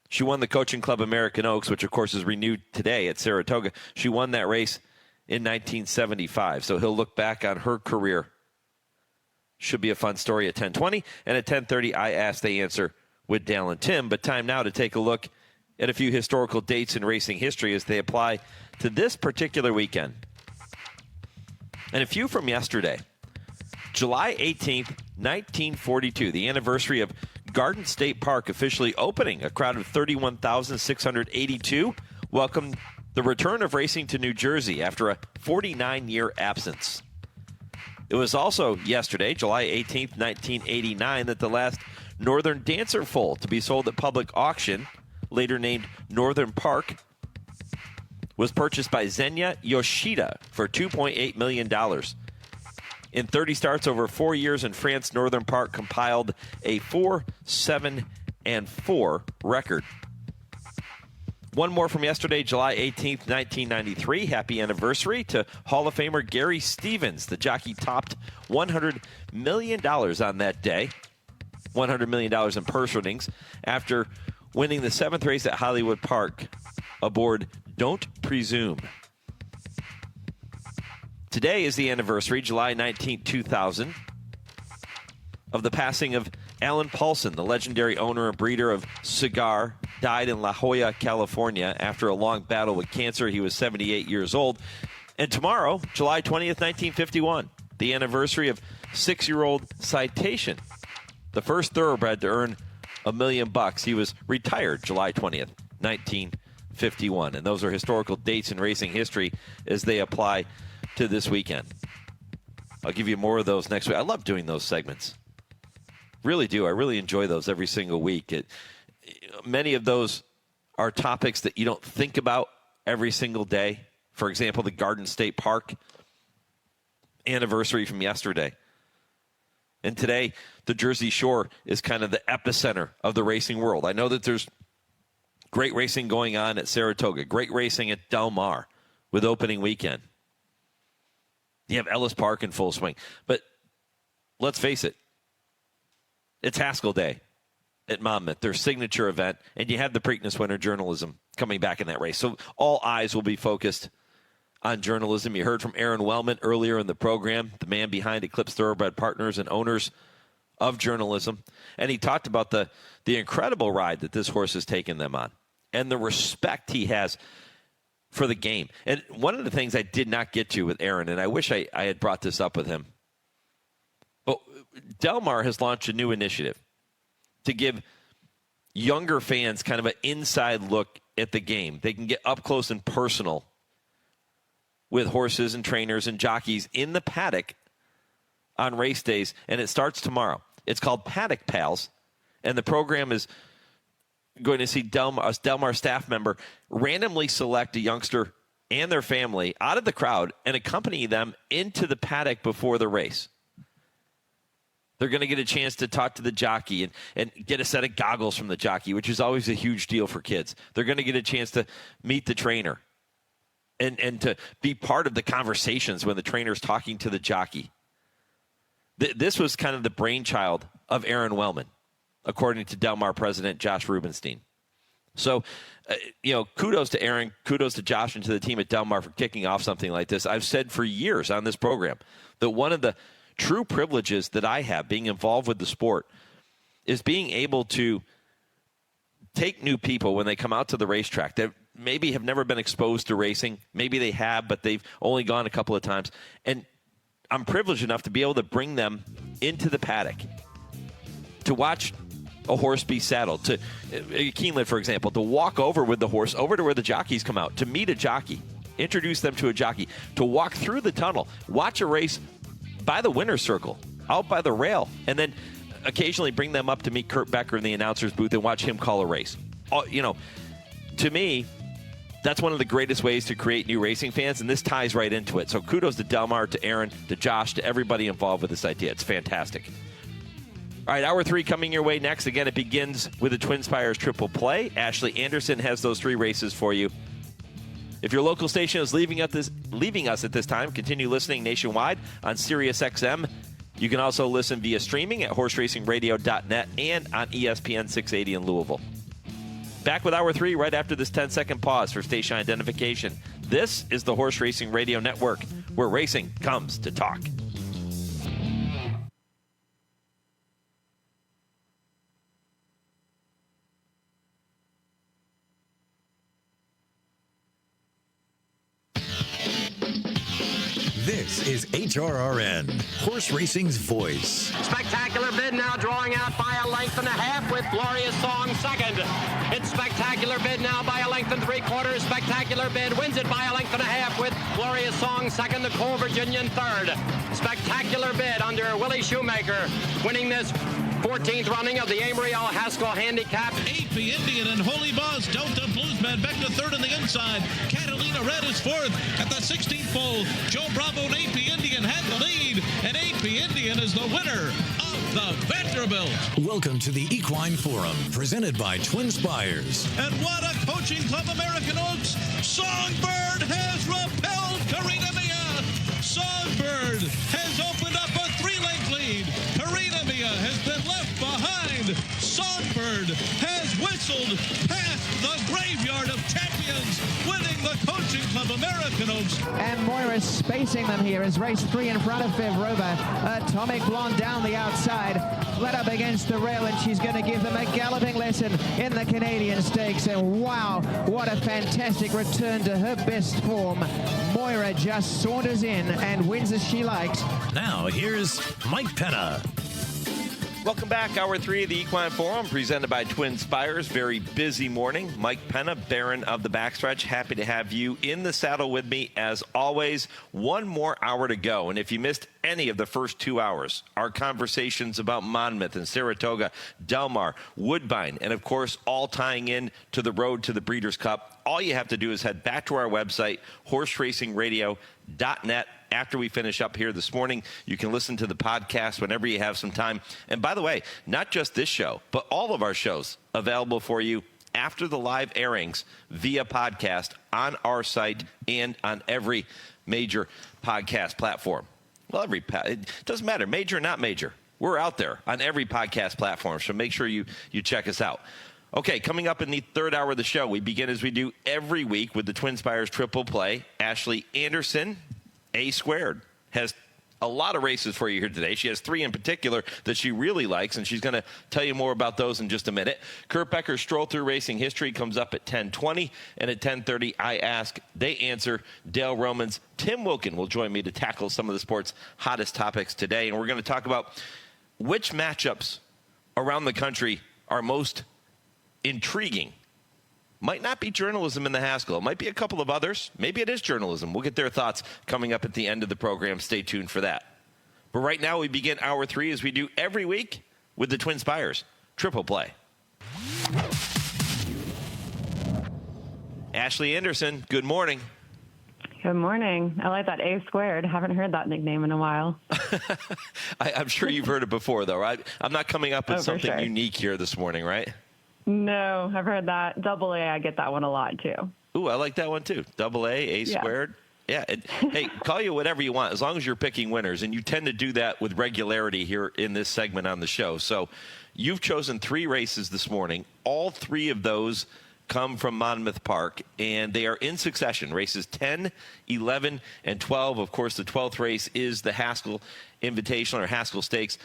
[SPEAKER 5] She won the Coaching Club American Oaks, which, of course, is renewed today at Saratoga. She won that race in 1975, so he'll look back on her career. Should be a fun story at 10:20. And at 10:30, I Ask, They Answer with Dale and Tim. But time now to take a look at a few historical dates in racing history as they apply to this particular weekend. And a few from yesterday. July 18th, 1942, the anniversary of Garden State Park officially opening. A crowd of 31,682 welcomed the return of racing to New Jersey after a 49-year absence. It was also yesterday, July 18th, 1989, that the last Northern Dancer foal to be sold at public auction, later named Northern Park, was purchased by Xenia Yoshida for $2.8 million. In 30 starts over 4 years in France, Northern Park compiled a 4-7-4 record. One more from yesterday, July 18th, 1993. Happy anniversary to Hall of Famer Gary Stevens. The jockey topped $100 million on that day. $100 million in purse winnings after winning the 7th race at Hollywood Park aboard Don't Presume. Today is the anniversary, July 19, 2000, of the passing of Alan Paulson, the legendary owner and breeder of Cigar, died in La Jolla, California after a long battle with cancer. He was 78 years old. And tomorrow, July 20th, 1951, the anniversary of 6-year-old Citation, the first thoroughbred to earn $1 million. He was retired July 20th, 1951. And those are historical dates in racing history as they apply to this weekend. I'll give you more of those next week. I love doing those segments. Really do. I really enjoy those every single week. Many of those are topics that you don't think about every single day. For example, the Garden State Park anniversary from yesterday. And today, the Jersey Shore is kind of the epicenter of the racing world. I know that there's great racing going on at Saratoga, great racing at Del Mar with opening weekend. You have Ellis Park in full swing. But let's face it, it's Haskell Day at Monmouth, their signature event, and you have the Preakness winner, Journalism, coming back in that race. So all eyes will be focused on journalism. You heard from Aron Wellman earlier in the program, the man behind Eclipse Thoroughbred Partners and owners of Journalism. And he talked about the incredible ride that this horse has taken them on and the respect he has for the game. And one of the things I did not get to with Aron, and I wish I had brought this up with him, but Del Mar has launched a new initiative to give younger fans kind of an inside look at the game. They can get up close and personal with horses and trainers and jockeys in the paddock on race days, and it starts tomorrow. It's called Paddock Pals, and the program is going to see a Del Mar staff member randomly select a youngster and their family out of the crowd and accompany them into the paddock before the race. They're going to get a chance to talk to the jockey and get a set of goggles from the jockey, which is always a huge deal for kids. They're going to get a chance to meet the trainer and to be part of the conversations when the trainer's talking to the jockey. This was kind of the brainchild of Aron Wellman, according to Del Mar president Josh Rubenstein. So, kudos to Aron, kudos to Josh and to the team at Del Mar for kicking off something like this. I've said for years on this program that one of the true privileges that I have being involved with the sport is being able to take new people when they come out to the racetrack that maybe have never been exposed to racing. Maybe they have, but they've only gone a couple of times. And I'm privileged enough to be able to bring them into the paddock to watch a horse be saddled, to Keeneland, for example, to walk over with the horse over to where the jockeys come out, to meet a jockey, introduce them to a jockey, to walk through the tunnel, watch a race by the winner's circle, out by the rail, and then occasionally bring them up to meet Kurt Becker in the announcer's booth and watch him call a race. To me, that's one of the greatest ways to create new racing fans, and this ties right into it. So kudos to Del Mar, to Aron, to Josh, to everybody involved with this idea. It's fantastic. All right, Hour 3 coming your way next. Again, it begins with the TwinSpires Triple Play. Ashley Anderson has those 3 races for you. If your local station is leaving us at this time, continue listening nationwide on SiriusXM. You can also listen via streaming at horseracingradio.net and on ESPN 680 in Louisville. Back with Hour 3 right after this 10-second pause for station identification. This is the Horse Racing Radio Network, where racing comes to talk.
[SPEAKER 1] This is HRRN, horse racing's voice.
[SPEAKER 10] Spectacular Bid now drawing out by a length and a half with Glorious Song second. It's Spectacular Bid now by a length and 3/4. Spectacular Bid wins it by a length and a half with Glorious Song second. The Cole Virginian third. Spectacular Bid under Willie Shoemaker winning this 14th running of the Amory L. Haskell Handicap.
[SPEAKER 15] AP Indian and Holy Boss Delta Bluesman Becker third on the inside. Catalina Red is fourth at the 16th pole. Joe Bravo and AP Indian had the lead, and AP Indian is the winner of the Vanderbilt.
[SPEAKER 1] Welcome to the Equine Forum, presented by TwinSpires.
[SPEAKER 15] And what a coaching club, American Oaks. Songbird has repelled Karina Mia. Songbird has opened up a 3-length lead. Karina Mia has been left behind. Songbird has whistled past the graveyard of champions, winning the coaching club American Oaks.
[SPEAKER 6] And Moira's spacing them here as race 3 in front of Viv Rover. Atomic Blonde down the outside, flat up against the rail, and she's going to give them a galloping lesson in the Canadian Stakes. And wow, what a fantastic return to her best form. Moira just saunters in and wins as she likes.
[SPEAKER 1] Now here's Mike Penna.
[SPEAKER 5] Welcome back. Hour 3 of the Equine Forum, presented by TwinSpires. Very busy morning. Mike Penna, Baron of the Backstretch. Happy to have you in the saddle with me, as always. One more hour to go. And if you missed any of the first 2 hours, our conversations about Monmouth and Saratoga, Del Mar, Woodbine, and, of course, all tying in to the road to the Breeders' Cup, all you have to do is head back to our website, horseracingradio.net. After we finish up here this morning, you can listen to the podcast whenever you have some time. And by the way, not just this show, but all of our shows available for you after the live airings via podcast on our site and on every major podcast platform. Well, it doesn't matter, major or not major. We're out there on every podcast platform, so make sure you check us out. Okay, coming up in the third hour of the show, we begin as we do every week with the TwinSpires Triple Play. Ashley Anderson, A Squared, has a lot of races for you here today. She has 3 in particular that she really likes, and she's going to tell you more about those in just a minute. Kurt Becker's Stroll Through Racing History comes up at 10:20, and at 10:30, I Ask, They Answer. Dale Roman's Tim Wilkin will join me to tackle some of the sport's hottest topics today, and we're going to talk about which matchups around the country are most intriguing. Might not be journalism in the Haskell. It might be a couple of others. Maybe it is journalism. We'll get their thoughts coming up at the end of the program. Stay tuned for that. But right now, we begin Hour 3 as we do every week with the TwinSpires Triple Play.
[SPEAKER 16] Ashley Anderson, good morning. Good morning. I like that A squared. Haven't heard that nickname in a while.
[SPEAKER 5] I'm sure you've heard it before, though, right? I'm not coming up with something
[SPEAKER 16] sure.
[SPEAKER 5] unique here this morning, right?
[SPEAKER 16] No, I've heard that. Double A, I get that one a lot, too.
[SPEAKER 5] Ooh, I like that one, too. Double A squared. Yeah. Hey, call you whatever you want, as long as you're picking winners. And you tend to do that with regularity here in this segment on the show. So you've chosen 3 races this morning. All 3 of those come from Monmouth Park, and they are in succession. Races 10, 11, and 12. Of course, the 12th race is the Haskell Invitational or Haskell Stakes.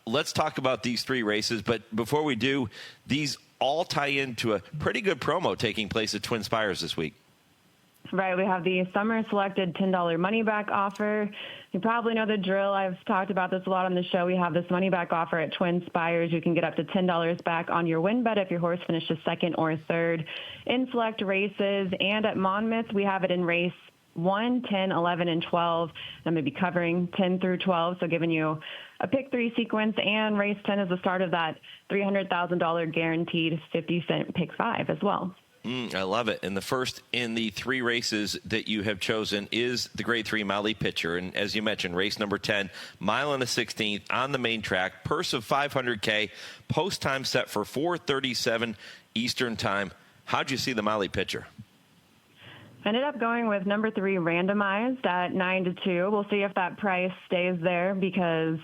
[SPEAKER 5] Let's talk about these 3 races. But before we do, these all tie into a pretty good promo taking place at TwinSpires this week.
[SPEAKER 16] Right, we have the summer selected $10 money back offer. You probably know the drill. I've talked about this a lot on the show. We have this money back offer at TwinSpires. You can get up to $10 back on your win bet if your horse finishes 2nd or 3rd in select races. And at Monmouth, we have it in race 1, 10, 11, and 12. I'm going to be covering 10 through 12, so giving you a pick 3 sequence, and race 10 is the start of that $300,000 guaranteed 50-cent pick 5 as well.
[SPEAKER 5] I love it. And the first in the 3 races that you have chosen is the Grade 3 Molly Pitcher. And as you mentioned, race number 10, mile and a 16th on the main track, purse of $500K, post time set for 4:37 Eastern time. How'd you see the Molly Pitcher?
[SPEAKER 16] Ended up going with number 3 randomized at 9-2. We'll see if that price stays there because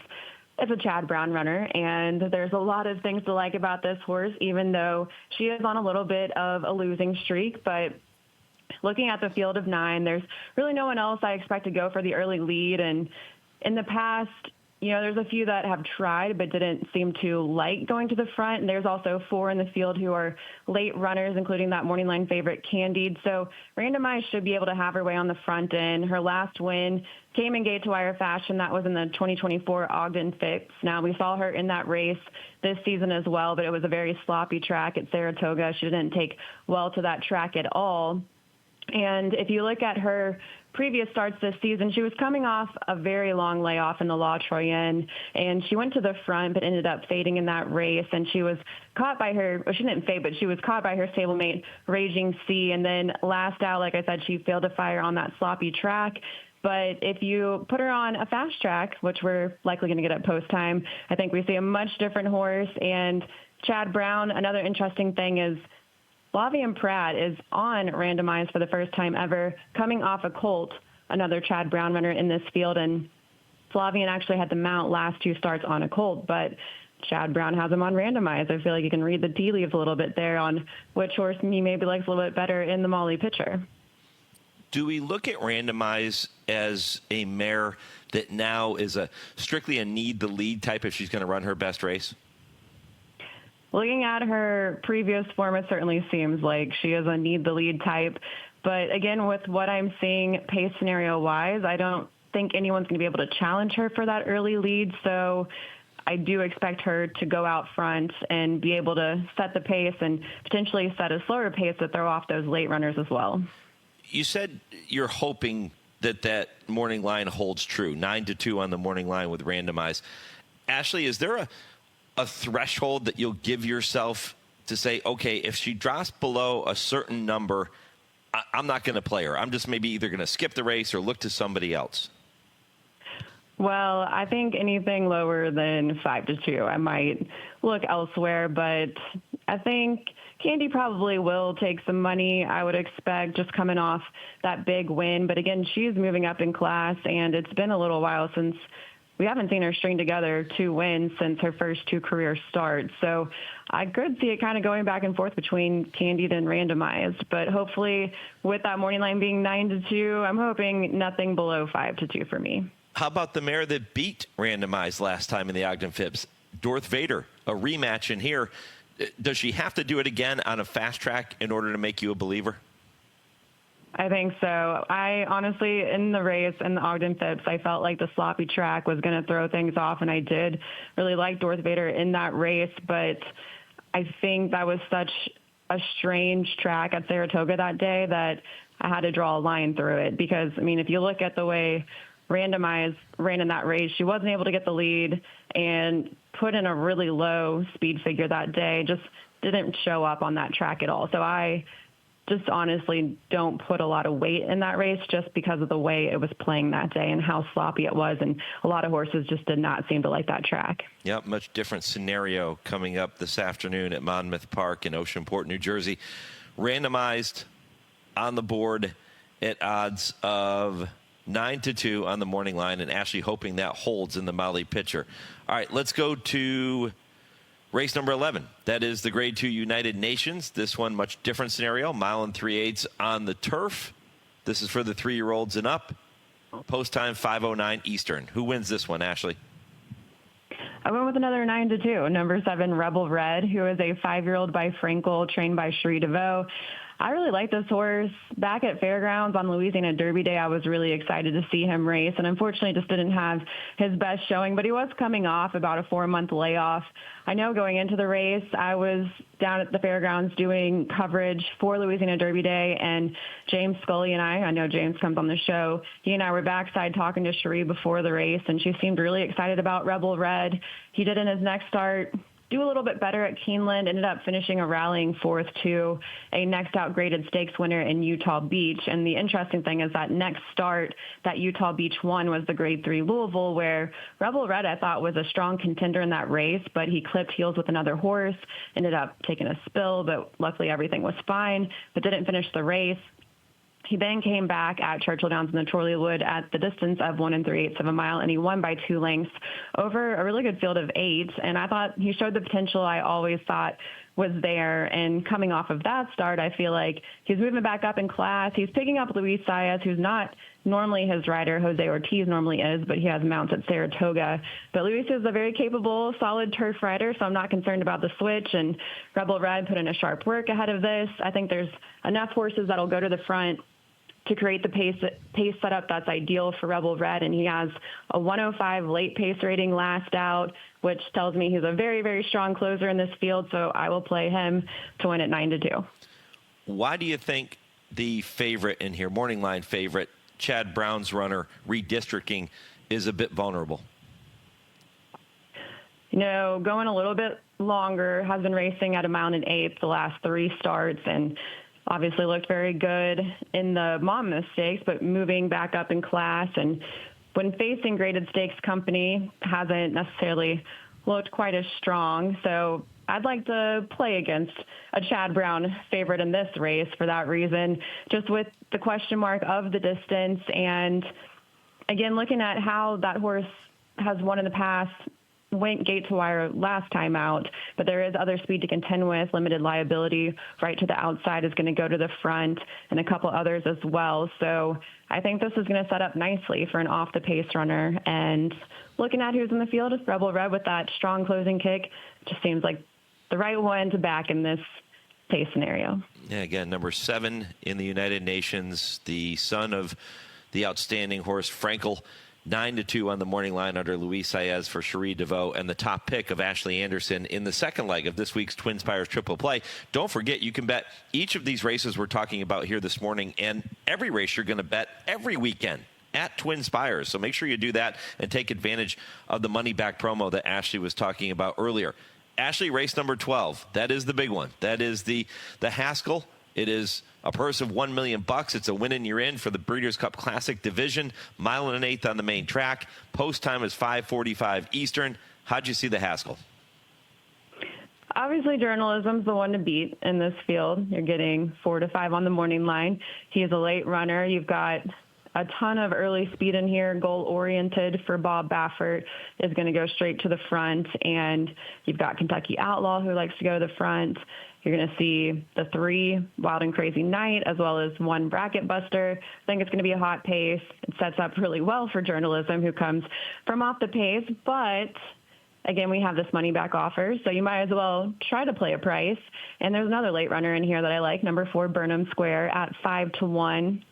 [SPEAKER 16] it's a Chad Brown runner, and there's a lot of things to like about this horse, even though she is on a little bit of a losing streak. But looking at the field of 9, there's really no one else I expect to go for the early lead. And in the past, there's a few that have tried but didn't seem to like going to the front. And there's also 4 in the field who are late runners, including that morning line favorite Candied. So Randomized should be able to have her way on the front end. Her last win came in gate to wire fashion. That was in the 2024 Ogden Fix. Now, we saw her in that race this season as well, but it was a very sloppy track at Saratoga. She didn't take well to that track at all. And if you look at her previous starts this season, she was coming off a very long layoff in the La Troyenne, and she went to the front but ended up fading in that race. And she was caught by she didn't fade, but she was caught by her stablemate Raging Sea. And then last out, like I said, she failed to fire on that sloppy track. But if you put her on a fast track, which we're likely going to get at post time, I think we see a much different horse. And Chad Brown, another interesting thing is Flavien Prat is on randomized for the first time ever, coming off a colt, another Chad Brown runner in this field. And Flavien actually had the mount last 2 starts on a colt, but Chad Brown has him on randomized. I feel like you can read the tea leaves a little bit there on which horse he maybe likes a little bit better in the Molly Pitcher.
[SPEAKER 5] Do we look at Randomize as a mare that now is strictly a need the lead type if she's going to run her best race?
[SPEAKER 16] Looking at her previous form, it certainly seems like she is a need the lead type. But again, with what I'm seeing pace scenario wise, I don't think anyone's going to be able to challenge her for that early lead. So I do expect her to go out front and be able to set the pace and potentially set a slower pace to throw off those late runners as well.
[SPEAKER 5] You said you're hoping that morning line holds true, 9-2 on the morning line with Randomize. Ashley, is there a threshold that you'll give yourself to say, okay, if she drops below a certain number, I'm not going to play her. I'm just maybe either going to skip the race or look to somebody else?
[SPEAKER 16] Well, I think anything lower than 5-2, I might look elsewhere, but I think Candy probably will take some money, I would expect, just coming off that big win. But again, she's moving up in class, and it's been a little while since we haven't seen her string together 2 wins since her first 2 career starts. So I could see it kind of going back and forth between Candied and Randomized. But hopefully with that morning line being 9-2, I'm hoping nothing below 5-2 for me.
[SPEAKER 5] How about the mare that beat Randomized last time in the Ogden Phipps? Dorth Vader, a rematch in here. Does she have to do it again on a fast track in order to make you a believer?
[SPEAKER 16] I think so. I honestly, in the race in the Ogden Phipps, I felt like the sloppy track was going to throw things off, and I did really like Dorth Vader in that race, but I think that was such a strange track at Saratoga that day that I had to draw a line through it because, I mean, if you look at the way Randomized ran in that race, she wasn't able to get the lead and put in a really low speed figure that day, just didn't show up on that track at all. So I just honestly don't put a lot of weight in that race just because of the way it was playing that day and how sloppy it was. And a lot of horses just did not seem to like that track.
[SPEAKER 5] Yep, much different scenario coming up this afternoon at Monmouth Park in Oceanport, New Jersey. Randomized on the board at odds of 9-2 on the morning line, and Ashley hoping that holds in the Molly Pitcher. All right, let's go to race number 11. That is the Grade 2 United Nations. This one, much different scenario. 1 3/8 on the turf. This is for the 3-year-olds and up. Post time 5:09 Eastern. Who wins this one, Ashley?
[SPEAKER 16] I went with another 9-2. Number 7, Rebel Red, who is a 5-year-old by Frankel, trained by Cherie DeVaux. I really like this horse. Back at Fairgrounds on Louisiana Derby Day, I was really excited to see him race, and unfortunately just didn't have his best showing, but he was coming off about a 4-month layoff. I know going into the race, I was down at the Fairgrounds doing coverage for Louisiana Derby Day, and James Scully and I know James comes on the show, he and I were backside talking to Cherie before the race, and she seemed really excited about Rebel Red. He did in his next start do a little bit better at Keeneland, ended up finishing a rallying 4th to a next out graded stakes winner in Utah Beach. And the interesting thing is that next start that Utah Beach won was the Grade 3 Louisville, where Rebel Red I thought was a strong contender in that race, but he clipped heels with another horse, ended up taking a spill, but luckily everything was fine, but didn't finish the race. He then came back at Churchill Downs in the Chorleywood at the distance of 1 3/8 of a mile, and he won by 2 lengths over a really good field of 8. And I thought he showed the potential I always thought was there. And coming off of that start, I feel like he's moving back up in class. He's picking up Luis Saez, who's not normally his rider. Jose Ortiz normally is, but he has mounts at Saratoga. But Luis is a very capable, solid turf rider, so I'm not concerned about the switch. And Rebel Red put in a sharp work ahead of this. I think there's enough horses that'll go to the front to create the pace setup that's ideal for Rebel Red, and he has a 105 late pace rating last out, which tells me he's a very, very strong closer in this field, so I will play him to win at 9-2.
[SPEAKER 5] Why do you think the favorite in here, morning line favorite, Chad Brown's runner, redistricting, is a bit vulnerable?
[SPEAKER 16] You know, going a little bit longer, has been racing at 1 1/8 the last 3 starts, and obviously looked very good in the Monmouth Stakes, but moving back up in class. And when facing graded stakes company, hasn't necessarily looked quite as strong. So I'd like to play against a Chad Brown favorite in this race for that reason, just with the question mark of the distance. And again, looking at how that horse has won in the past, went gate to wire last time out, but there is other speed to contend with. Limited liability right to the outside is going to go to the front, and a couple others as well. So I think this is going to set up nicely for an off-the-pace runner. And looking at who's in the field, Rebel Red with that strong closing kick just seems like the right one to back in this pace scenario.
[SPEAKER 5] Yeah, again, number 7 in the United Nations, the son of the outstanding horse Frankel. 9-2 on the morning line under Luis Saez for Cherie DeVaux, and the top pick of Ashley Anderson in the second leg of this week's TwinSpires Triple Play. Don't forget, you can bet each of these races we're talking about here this morning, and every race you're going to bet every weekend at TwinSpires. So make sure you do that and take advantage of the money back promo that Ashley was talking about earlier. Ashley, race number 12. That is the big one. That is the Haskell. It is a purse of $1 million. It's a win and you're in for the Breeders' Cup Classic Division. 1 1/8 on the main track. Post time is 5:45 Eastern. How'd you see the Haskell?
[SPEAKER 16] Obviously, journalism's the one to beat in this field. You're getting 4 to 5 on the morning line. He's a late runner. You've got a ton of early speed in here. Goal-oriented for Bob Baffert is going to go straight to the front. And you've got Kentucky Outlaw, who likes to go to the front. You're going to see the 3, Wild and Crazy Night, as well as 1 Bracket Buster. I think it's going to be a hot pace. It sets up really well for journalism, who comes from off the pace. But, again, we have this money back offer, so you might as well try to play a price. And there's another late runner in here that I like, number 4, Burnham Square, at 5-1.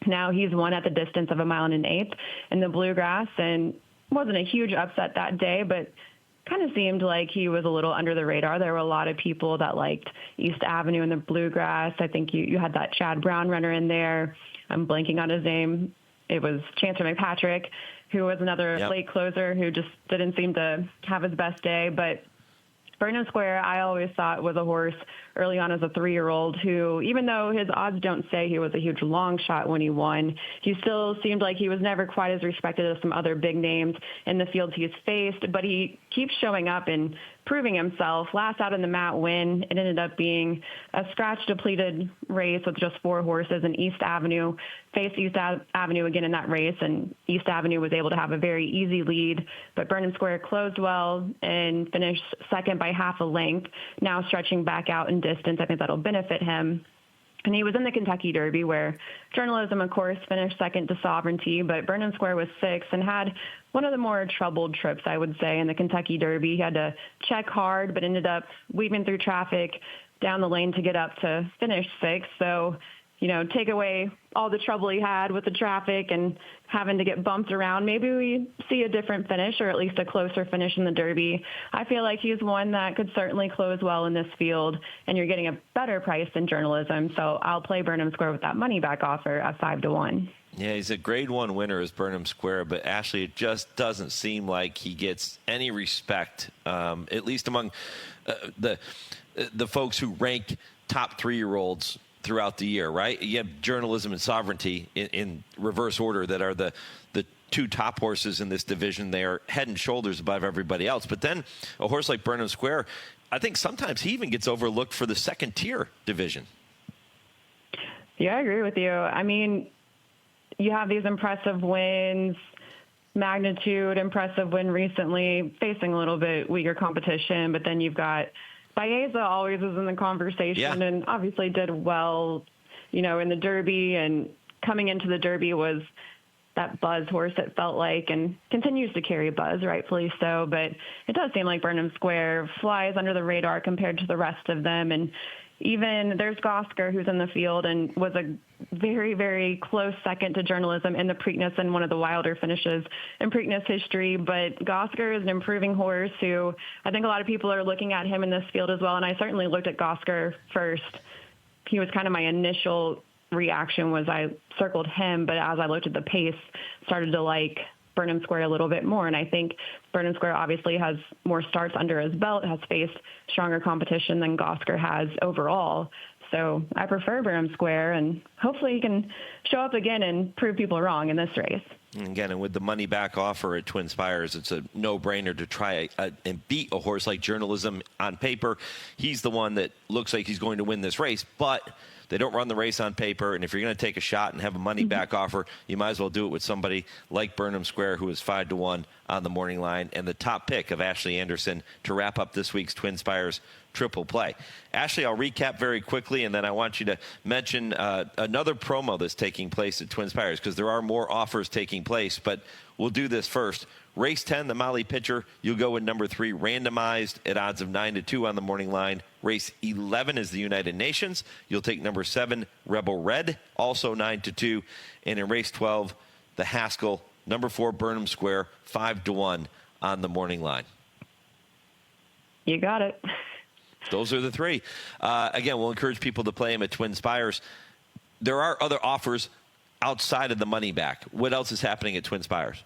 [SPEAKER 16] Now he's won at the distance of 1 1/8 in the Bluegrass, and wasn't a huge upset that day, but kind of seemed like he was a little under the radar. There were a lot of people that liked East Avenue in the Bluegrass. I think you had that Chad Brown runner in there. I'm blanking on his name. It was Chancellor McPatrick, who was another late closer who just didn't seem to have his best day. But Burnham Square, I always thought was a horse early on as a 3-year-old who, even though his odds don't say he was a huge long shot when he won, he still seemed like he was never quite as respected as some other big names in the fields he's faced, but he keeps showing up and proving himself. Last out in the mat win, it ended up being a scratch-depleted race with just 4 horses, and East Avenue faced East Avenue again in that race, and East Avenue was able to have a very easy lead, but Burnham Square closed well and finished second by half a length, now stretching back out in distance. I think that'll benefit him. And he was in the Kentucky Derby, where Journalism, of course, finished second to Sovereignty, but Burnham Square was 6th and had one of the more troubled trips, I would say, in the Kentucky Derby. He had to check hard, but ended up weaving through traffic down the lane to get up to finish 6th. So, take away all the trouble he had with the traffic and having to get bumped around. Maybe we see a different finish, or at least a closer finish in the Derby. I feel like he's one that could certainly close well in this field, and you're getting a better price than Journalism. So I'll play Burnham Square with that money back offer at 5-1.
[SPEAKER 5] Yeah, he's a Grade 1 winner as Burnham Square, but Ashley, it just doesn't seem like he gets any respect, at least among the folks who rank top 3-year-olds throughout the year, right? You have Journalism and Sovereignty in reverse order that are the 2 top horses in this division. They are head and shoulders above everybody else. But then a horse like Burnham Square, I think sometimes he even gets overlooked for the second-tier division.
[SPEAKER 16] Yeah, I agree with you. I mean, you have these impressive wins, Magnitude, impressive win recently, facing a little bit weaker competition, but then you've got Baeza always is in the conversation and obviously did well, in the Derby, and coming into the Derby was that buzz horse, it felt like, and continues to carry buzz, rightfully so. But it does seem like Burnham Square flies under the radar compared to the rest of them. And even there's Gosker, who's in the field and was a very, very close second to Journalism in the Preakness and one of the wilder finishes in Preakness history. But Gosker is an improving horse who I think a lot of people are looking at him in this field as well. And I certainly looked at Gosker first. He was kind of my initial reaction was I circled him, but as I looked at the pace, started to like Burnham Square a little bit more. And I think Burnham Square obviously has more starts under his belt, has faced stronger competition than Gosker has overall. So I prefer Burnham Square, and hopefully he can show up again and prove people wrong in this race.
[SPEAKER 5] Again, and with the money back offer at TwinSpires, it's a no-brainer to try and beat a horse like Journalism on paper. He's the one that looks like he's going to win this race, but they don't run the race on paper, and if you're going to take a shot and have a money-back offer, you might as well do it with somebody like Burnham Square, who is 5-1 on the morning line, and the top pick of Ashley Anderson to wrap up this week's TwinSpires triple play. Ashley, I'll recap very quickly, and then I want you to mention another promo that's taking place at TwinSpires, because there are more offers taking place, but we'll do this first. Race 10, the Molly Pitcher, you'll go with number 3, randomized at odds of 9-2 on the morning line. Race 11 is the United Nations. You'll take number 7, Rebel Red, also 9-2. And in race 12, the Haskell, number 4, Burnham Square, 5-1 on the morning line.
[SPEAKER 16] You got it.
[SPEAKER 5] Those are the 3. Again, we'll encourage people to play them at TwinSpires. There are other offers outside of the money back. What else is happening at TwinSpires?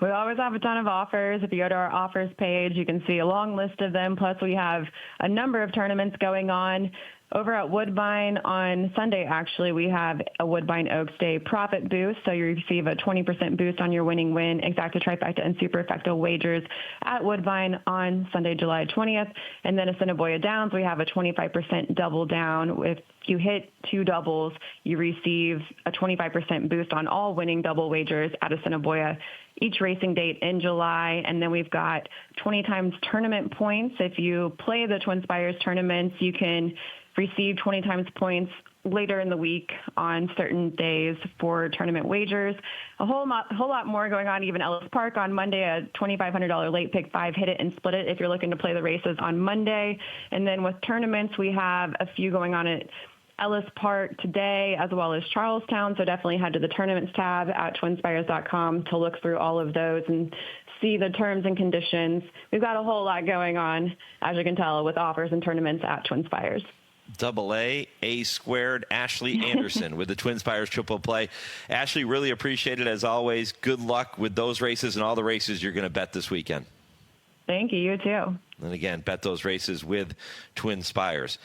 [SPEAKER 16] We always have a ton of offers. If you go to our offers page, you can see a long list of them. Plus, we have a number of tournaments going on. Over at Woodbine on Sunday, actually, we have a Woodbine Oaks Day profit boost. So you receive a 20% boost on your winning win, exacta, trifecta, and superfecta wagers at Woodbine on Sunday, July 20th. And then Assiniboia Downs, we have a 25% double down. If you hit 2 doubles, you receive a 25% boost on all winning double wagers at Assiniboia each racing date in July. And then we've got 20 times tournament points. If you play the TwinSpires tournaments, you can receive 20 times points later in the week on certain days for tournament wagers. A whole lot more going on. Even Ellis Park on Monday, a $2,500 late pick 5, hit it and split it if you're looking to play the races on Monday. And then with tournaments, we have a few going on at Ellis Park today, as well as Charlestown. So definitely head to the tournaments tab at twinspires.com to look through all of those and see the terms and conditions. We've got a whole lot going on, as you can tell, with offers and tournaments at TwinSpires.
[SPEAKER 5] A squared, Ashley Anderson with the TwinSpires triple play. Ashley, really appreciate it as always. Good luck with those races and all the races you're going to bet this weekend.
[SPEAKER 16] Thank you. You too.
[SPEAKER 5] And again, bet those races with TwinSpires.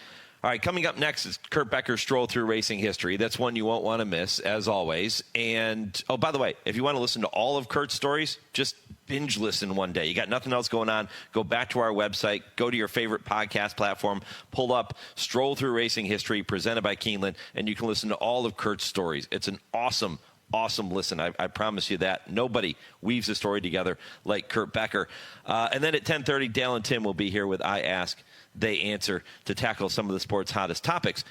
[SPEAKER 5] All right, coming up next is Kurt Becker's Stroll Through Racing History. That's one you won't want to miss, as always. And, oh, by the way, if you want to listen to all of Kurt's stories, just binge listen one day. You got nothing else going on, go back to our website, go to your favorite podcast platform, pull up Stroll Through Racing History presented by Keeneland, and you can listen to all of Kurt's stories. It's an awesome listen. I promise you that. Nobody weaves a story together like Kurt Becker. And then at 10:30, Dale and Tim will be here with I Ask, They Answer to tackle some of the sport's hottest topics.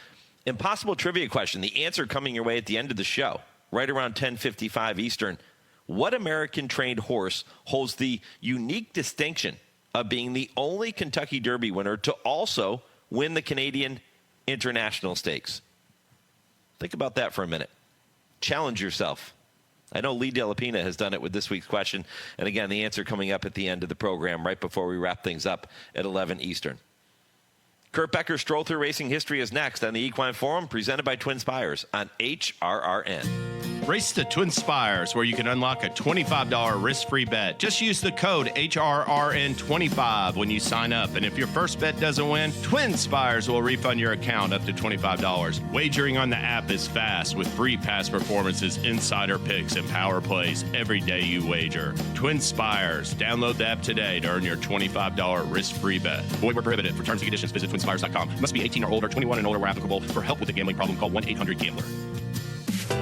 [SPEAKER 5] Impossible trivia question. The answer coming your way at the end of the show, right around 10:55 Eastern. What American-trained horse holds the unique distinction of being the only Kentucky Derby winner to also win the Canadian International Stakes? Think about that for a minute. Challenge yourself. I know Lee De La Pena has done it with this week's question. And again, the answer coming up at the end of the program, right before we wrap things up at 11 Eastern. Kurt Becker's Stroll Through Racing History is next on the Equine Forum, presented by TwinSpires on HRRN.
[SPEAKER 7] Race to TwinSpires, where you can unlock a $25 risk-free bet. Just use the code HRRN25 when you sign up. And if your first bet doesn't win, TwinSpires will refund your account up to $25. Wagering on the app is fast with free past performances, insider picks, and power plays every day you wager. TwinSpires. Download the app today to earn your $25 risk-free bet. Void where prohibited. For terms and conditions, visit TwinSpires.com. Must be 18 or older, 21 and older where applicable. For help with a gambling problem, call 1-800-GAMBLER.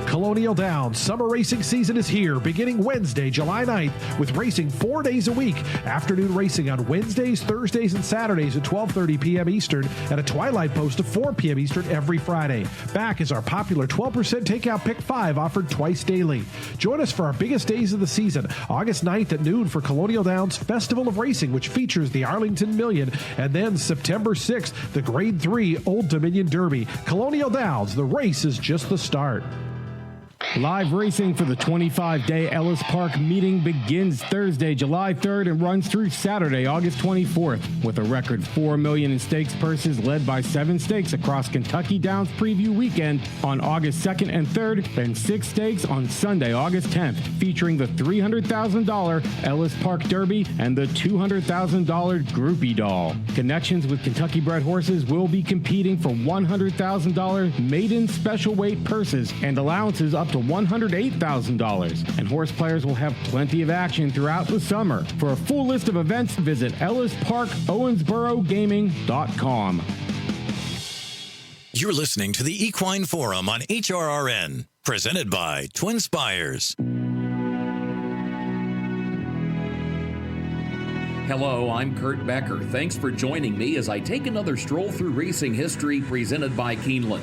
[SPEAKER 17] Colonial Downs summer racing season is here, beginning Wednesday, July 9th, with racing 4 days a week. Afternoon racing on Wednesdays, Thursdays, and Saturdays at 12:30 p.m. Eastern, and a twilight post of 4 p.m. Eastern every Friday. Back is our popular 12% takeout pick 5 offered twice daily. Join us for our biggest days of the season, August 9th at noon for Colonial Downs Festival of Racing, which features the Arlington Million, and then September 6th, the Grade 3 Old Dominion Derby. Colonial Downs, the race is just the start.
[SPEAKER 18] Live racing for the 25-day Ellis Park meeting begins Thursday, July 3rd and runs through Saturday, August 24th, with a record $4 million in stakes purses led by 7 stakes across Kentucky Downs Preview Weekend on August 2nd and 3rd, and 6 stakes on Sunday, August 10th, featuring the $300,000 Ellis Park Derby and the $200,000 Groupie Doll. Connections with Kentucky-bred horses will be competing for $100,000 maiden special weight purses and allowances up to $108,000, and horse players will have plenty of action throughout the summer. For a full list of events, visit EllisParkOwensboroGaming.com.
[SPEAKER 1] You're listening to the Equine Forum on HRRN, presented by TwinSpires.
[SPEAKER 19] Hello, I'm Kurt Becker. Thanks for joining me as I take another stroll through racing history presented by Keeneland.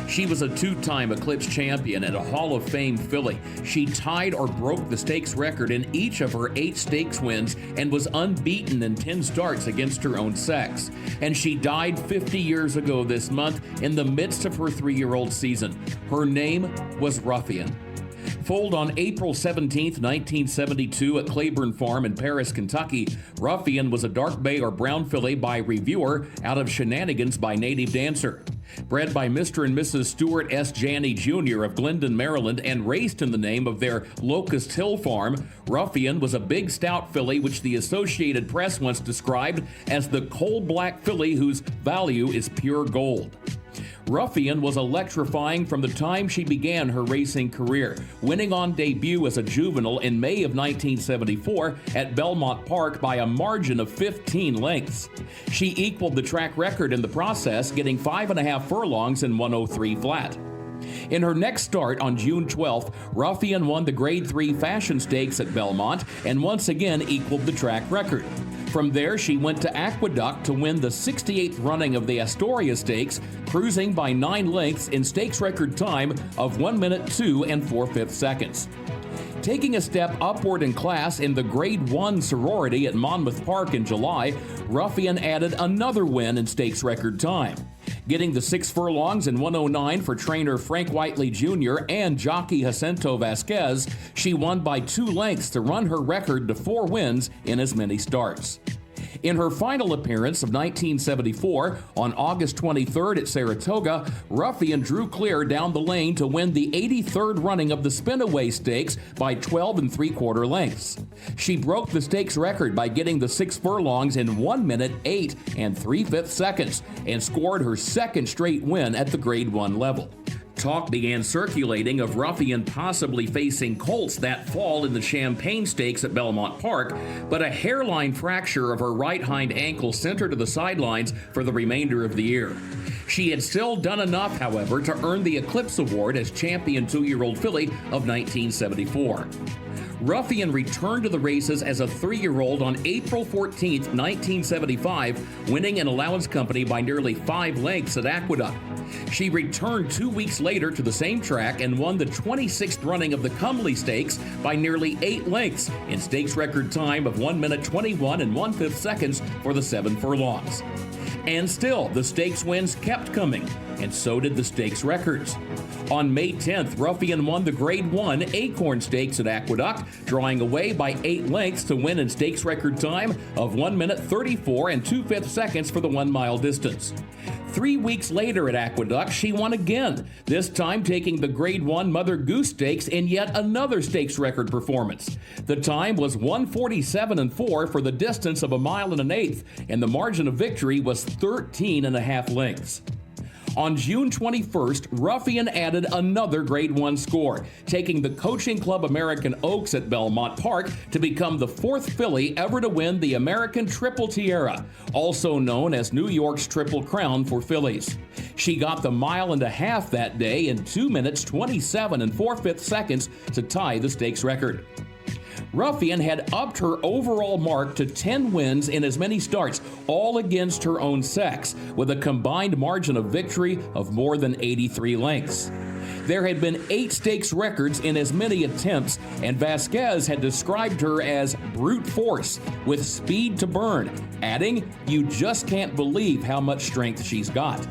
[SPEAKER 19] She was a 2-time Eclipse champion and a Hall of Fame filly. She tied or broke the stakes record in each of her 8 stakes wins and was unbeaten in 10 starts against her own sex. And she died 50 years ago this month in the midst of her 3-year-old season. Her name was Ruffian. Foaled on April 17, 1972 at Claiborne Farm in Paris, Kentucky, Ruffian was a dark bay or brown filly by reviewer out of Shenanigans by Native Dancer. Bred by Mr. and Mrs. Stuart S. Janney Jr. of Glendon, Maryland, and raced in the name of their Locust Hill farm, Ruffian was a big, stout filly which the Associated Press once described as the coal-black filly whose value is pure gold. Ruffian was electrifying from the time she began her racing career, winning on debut as a juvenile in May of 1974 at Belmont Park by a margin of 15 lengths. She equaled the track record in the process, getting 5.5 furlongs in 103 flat. In her next start on June 12th, Ruffian won the Grade 3 Fashion Stakes at Belmont and once again equaled the track record. From there, she went to Aqueduct to win the 68th running of the Astoria Stakes, cruising by 9 lengths in stakes record time of 1 minute 2 4/5 seconds. Taking a step upward in class in the Grade 1 sorority at Monmouth Park in July, Ruffian added another win in stakes record time. Getting the 6 furlongs in 109 for trainer Frank Whiteley Jr. and jockey Jacinto Vasquez, she won by 2 lengths to run her record to 4 wins in as many starts. In her final appearance of 1974, on August 23rd at Saratoga, Ruffian drew clear down the lane to win the 83rd running of the Spinaway Stakes by 12 3/4 lengths. She broke the stakes record by getting the 6 furlongs in 1 minute, 8 3/5 seconds, and scored her second straight win at the Grade 1 level. Talk began circulating of Ruffian possibly facing Colts that fall in the Champagne Stakes at Belmont Park, but a hairline fracture of her right hind ankle sent her to the sidelines for the remainder of the year. She had still done enough, however, to earn the Eclipse Award as champion 2-year-old filly of 1974. Ruffian returned to the races as a 3-year-old on April 14, 1975, winning an allowance company by nearly 5 lengths at Aqueduct. She returned 2 weeks later to the same track and won the 26th running of the Cumley Stakes by nearly 8 lengths in stakes record time of 1 minute 21 1/5 seconds for the 7 furlongs. And still, the stakes wins kept coming, and so did the stakes records. On May 10th, Ruffian won the Grade 1 Acorn Stakes at Aqueduct, drawing away by 8 lengths to win in stakes record time of 1 minute 34 2/5 seconds for the 1 mile distance. 3 weeks later at Aqueduct, she won again, this time taking the Grade 1 Mother Goose Stakes in yet another stakes record performance. The time was 1:47 4 for the distance of 1 1/8 miles, and the margin of victory was 13 1/2 lengths. On June 21st, Ruffian added another Grade 1 score, taking the Coaching Club American Oaks at Belmont Park to become the 4th filly ever to win the American Triple Tiara, also known as New York's Triple Crown for fillies. She got the 1.5 miles that day in 2 minutes 27 4/5 seconds to tie the stakes record. Ruffian had upped her overall mark to 10 wins in as many starts, all against her own sex, with a combined margin of victory of more than 83 lengths. There had been 8 stakes records in as many attempts, and Vasquez had described her as brute force with speed to burn, adding, "You just can't believe how much strength she's got."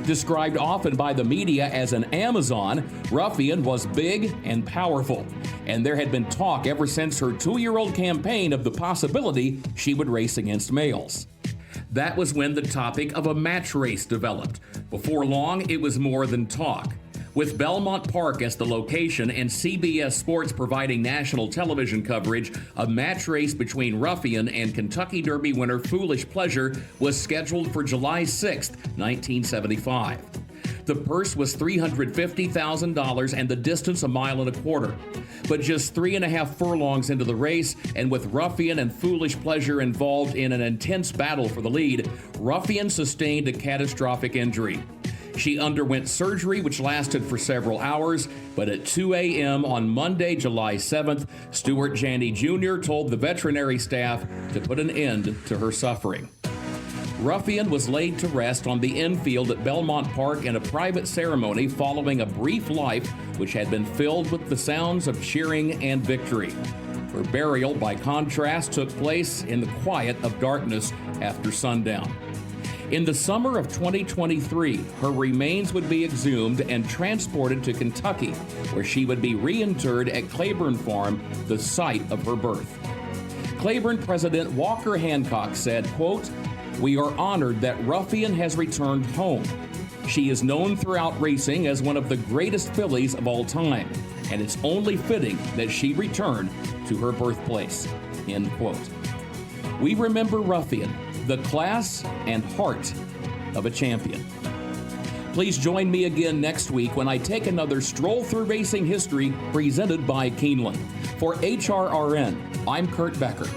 [SPEAKER 19] Described often by the media as an Amazon, Ruffian was big and powerful, and there had been talk ever since her 2-year-old campaign of the possibility she would race against males. That was when the topic of a match race developed. Before long, it was more than talk. With Belmont Park as the location and CBS Sports providing national television coverage, a match race between Ruffian and Kentucky Derby winner Foolish Pleasure was scheduled for July 6, 1975. The purse was $350,000 and the distance 1.25 miles. But just 3.5 furlongs into the race, and with Ruffian and Foolish Pleasure involved in an intense battle for the lead, Ruffian sustained a catastrophic injury. She underwent surgery, which lasted for several hours, but at 2 a.m. on Monday, July 7th, Stuart Janney Jr. told the veterinary staff to put an end to her suffering. Ruffian was laid to rest on the infield at Belmont Park in a private ceremony following a brief life which had been filled with the sounds of cheering and victory. Her burial, by contrast, took place in the quiet of darkness after sundown. In the summer of 2023, her remains would be exhumed and transported to Kentucky, where she would be reinterred at Claiborne Farm, the site of her birth. Claiborne President Walker Hancock said, quote, "We are honored that Ruffian has returned home. She is known throughout racing as one of the greatest fillies of all time, and it's only fitting that she return to her birthplace." End quote. We remember Ruffian, the class and heart of a champion. Please join me again next week when I take another stroll through racing history presented by Keeneland. For HRRN, I'm Kurt Becker.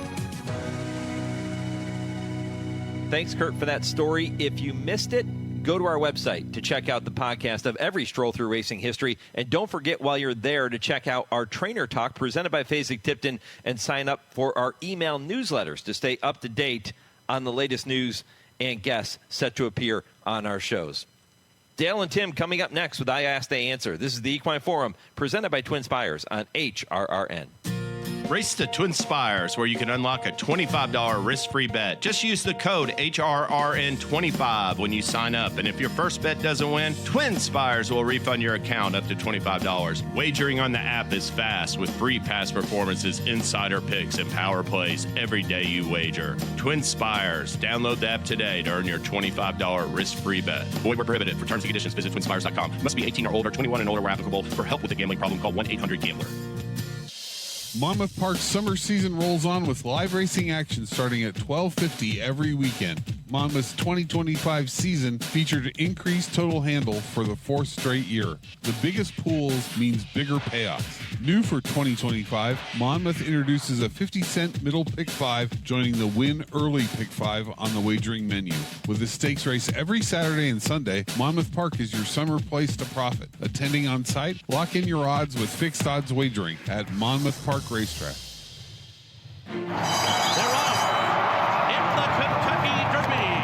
[SPEAKER 8] Thanks, Kurt, for that story. If you missed it, go to our website to check out the podcast of every Stroll Through Racing History. And don't forget, while you're there, to check out our Trainer Talk presented by Fasig-Tipton and sign up for our email newsletters to stay up to date on the latest news and guests set to appear on our shows. Dale and Tim coming up next with I Ask, They Answer. This is the Equine Forum presented by TwinSpires on HRRN.
[SPEAKER 7] Race to TwinSpires, where you can unlock a $25 risk-free bet. Just use the code HRRN25 when you sign up. And if your first bet doesn't win, TwinSpires will refund your account up to $25. Wagering on the app is fast with free past performances, insider picks, and power plays every day you wager. TwinSpires. Download the app today to earn your $25 risk-free bet. Void where prohibited. For terms and conditions, visit TwinSpires.com. Must be 18 or older, 21 and older where applicable. For help with a gambling problem, call 1-800-GAMBLER.
[SPEAKER 2] Monmouth Park's summer season rolls on with live racing action starting at 12:50 every weekend. Monmouth's 2025 season featured increased total handle for the fourth straight year. The biggest pools means bigger payoffs. New for 2025, Monmouth introduces a 50-cent middle pick 5, joining the win early pick 5 on the wagering menu. With a stakes race every Saturday and Sunday, Monmouth Park is your summer place to profit. Attending on site, lock in your odds with fixed odds wagering at Monmouth Park Racetrack.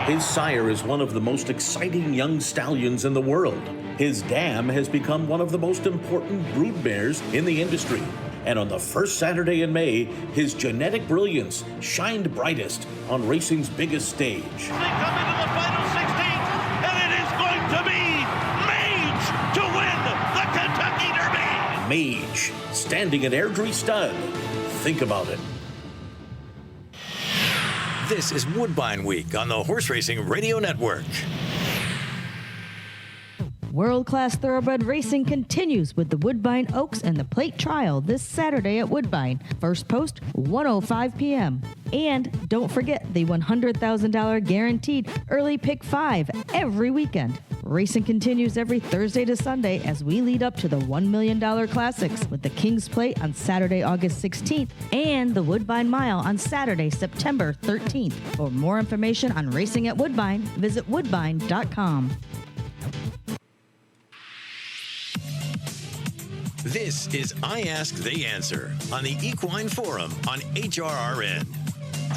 [SPEAKER 3] His sire is one of the most exciting young stallions in the world. His dam has become one of the most important broodmares in the industry. And on the first Saturday in May, his genetic brilliance shined brightest on racing's biggest stage.
[SPEAKER 9] They come into the final 16, and it is going to be Mage to win the Kentucky Derby.
[SPEAKER 3] Mage, standing at Airdrie Stud. Think about it.
[SPEAKER 1] This is Woodbine Week on the Horse Racing Radio Network.
[SPEAKER 20] World-class thoroughbred racing continues with the Woodbine Oaks and the Plate Trial this Saturday at Woodbine. First post, 1:05 p.m. And don't forget the $100,000 guaranteed early pick 5 every weekend. Racing continues every Thursday to Sunday as we lead up to the $1 million Classics with the King's Plate on Saturday, August 16th and the Woodbine Mile on Saturday, September 13th. For more information on racing at Woodbine, visit woodbine.com.
[SPEAKER 1] This is I Ask, They Answer on the Equine Forum on HRRN.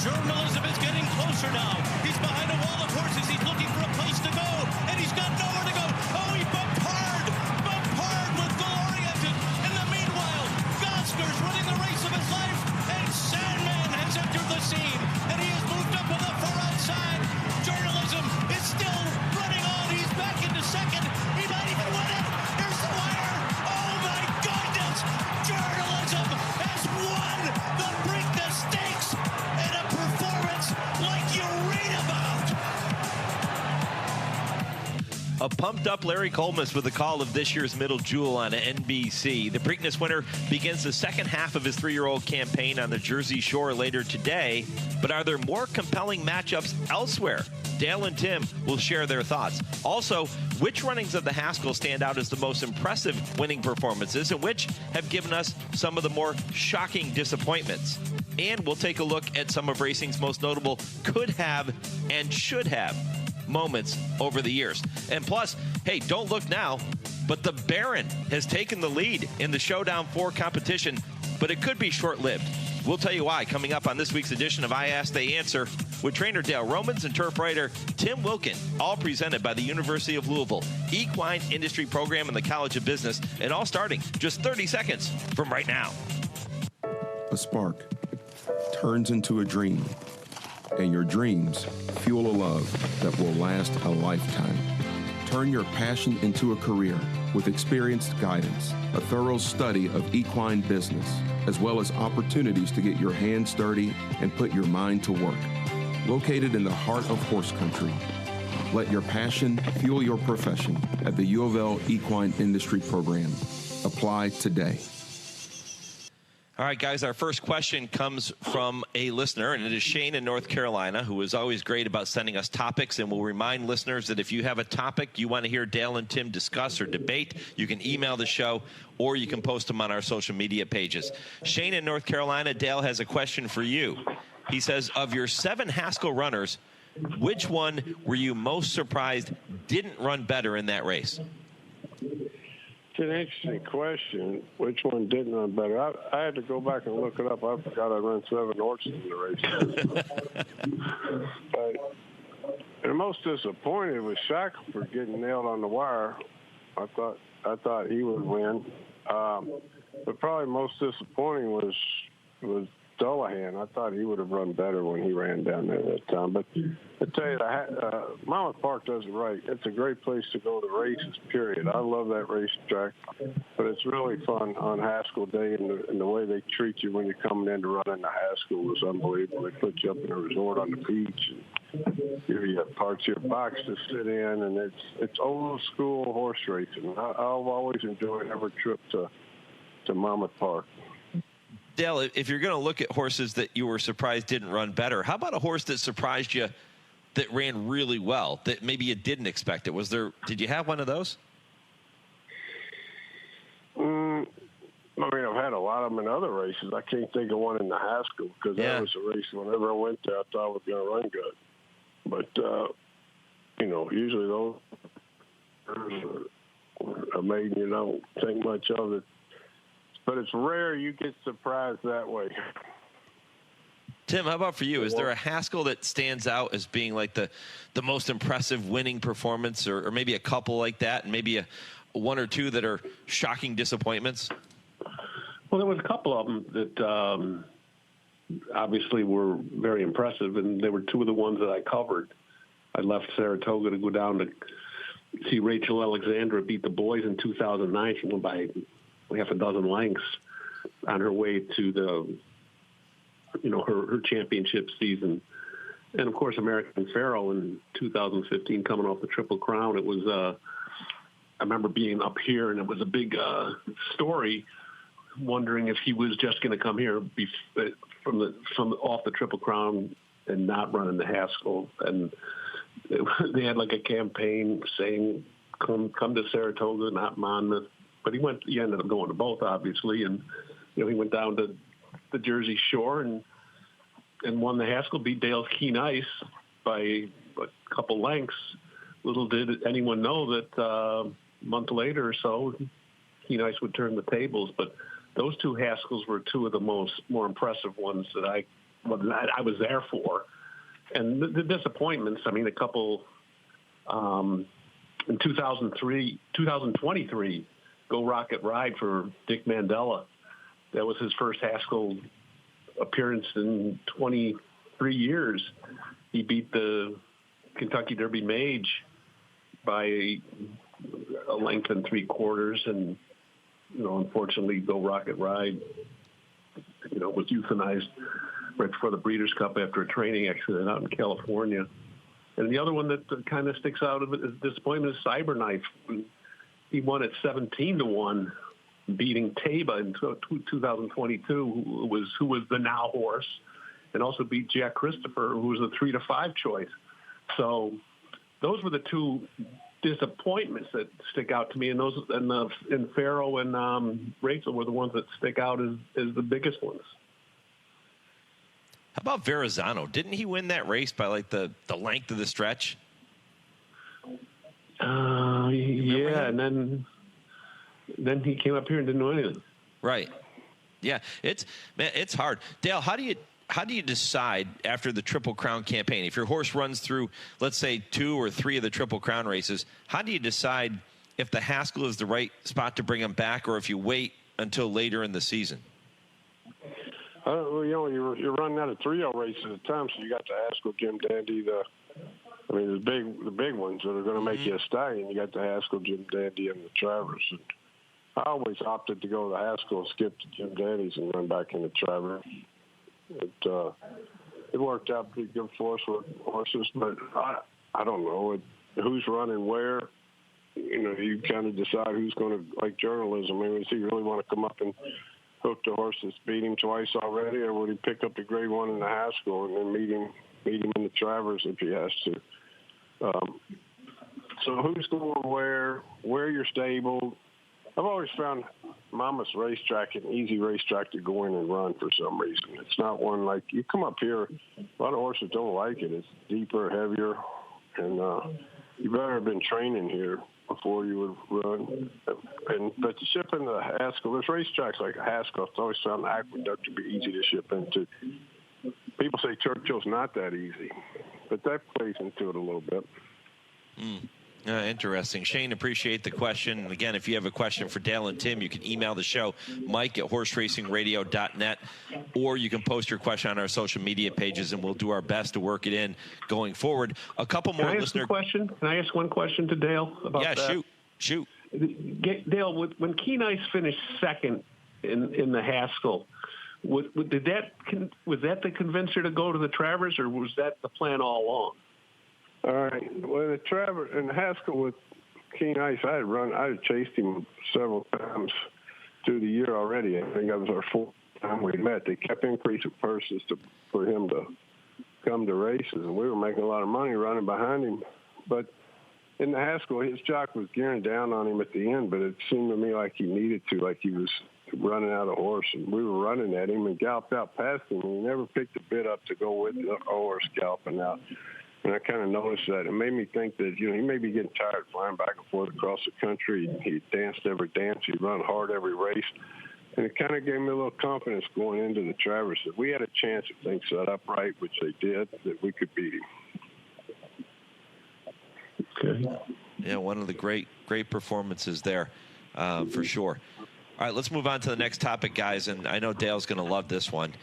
[SPEAKER 15] Journalism is getting closer now. He's behind a wall of horses. He's looking for a place to go, and he's got nowhere to go. Oh, he bumped hard with Goal-Oriented. In the meanwhile, Gosker's running the race of his life, and Sandman has entered the scene, and he has moved up on the far outside. Journalism is still running on. He's back into second. He might even win it. Here's the wire. Oh, my goodness. Journalism has won the Preakness Stakes in a performance like you read about.
[SPEAKER 5] A pumped-up Larry Colmus with the call of this year's Middle Jewel on NBC. The Preakness winner begins the second half of his 3-year-old campaign on the Jersey Shore later today. But are there more compelling matchups elsewhere? Dale and Tim will share their thoughts. Also, which runnings of the Haskell stand out as the most impressive winning performances and which have given us some of the more shocking disappointments? And we'll take a look at some of racing's most notable could have and should have moments over the years. And plus, hey, don't look now, but the Baron has taken the lead in the Showdown 4 competition, but it could be short-lived. We'll tell you why coming up on this week's edition of I Ask, They Answer with trainer Dale Romans and turf writer Tim Wilkin, all presented by the University of Louisville, Equine Industry Program and the College of Business, and all starting just 30 seconds from right now.
[SPEAKER 21] A spark turns into a dream, and your dreams fuel a love that will last a lifetime. Turn your passion into a career with experienced guidance, a thorough study of equine business, as well as opportunities to get your hands dirty and put your mind to work. Located in the heart of horse country, let your passion fuel your profession at the U of L Equine Industry Program. Apply today.
[SPEAKER 5] All right, guys, our first question comes from a listener, and it is Shane in North Carolina, who is always great about sending us topics, and will remind listeners that if you have a topic you want to hear Dale and Tim discuss or debate, you can email the show or you can post them on our social media pages. Shane in North Carolina, Dale has a question for you. He says, of your 7 Haskell runners, which one were you most surprised didn't run better in that race?
[SPEAKER 22] It's an interesting question. Which one didn't run better? I had to go back and look it up. I forgot I run 7 horses in the race. But the most disappointed was Shackelford getting nailed on the wire. I thought he would win. But probably most disappointing was was Dullahan. I thought he would have run better when he ran down there that time. But I tell you, Monmouth Park does it right. It's a great place to go to races, period. I love that racetrack. But it's really fun on Haskell Day, and the way they treat you when you're coming in to run into Haskell was unbelievable. They put you up in a resort on the beach and give you parts of your box to sit in, and it's old school horse racing. I've always enjoyed every trip to Monmouth Park.
[SPEAKER 5] Dale, if you're going to look at horses that you were surprised didn't run better, how about a horse that surprised you that ran really well, that maybe you didn't expect it? Did you have one of those?
[SPEAKER 22] I mean, I've had a lot of them in other races. I can't think of one in the Haskell because that was a race whenever I went there, I thought I was going to run good. But, usually those are made you don't think much of it. But it's rare you get surprised that way.
[SPEAKER 5] Tim, how about for you? Is there a Haskell that stands out as being like the most impressive winning performance, or maybe a couple like that, and maybe a one or two that are shocking disappointments?
[SPEAKER 11] Well, there was a couple of them that obviously were very impressive, and they were two of the ones that I covered. I left Saratoga to go down to see Rachel Alexandra beat the boys in 2009. She won by half a dozen lengths on her way to the, her championship season. And of course, American Pharoah in 2015 coming off the Triple Crown. It was, I remember being up here, and it was a big story, wondering if he was just going to come here from off the Triple Crown and not run in the Haskell. And they had like a campaign saying, come to Saratoga, not Monmouth. But he ended up going to both, obviously, and he went down to the Jersey Shore and won the Haskell, beat Dale's Keen Ice by a couple lengths. Little did anyone know that a month later or so, Keen Ice would turn the tables. But those two Haskells were two of the more impressive ones that I was there for. And the disappointments, I mean, a couple in 2023. Go Rocket Ride for Dick Mandela. That was his first Haskell appearance in 23 years. He beat the Kentucky Derby Mage by a length and 3/4, and unfortunately, Go Rocket Ride, was euthanized right before the Breeders' Cup after a training accident out in California. And the other one that kind of sticks out of it as disappointment is Cyberknife. He won at 17-1, beating Taba in 2022, who was the now horse, and also beat Jack Christopher, who was a 3-5 choice. So those were the two disappointments that stick out to me, and Pharoah and Rachel were the ones that stick out as the biggest ones.
[SPEAKER 5] How about Verrazano? Didn't he win that race by like the length of the stretch?
[SPEAKER 11] Yeah, and then he came up here and didn't know anything.
[SPEAKER 5] Right. Yeah, it's hard. Dale, how do you decide after the Triple Crown campaign, if your horse runs through, let's say, 2 or 3 of the Triple Crown races, how do you decide if the Haskell is the right spot to bring him back, or if you wait until later in the season?
[SPEAKER 22] You're running out of 3-0 races at a time, so you got the Haskell, Jim Dandy, the big ones that are going to make you a stallion. You got the Haskell, Jim Dandy, and the Travers. And I always opted to go to the Haskell and skip to Jim Dandy's and run back into Travers. It worked out pretty good for us with horses, but I don't know who's running where. You kind of decide who's going to, like journalism. I mean, does he really want to come up and hook the horse that's beat him twice already, or would he pick up the grade 1 in the Haskell and then meet him in the Travers if he has to? So who's going where you're stable. I've always found Monmouth's racetrack an easy racetrack to go in and run for some reason. It's not one like you come up here, a lot of horses don't like it. It's deeper, heavier, and you better have been training here before you would run. But to ship into the Haskell, there's racetracks like Haskell. I've always found the Aqueduct to be easy to ship into. People say Churchill's not that easy, but that plays into it a little bit.
[SPEAKER 5] Interesting. Shane, appreciate the question. And again, if you have a question for Dale and Tim, you can email the show, mike@horseracingradio.net, or you can post your question on our social media pages, and we'll do our best to work it in going forward. A couple more listener
[SPEAKER 11] questions. Can I ask one question to Dale about that?
[SPEAKER 5] Yeah, shoot.
[SPEAKER 11] Dale, when Keen Ice finished second in the Haskell, was that the convincer to go to the Travers, or was that the plan all along?
[SPEAKER 22] All right. Well, the Travers and Haskell with Keen Ice, I had chased him several times through the year already. I think that was our fourth time we met. They kept increasing purses for him to come to races, and we were making a lot of money running behind him. But in the Haskell, his jock was gearing down on him at the end, but it seemed to me like he needed to, like he was running out of horse, and we were running at him and galloped out past him, and he never picked a bit up to go with the horse galloping out. And I kind of noticed that. It made me think that, he may be getting tired flying back and forth across the country. He danced every dance. He'd run hard every race. And it kind of gave me a little confidence going into the Travers that we had a chance if things set up right, which they did, that we could beat him.
[SPEAKER 11] Okay.
[SPEAKER 5] Yeah, one of the great performances there, for sure. All right, let's move on to the next topic, guys, and I know Dale's going to love this one.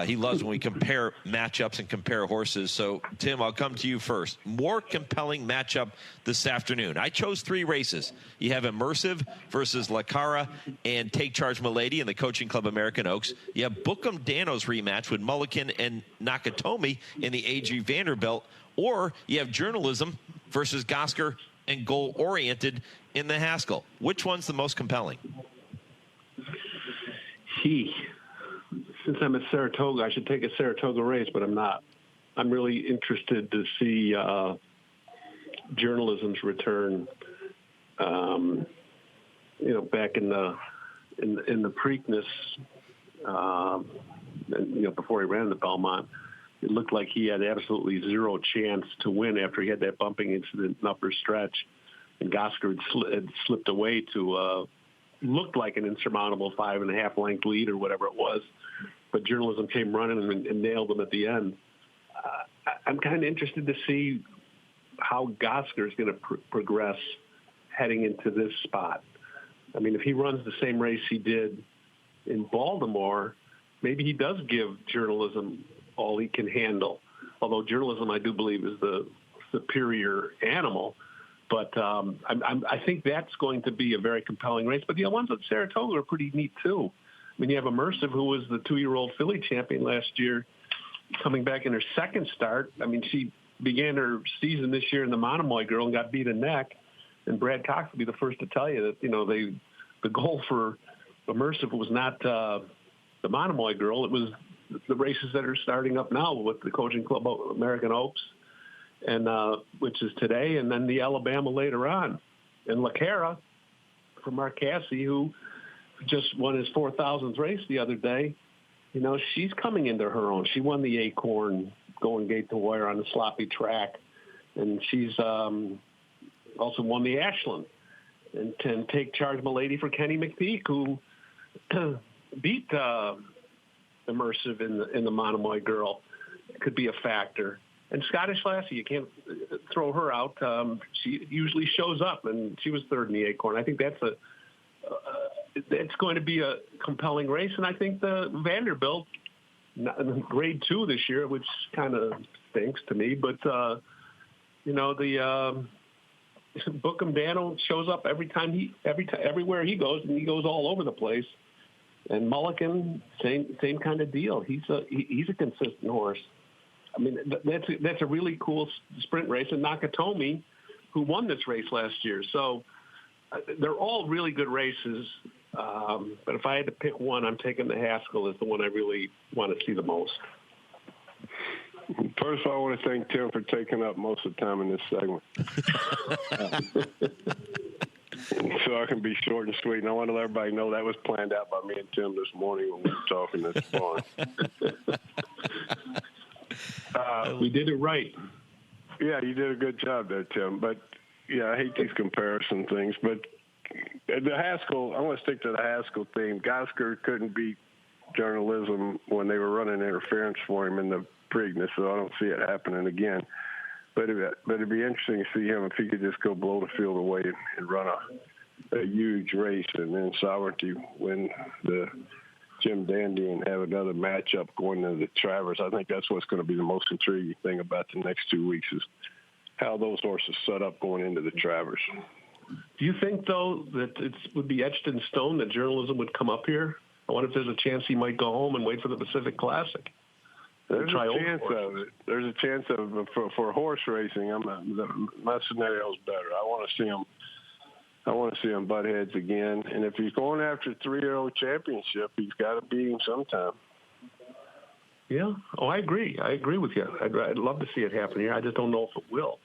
[SPEAKER 5] He loves when we compare matchups and compare horses. So, Tim, I'll come to you first. More compelling matchup this afternoon. I chose 3 races. You have Immersive versus La Cara and Take Charge Milady in the Coaching Club American Oaks. You have Bookham Dano's rematch with Mulligan and Nakatomi in the A.G. Vanderbilt. Or you have Journalism versus Gosker and Goal Oriented in the Haskell. Which one's the most compelling?
[SPEAKER 11] Since I'm at Saratoga, I should take a Saratoga race, but I'm not. I'm really interested to see Journalism's return. Back in the Preakness, before he ran the Belmont, it looked like he had absolutely zero chance to win after he had that bumping incident in upper stretch, and Gosker had slipped away to looked like an insurmountable 5.5 length lead or whatever it was, but Journalism came running and nailed him at the end. I'm kind of interested to see how Gosker is going to progress heading into this spot. I mean, if he runs the same race he did in Baltimore, maybe he does give Journalism all he can handle, although Journalism, I do believe, is the superior animal. But I think that's going to be a very compelling race. But the ones at Saratoga are pretty neat, too. I mean, you have Immersive, who was the 2-year-old filly champion last year, coming back in her second start. I mean, she began her season this year in the Monomoy Girl and got beat a neck. And Brad Cox will be the first to tell you that, the goal for Immersive was not the Monomoy Girl. It was the races that are starting up now with the Coaching Club American Oaks, and which is today, and then the Alabama later on. And La Cara for Mark Casse, who just won his 4,000th race the other day, she's coming into her own. She won the Acorn going gate to wire on the sloppy track, and she's also won the Ashland. And can Take Charge Milady for Kenny McPeak, who beat Immersive in the Monomoy Girl, could be a factor. And Scottish Lassie, you can't throw her out. She usually shows up, and she was third in the Acorn. I think that's it's going to be a compelling race. And I think the Vanderbilt, grade 2 this year, which kind of stinks to me, but the Bookham Dano shows up everywhere he goes, and he goes all over the place. And Mulligan, same kind of deal. He's a consistent horse. I mean, that's a really cool sprint race. And Nakatomi, who won this race last year. So they're all really good races. But if I had to pick one, I'm taking the Haskell as the one I really want to see the most.
[SPEAKER 22] First of all, I want to thank Tim for taking up most of the time in this segment. So I can be short and sweet. And I want to let everybody know that was planned out by me and Tim this morning when we were talking at the barn.
[SPEAKER 11] We did it right.
[SPEAKER 22] Yeah, you did a good job there, Tim. But, yeah, I hate these comparison things. But the Haskell, I want to stick to the Haskell theme. Gosker couldn't beat Journalism when they were running interference for him in the Preakness, so I don't see it happening again. But it'd be interesting to see him if he could just go blow the field away and run a huge race, and then Sovereignty win the Jim Dandy and have another matchup going into the Travers. I think that's what's going to be the most intriguing thing about the next 2 weeks is how those horses set up going into the Travers.
[SPEAKER 11] Do you think, though, that it would be etched in stone that journalism would come up here? I wonder if there's a chance he might go home and wait for the Pacific Classic.
[SPEAKER 22] There's a chance of it. There's a chance of it for horse racing. My scenario is better. I want to see him butt heads again. And if he's going after a 3-year-old championship, he's got to beat him sometime.
[SPEAKER 11] Yeah. Oh, I agree. I agree with you. I'd love to see it happen here. I just don't know if it will.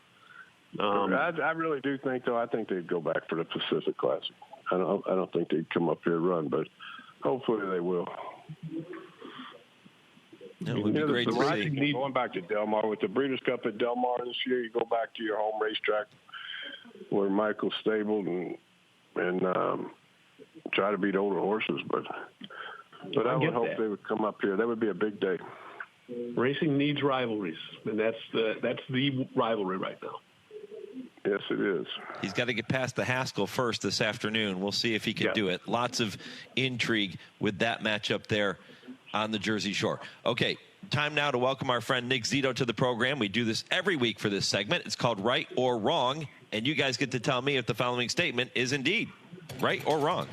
[SPEAKER 22] I really do think, though, I think they'd go back for the Pacific Classic. I don't think they'd come up here and run, but hopefully they will.
[SPEAKER 5] It would be great to see.
[SPEAKER 22] Going back to Del Mar, with the Breeders' Cup at Del Mar this year, you go back to your home racetrack where Michael's stabled and try to beat older horses. But I would hope they would come up here. That would be a big day.
[SPEAKER 11] Racing needs rivalries, and that's the rivalry right now.
[SPEAKER 22] Yes, it is.
[SPEAKER 5] He's got to get past the Haskell first this afternoon. We'll see if he can do it. Lots of intrigue with that matchup there on the Jersey Shore. Okay, time now to welcome our friend Nick Zito to the program. We do this every week for this segment. It's called Right or Wrong, and you guys get to tell me if the following statement is indeed right or wrong.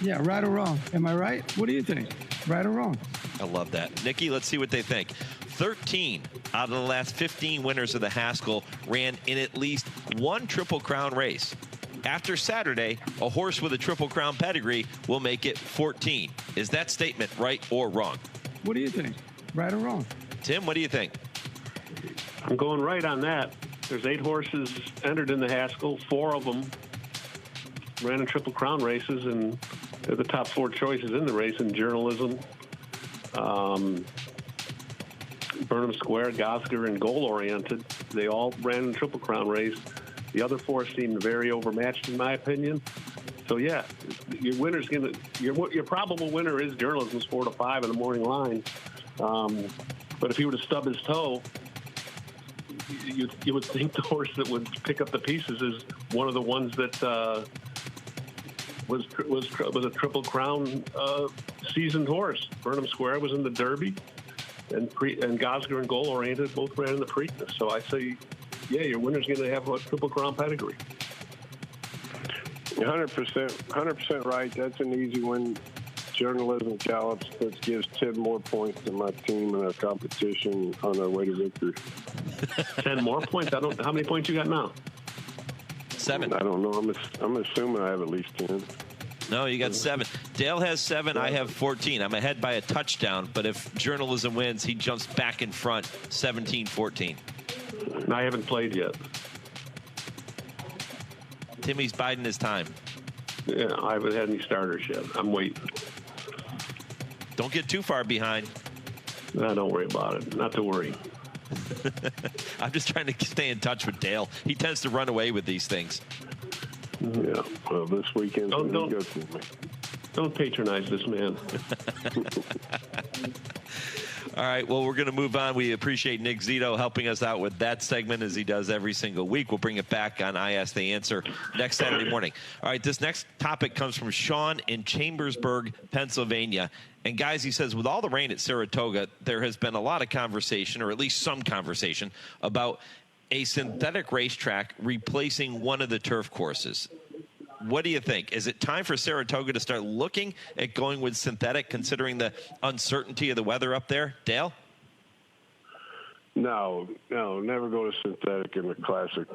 [SPEAKER 12] Yeah, right or wrong. Am I right? What do you think? Right or wrong?
[SPEAKER 5] I love that. Nikki, let's see what they think. 13 out of the last 15 winners of the Haskell ran in at least one Triple Crown race. After Saturday, a horse with a Triple Crown pedigree will make it 14. Is that statement right or wrong?
[SPEAKER 12] What do you think? Right or wrong?
[SPEAKER 5] Tim, what do you think?
[SPEAKER 11] I'm going right on that. There's 8 horses entered in the Haskell. 4 of them ran in Triple Crown races, and they're the top 4 choices in the race in journalism. Burnham Square, Gosger, and Goal-Oriented. They all ran in Triple Crown race. The other 4 seemed very overmatched, in my opinion. So, yeah, your winner's your probable winner is journalism's 4 to 5 in the morning line. But if he were to stub his toe, you would think the horse that would pick up the pieces is one of the ones that was a Triple Crown seasoned horse. Burnham Square was in the Derby, and Gosger and Goal-Oriented both ran in the Preakness. So I say, yeah, your winner's going to have a Triple Crown pedigree.
[SPEAKER 22] 100% right. That's an easy win. Journalism gallops, that gives 10 more points to my team in our competition on our way to victory.
[SPEAKER 11] 10 more points? How many points you got now?
[SPEAKER 5] 7.
[SPEAKER 22] I don't know. I'm assuming I have at least 10.
[SPEAKER 5] No, you got 7. Dale has 7. I have 14. I'm ahead by a touchdown, but if journalism wins, he jumps back in front, 17-14.
[SPEAKER 11] I haven't played yet.
[SPEAKER 5] Timmy's biding his time.
[SPEAKER 11] Yeah, I haven't had any starters yet. I'm waiting.
[SPEAKER 5] Don't get too far behind.
[SPEAKER 11] No, don't worry about it. Not to worry.
[SPEAKER 5] I'm just trying to stay in touch with Dale. He tends to run away with these things.
[SPEAKER 22] Yeah, well, this weekend's going to be good for me.
[SPEAKER 11] Don't patronize this man.
[SPEAKER 5] All right, well, we're going to move on. We appreciate Nick Zito helping us out with that segment as he does every single week. We'll bring it back on I Ask the Answer next Saturday morning. All right, this next topic comes from Sean in Chambersburg, Pennsylvania. And, guys, he says, with all the rain at Saratoga, there has been a lot of conversation, or at least some conversation, about a synthetic racetrack replacing one of the turf courses. What do you think? Is it time for Saratoga to start looking at going with synthetic, considering the uncertainty of the weather up there? Dale?
[SPEAKER 22] No, never go to synthetic in a classic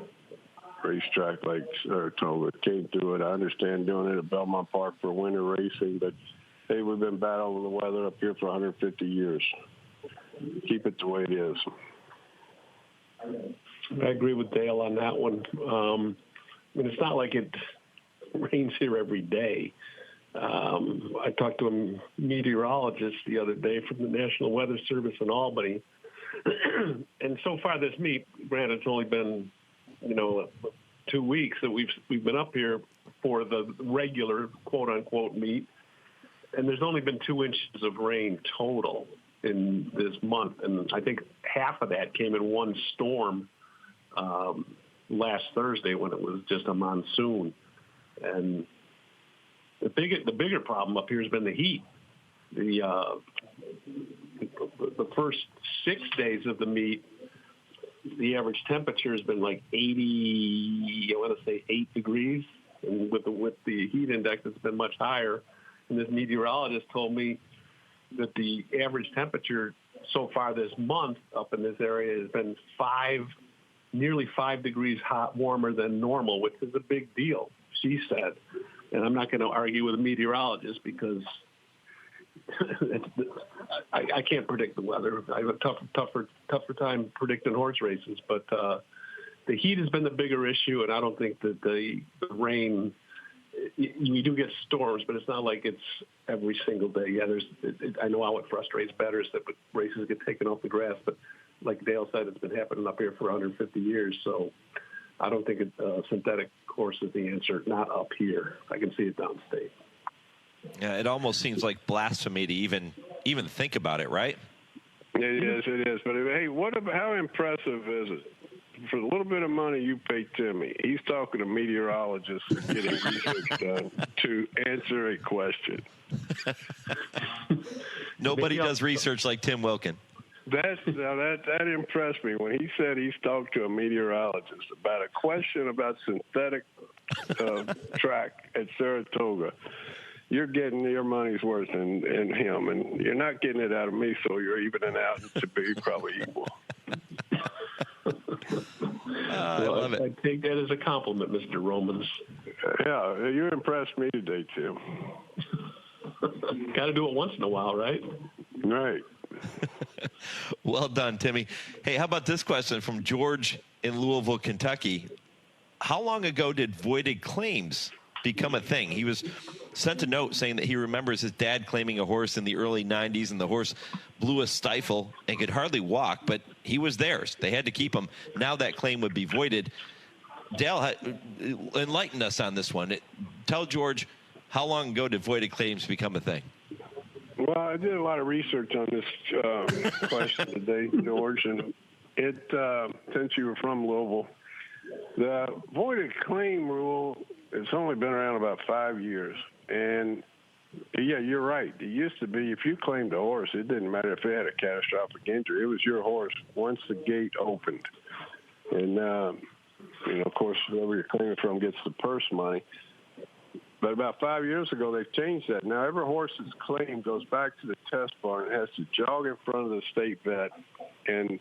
[SPEAKER 22] racetrack like Saratoga. Can't do it. I understand doing it at Belmont Park for winter racing, but hey, we've been battling the weather up here for 150 years. Keep it the way it is.
[SPEAKER 11] I agree with Dale on that one. I mean, it's not like it rains here every day. I talked to a meteorologist the other day from the National Weather Service in Albany, and so far this meet, granted, it's only been 2 weeks that we've been up here for the regular quote unquote meet, and there's only been 2 inches of rain total in this month, and I think half of that came in one storm last Thursday when it was just a monsoon. And the bigger problem up here has been the heat. The first 6 days of the meet, the average temperature has been like 80, I want to say 8 degrees. And with the heat index, it's been much higher. And this meteorologist told me that the average temperature so far this month up in this area has been nearly 5 degrees warmer than normal, which is a big deal, she said. And I'm not going to argue with a meteorologist because I can't predict the weather. I have a tougher time predicting horse races. But the heat has been the bigger issue, and I don't think that the rain. You do get storms, but it's not like it's every single day. Yeah, I know how it frustrates bettors that races get taken off the grass, but like Dale said, it's been happening up here for 150 years. So I don't think synthetic course is the answer. Not up here. I can see it downstate.
[SPEAKER 5] Yeah, it almost seems like blasphemy to even think about it, right?
[SPEAKER 22] It is. But hey, how impressive is it? For the little bit of money you pay Timmy, he's talking to meteorologists and getting research done to answer a question.
[SPEAKER 5] Nobody does research like Tim Wilkin.
[SPEAKER 22] That impressed me when he said he's talked to a meteorologist about a question about synthetic track at Saratoga. You're getting your money's worth in him, and you're not getting it out of me, so you're evening out to be probably equal.
[SPEAKER 5] I love it.
[SPEAKER 11] I take that as a compliment, Mr. Romans.
[SPEAKER 22] Yeah, you impressed me today, Tim.
[SPEAKER 11] Got to do it once in a while, right?
[SPEAKER 22] Right.
[SPEAKER 5] Well done, Timmy. Hey, how about this question from George in Louisville, Kentucky? How long ago did voided claims become a thing? He was sent a note saying that he remembers his dad claiming a horse in the early 90s, and the horse blew a stifle and could hardly walk, but he was theirs. They had to keep him. Now that claim would be voided. Dale, enlighten us on this one. Tell George, how long ago did voided claims become a thing?
[SPEAKER 22] Well, I did a lot of research on this question today, George, and since you were from Louisville, the voided claim rule has only been around about 5 years. And, yeah, you're right. It used to be if you claimed a horse, it didn't matter if it had a catastrophic injury. It was your horse once the gate opened. And, of course, whoever you're claiming from gets the purse money. But about 5 years ago, they changed that. Now, every horse that's claimed goes back to the test barn and has to jog in front of the state vet. And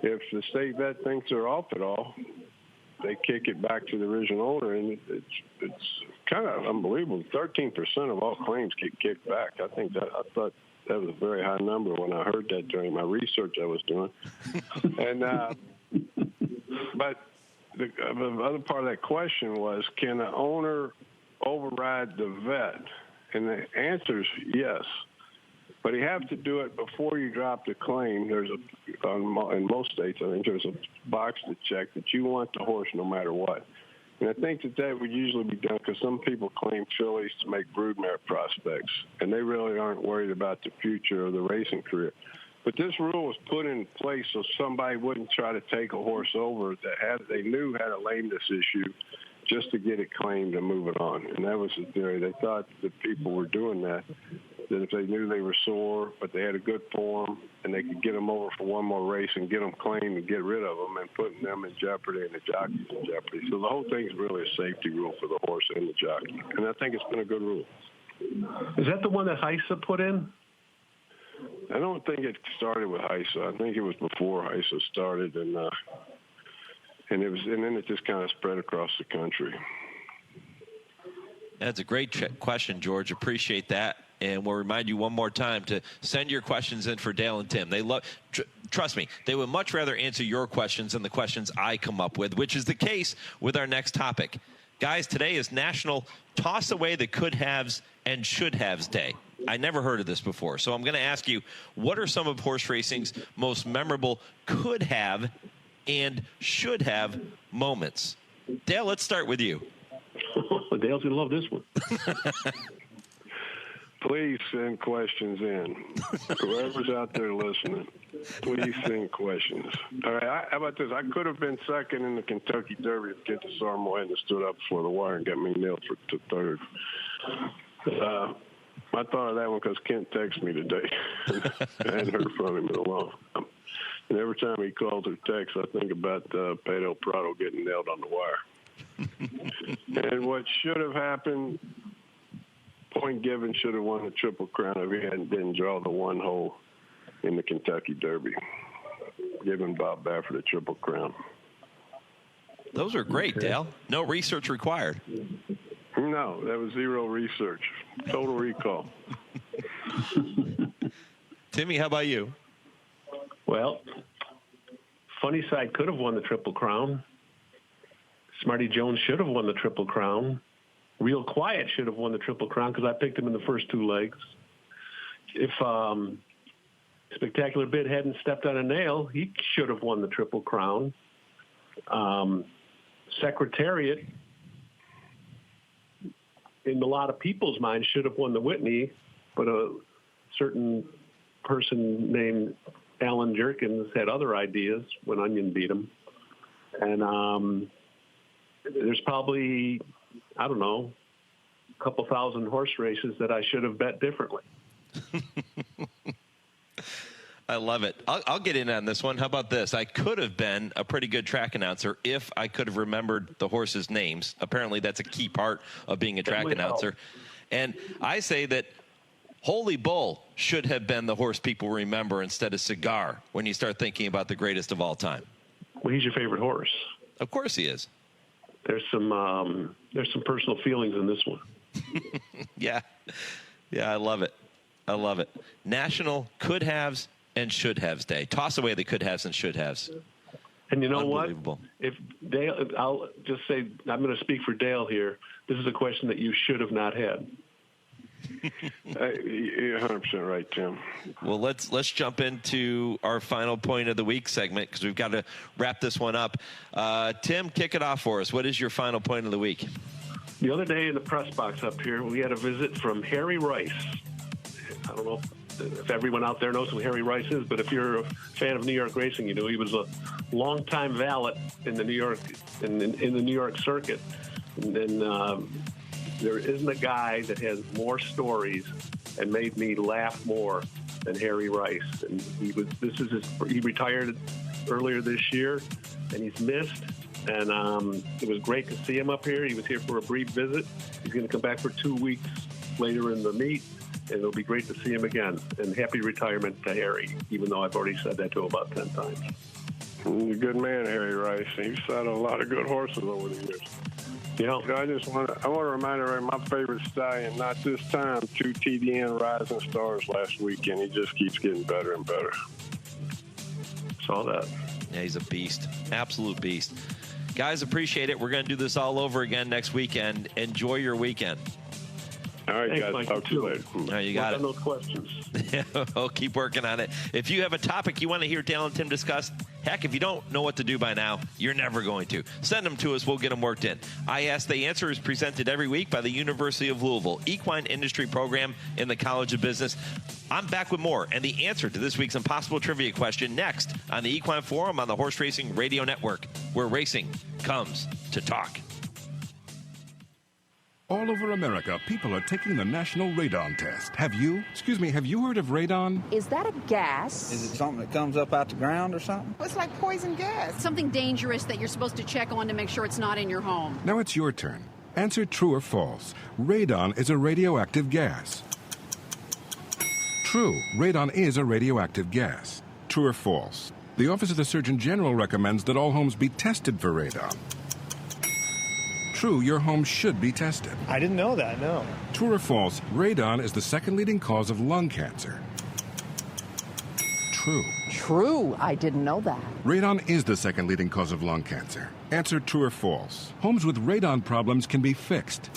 [SPEAKER 22] if the state vet thinks they're off at all, they kick it back to the original owner, and it's kind of unbelievable. 13% of all claims get kicked back. I thought that was a very high number when I heard that during my research I was doing. And but the other part of that question was, can an owner override the vet? And the answer is yes. But you have to do it before you drop the claim. In most states, I think there's a box to check that you want the horse no matter what. And I think that would usually be done because some people claim fillies to make broodmare prospects, and they really aren't worried about the future of the racing career. But this rule was put in place so somebody wouldn't try to take a horse over that they knew had a lameness issue just to get it claimed and move it on. And that was the theory. They thought that people were doing that if they knew they were sore, but they had a good form, and they could get them over for one more race and get them claimed and get rid of them and putting them in jeopardy and the jockeys in jeopardy. So the whole thing is really a safety rule for the horse and the jockey. And I think it's been a good rule.
[SPEAKER 11] Is that the one that Heisa put in?
[SPEAKER 22] I don't think it started with Heisa. I think it was before Heisa started, and then it just kind of spread across the country.
[SPEAKER 5] That's a great question, George. Appreciate that. And we'll remind you one more time to send your questions in for Dale and Tim. They love, trust me, they would much rather answer your questions than the questions I come up with, which is the case with our next topic. Guys, today is National Toss Away the Could-Haves and Should-Haves Day. I never heard of this before. So I'm going to ask you, what are some of horse racing's most memorable could-have and should-have moments? Dale, let's start with you.
[SPEAKER 11] Dale's going to love this one.
[SPEAKER 22] Please send questions in. Whoever's out there listening, please send questions. All right, how about this? I could have been second in the Kentucky Derby if Kent Sarmo hadn't stood up before the wire and got me nailed to third. I thought of that one because Kent texted me today. I hadn't heard from him in a long time. And every time he calls or texts, I think about Pedro Prado getting nailed on the wire. And what should have happened, Point Given should have won the Triple Crown if he didn't draw the one hole in the Kentucky Derby, giving Bob Baffert the Triple Crown.
[SPEAKER 5] Those are great, Dale. No research required.
[SPEAKER 22] No, that was zero research. Total recall.
[SPEAKER 5] Timmy, how about you?
[SPEAKER 11] Well, Funny Side could have won the Triple Crown. Smarty Jones should have won the Triple Crown. Real Quiet should have won the Triple Crown because I picked him in the first two legs. If Spectacular Bid hadn't stepped on a nail, he should have won the Triple Crown. Secretariat, in a lot of people's minds, should have won the Whitney, but a certain person named Alan Jerkins had other ideas when Onion beat him. And there's probably, I don't know, a couple thousand horse races that I should have bet differently.
[SPEAKER 5] I love it. I'll get in on this one. How about this? I could have been a pretty good track announcer if I could have remembered the horses' names. Apparently, that's a key part of being a track announcer. And I say that Holy Bull should have been the horse people remember instead of Cigar when you start thinking about the greatest of all time.
[SPEAKER 11] Well, he's your favorite horse.
[SPEAKER 5] Of course he is.
[SPEAKER 11] There's some personal feelings in this one.
[SPEAKER 5] Yeah, I love it. I love it. National could-haves and should-haves day. Toss away the could-haves and should-haves.
[SPEAKER 11] And you know what? If Dale, I'll just say, I'm going to speak for Dale here. This is a question that you should have not had.
[SPEAKER 22] You're 100% right, Tim.
[SPEAKER 5] Well, let's jump into our final point of the week segment because we've got to wrap this one up. Tim, kick it off for us. What is your final point of the week?
[SPEAKER 11] The other day in the press box up here, we had a visit from Harry Rice. I don't know if everyone out there knows who Harry Rice is, but if you're a fan of New York racing, you know he was a longtime valet in the New York in the New York circuit. And then there isn't a guy that has more stories and made me laugh more than Harry Rice. And he retired earlier this year, and he's missed. And it was great to see him up here. He was here for a brief visit. He's going to come back for 2 weeks later in the meet, and it'll be great to see him again. And happy retirement to Harry, even though I've already said that to him about 10 times.
[SPEAKER 22] He's a good man, Harry Rice. He's saddled a lot of good horses over the years.
[SPEAKER 11] You know,
[SPEAKER 22] I want to remind everybody my favorite stallion, not this time, 2 TDN Rising Stars last weekend. He just keeps getting better and better.
[SPEAKER 11] Saw that.
[SPEAKER 5] Yeah, he's a beast. Absolute beast. Guys, appreciate it. We're going to do this all over again next weekend. Enjoy your weekend.
[SPEAKER 22] All right,
[SPEAKER 11] Thanks,
[SPEAKER 22] guys.
[SPEAKER 11] Mike,
[SPEAKER 22] Talk to you later.
[SPEAKER 5] All right, you got it.
[SPEAKER 11] Those questions.
[SPEAKER 5] I'll keep working on it. If you have a topic you want to hear Dale and Tim discuss, heck, if you don't know what to do by now, you're never going to. Send them to us. We'll get them worked in. I Ask the Answer is presented every week by the University of Louisville, Equine Industry Program in the College of Business. I'm back with more and the answer to this week's impossible trivia question next on the Equine Forum on the Horse Racing Radio Network, where racing comes to talk.
[SPEAKER 13] All over America, people are taking the National Radon Test. Have you? Excuse me, have you heard of radon?
[SPEAKER 14] Is that a gas?
[SPEAKER 23] Is it something that comes up out the ground or something?
[SPEAKER 14] It's like poison gas.
[SPEAKER 24] Something dangerous that you're supposed to check on to make sure it's not in your home.
[SPEAKER 13] Now it's your turn. Answer true or false. Radon is a radioactive gas. True. Radon is a radioactive gas. True or false? The Office of the Surgeon General recommends that all homes be tested for radon. True, your home should be tested.
[SPEAKER 25] I didn't know that, no.
[SPEAKER 13] True or false, radon is the second leading cause of lung cancer. True.
[SPEAKER 14] True, I didn't know that.
[SPEAKER 13] Radon is the second leading cause of lung cancer. Answer true or false. Homes with radon problems can be fixed.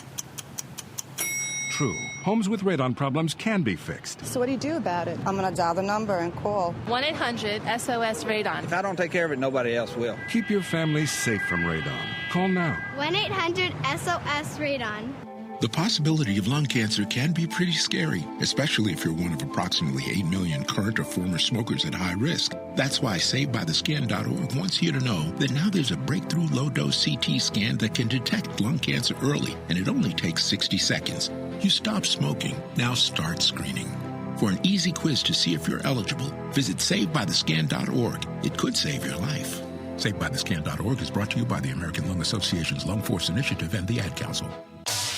[SPEAKER 13] True. Homes with radon problems can be fixed.
[SPEAKER 26] So what do you do about it? I'm going to dial the number and call.
[SPEAKER 27] 1-800-SOS-RADON.
[SPEAKER 23] If I don't take care of it, nobody else will.
[SPEAKER 13] Keep your family safe from radon. Call now.
[SPEAKER 28] 1-800-SOS-RADON.
[SPEAKER 4] The possibility of lung cancer can be pretty scary, especially if you're one of approximately 8 million current or former smokers at high risk. That's why SaveByTheScan.org wants you to know that now there's a breakthrough low-dose CT scan that can detect lung cancer early, and it only takes 60 seconds. You stop smoking, now start screening. For an easy quiz to see if you're eligible, visit SaveByTheScan.org. It could save your life. SaveByTheScan.org is brought to you by the American Lung Association's Lung Force Initiative and the Ad Council.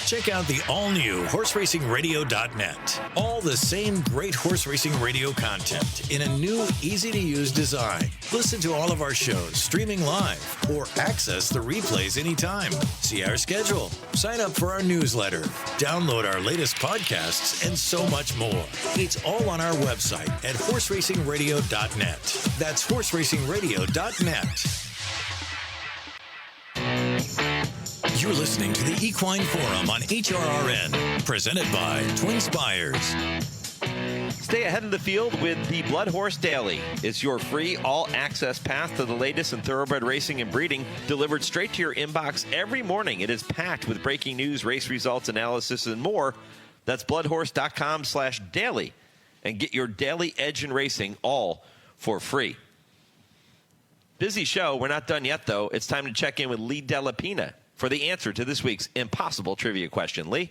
[SPEAKER 1] Check out the all-new HorseRacingRadio.net. All the same great horse racing radio content in a new, easy-to-use design. Listen to all of our shows streaming live or access the replays anytime. See our schedule, sign up for our newsletter, download our latest podcasts, and so much more. It's all on our website at HorseRacingRadio.net. That's HorseRacingRadio.net. You're listening to the Equine Forum on HRRN, presented by TwinSpires.
[SPEAKER 5] Stay ahead of the field with the Blood Horse Daily. It's your free all-access path to the latest in thoroughbred racing and breeding, delivered straight to your inbox every morning. It is packed with breaking news, race results, analysis, and more. That's bloodhorse.com/daily. And get your daily edge in racing all for free. Busy show. We're not done yet, though. It's time to check in with Lee Delapina for the answer to this week's impossible trivia question. Lee?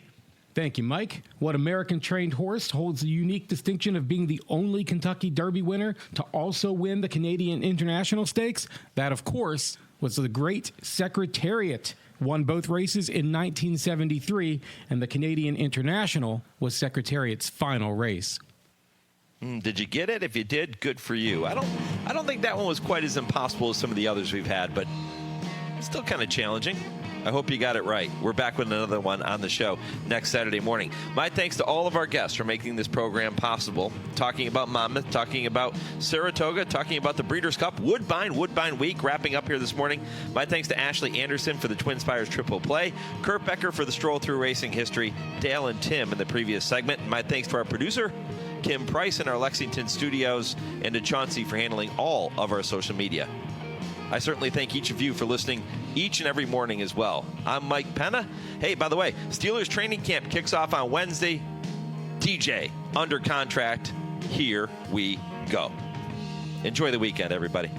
[SPEAKER 6] Thank you, Mike. What American-trained horse holds the unique distinction of being the only Kentucky Derby winner to also win the Canadian International Stakes? That, of course, was the Great Secretariat. Won both races in 1973, and the Canadian International was Secretariat's final race.
[SPEAKER 5] Did you get it? If you did, good for you. I don't think that one was quite as impossible as some of the others we've had, but still kind of challenging. I hope you got it right. We're back with another one on the show next Saturday morning. My thanks to all of our guests for making this program possible. Talking about Monmouth, talking about Saratoga, talking about the Breeders' Cup, Woodbine Week, wrapping up here this morning. My thanks to Ashley Anderson for the TwinSpires Triple Play, Kurt Becker for the Stroll Through Racing History, Dale and Tim in the previous segment. And my thanks to our producer, Kim Price, in our Lexington studios, and to Chauncey for handling all of our social media. I certainly thank each of you for listening each and every morning as well. I'm Mike Penna. Hey, by the way, Steelers training camp kicks off on Wednesday. TJ under contract. Here we go. Enjoy the weekend, everybody.